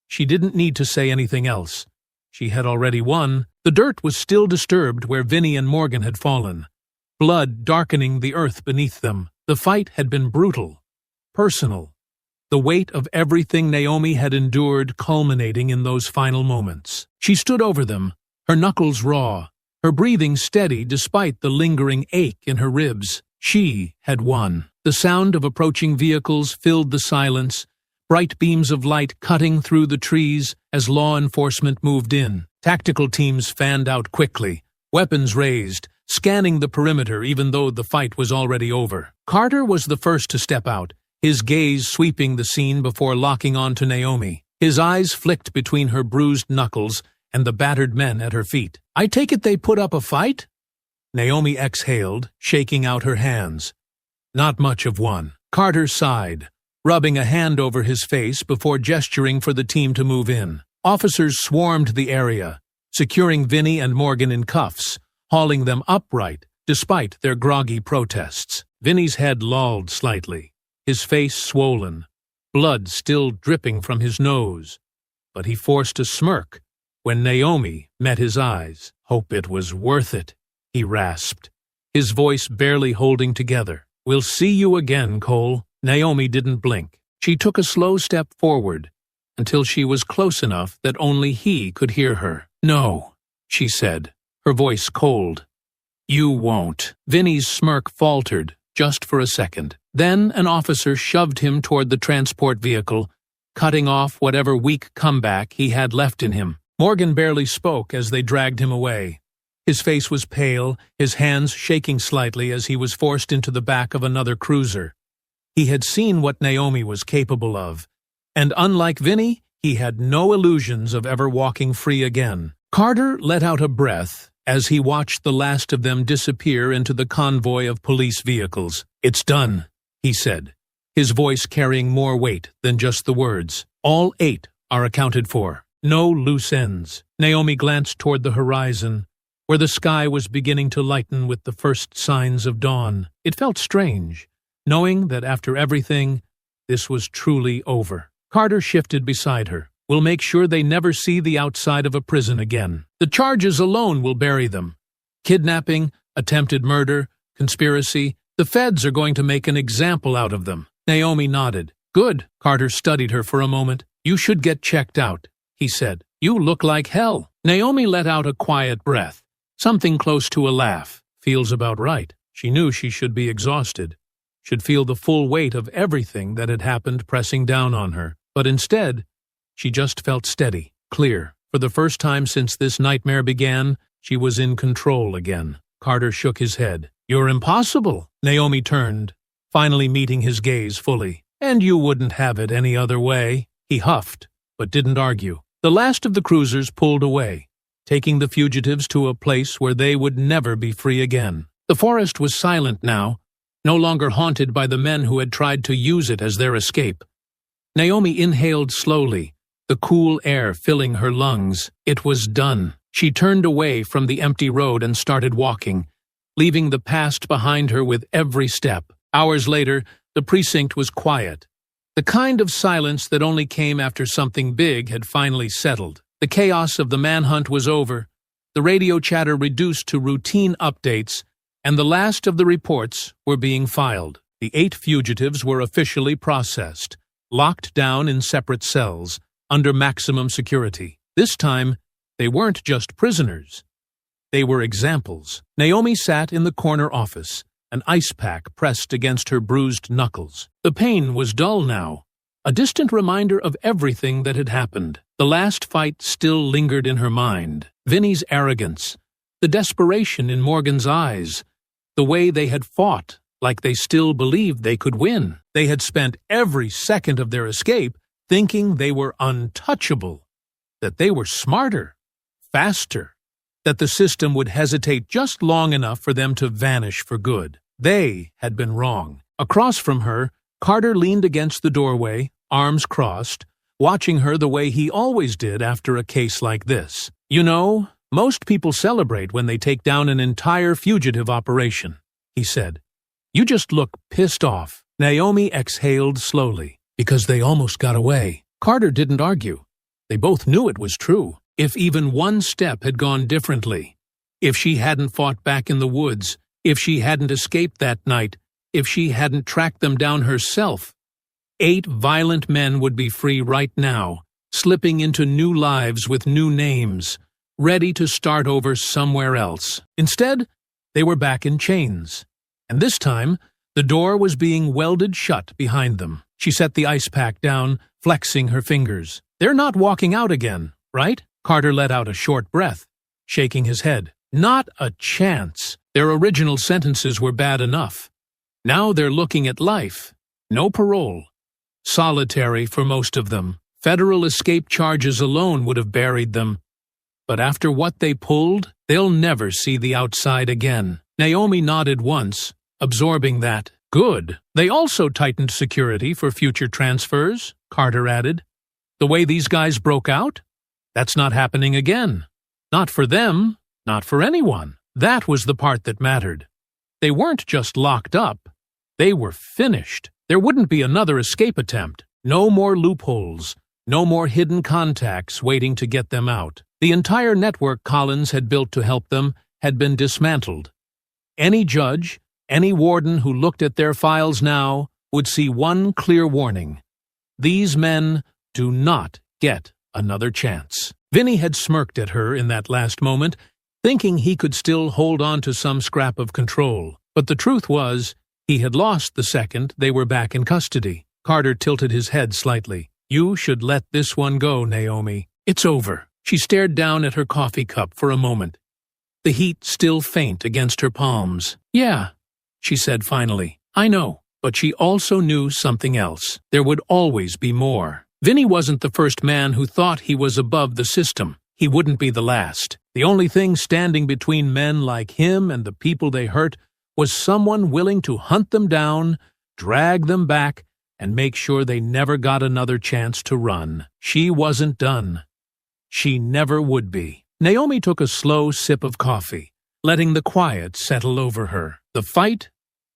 She didn't need to say anything else. She had already won. The dirt was still disturbed where Vinny and Morgan had fallen, blood darkening the earth beneath them. The fight had been brutal, personal, the weight of everything Naomi had endured culminating in those final moments. She stood over them, her knuckles raw, her breathing steady despite the lingering ache in her ribs. She had won. The sound of approaching vehicles filled the silence, bright beams of light cutting through the trees as law enforcement moved in. Tactical teams fanned out quickly, weapons raised, scanning the perimeter even though the fight was already over. Carter was the first to step out, his gaze sweeping the scene before locking on to Naomi. His eyes flicked between her bruised knuckles and the battered men at her feet. "I take it they put up a fight?" Naomi exhaled, shaking out her hands. "Not much of one." Carter sighed, rubbing a hand over his face before gesturing for the team to move in. Officers swarmed the area, securing Vinny and Morgan in cuffs, hauling them upright despite their groggy protests. Vinny's head lolled slightly, his face swollen, blood still dripping from his nose, but he forced a smirk when Naomi met his eyes. "Hope it was worth it," he rasped, his voice barely holding together. "We'll see you again, Cole." Naomi didn't blink. She took a slow step forward until she was close enough that only he could hear her. "No," she said, her voice cold. "You won't." Vinny's smirk faltered just for a second. Then an officer shoved him toward the transport vehicle, cutting off whatever weak comeback he had left in him. Morgan barely spoke as they dragged him away. His face was pale, his hands shaking slightly as he was forced into the back of another cruiser. He had seen what Naomi was capable of, and unlike Vinny, he had no illusions of ever walking free again. Carter let out a breath as he watched the last of them disappear into the convoy of police vehicles. "It's done," he said, his voice carrying more weight than just the words. "All 8 are accounted for. No loose ends." Naomi glanced toward the horizon, where the sky was beginning to lighten with the first signs of dawn. It felt strange, knowing that after everything, this was truly over. Carter shifted beside her. "We'll make sure they never see the outside of a prison again. The charges alone will bury them. Kidnapping, attempted murder, conspiracy. The feds are going to make an example out of them." Naomi nodded. "Good." Carter studied her for a moment. "You should get checked out," he said. "You look like hell." Naomi let out a quiet breath, something close to a laugh. "Feels about right." She knew she should be exhausted, should feel the full weight of everything that had happened pressing down on her. But instead, she just felt steady, clear. For the first time since this nightmare began, she was in control again. Carter shook his head. "You're impossible." Naomi turned, finally meeting his gaze fully. "And you wouldn't have it any other way." He huffed, but didn't argue. The last of the cruisers pulled away, taking the fugitives to a place where they would never be free again. The forest was silent now, no longer haunted by the men who had tried to use it as their escape. Naomi inhaled slowly, the cool air filling her lungs. It was done. She turned away from the empty road and started walking, leaving the past behind her with every step. Hours later, the precinct was quiet, the kind of silence that only came after something big had finally settled. The chaos of the manhunt was over, the radio chatter reduced to routine updates, and the last of the reports were being filed. The 8 fugitives were officially processed, locked down in separate cells, under maximum security. This time, they weren't just prisoners. They were examples. Naomi sat in the corner office, an ice pack pressed against her bruised knuckles. The pain was dull now, a distant reminder of everything that had happened. The last fight still lingered in her mind. Vinny's arrogance, the desperation in Morgan's eyes, the way they had fought like they still believed they could win. They had spent every second of their escape thinking they were untouchable, that they were smarter, faster, that the system would hesitate just long enough for them to vanish for good. They had been wrong. Across from her, Carter leaned against the doorway, arms crossed, watching her the way he always did after a case like this. "You know, most people celebrate when they take down an entire fugitive operation," he said. "You just look pissed off." Naomi exhaled slowly. "Because they almost got away." Carter didn't argue. They both knew it was true. If even one step had gone differently, if she hadn't fought back in the woods, if she hadn't escaped that night, if she hadn't tracked them down herself, 8 violent men would be free right now, slipping into new lives with new names, ready to start over somewhere else. Instead, they were back in chains. And this time, the door was being welded shut behind them. She set the ice pack down, flexing her fingers. "They're not walking out again, right?" Carter let out a short breath, shaking his head. "Not a chance. Their original sentences were bad enough. Now they're looking at life. No parole. Solitary for most of them. Federal escape charges alone would have buried them. But after what they pulled, they'll never see the outside again." Naomi nodded once, absorbing that. "Good. They also tightened security for future transfers," Carter added. "The way these guys broke out? That's not happening again. Not for them, not for anyone." That was the part that mattered. They weren't just locked up. They were finished. There wouldn't be another escape attempt. No more loopholes. No more hidden contacts waiting to get them out. The entire network Collins had built to help them had been dismantled. Any judge, any warden who looked at their files now would see one clear warning. These men do not get another chance. Vinny had smirked at her in that last moment, thinking he could still hold on to some scrap of control. But the truth was, he had lost the second they were back in custody. Carter tilted his head slightly. "You should let this one go, Naomi. It's over." She stared down at her coffee cup for a moment, the heat still faint against her palms. "Yeah," she said finally. "I know." But she also knew something else. There would always be more. Vinny wasn't the first man who thought he was above the system. He wouldn't be the last. The only thing standing between men like him and the people they hurt was someone willing to hunt them down, drag them back, and make sure they never got another chance to run. She wasn't done. She never would be. Naomi took a slow sip of coffee, letting the quiet settle over her. The fight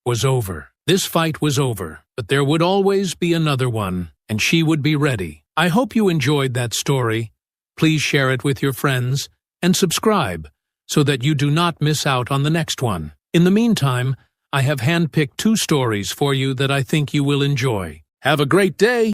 was over. This fight was over, but there would always be another one, and she would be ready. I hope you enjoyed that story. Please share it with your friends and subscribe so that you do not miss out on the next one. In the meantime, I have handpicked 2 stories for you that I think you will enjoy. Have a great day!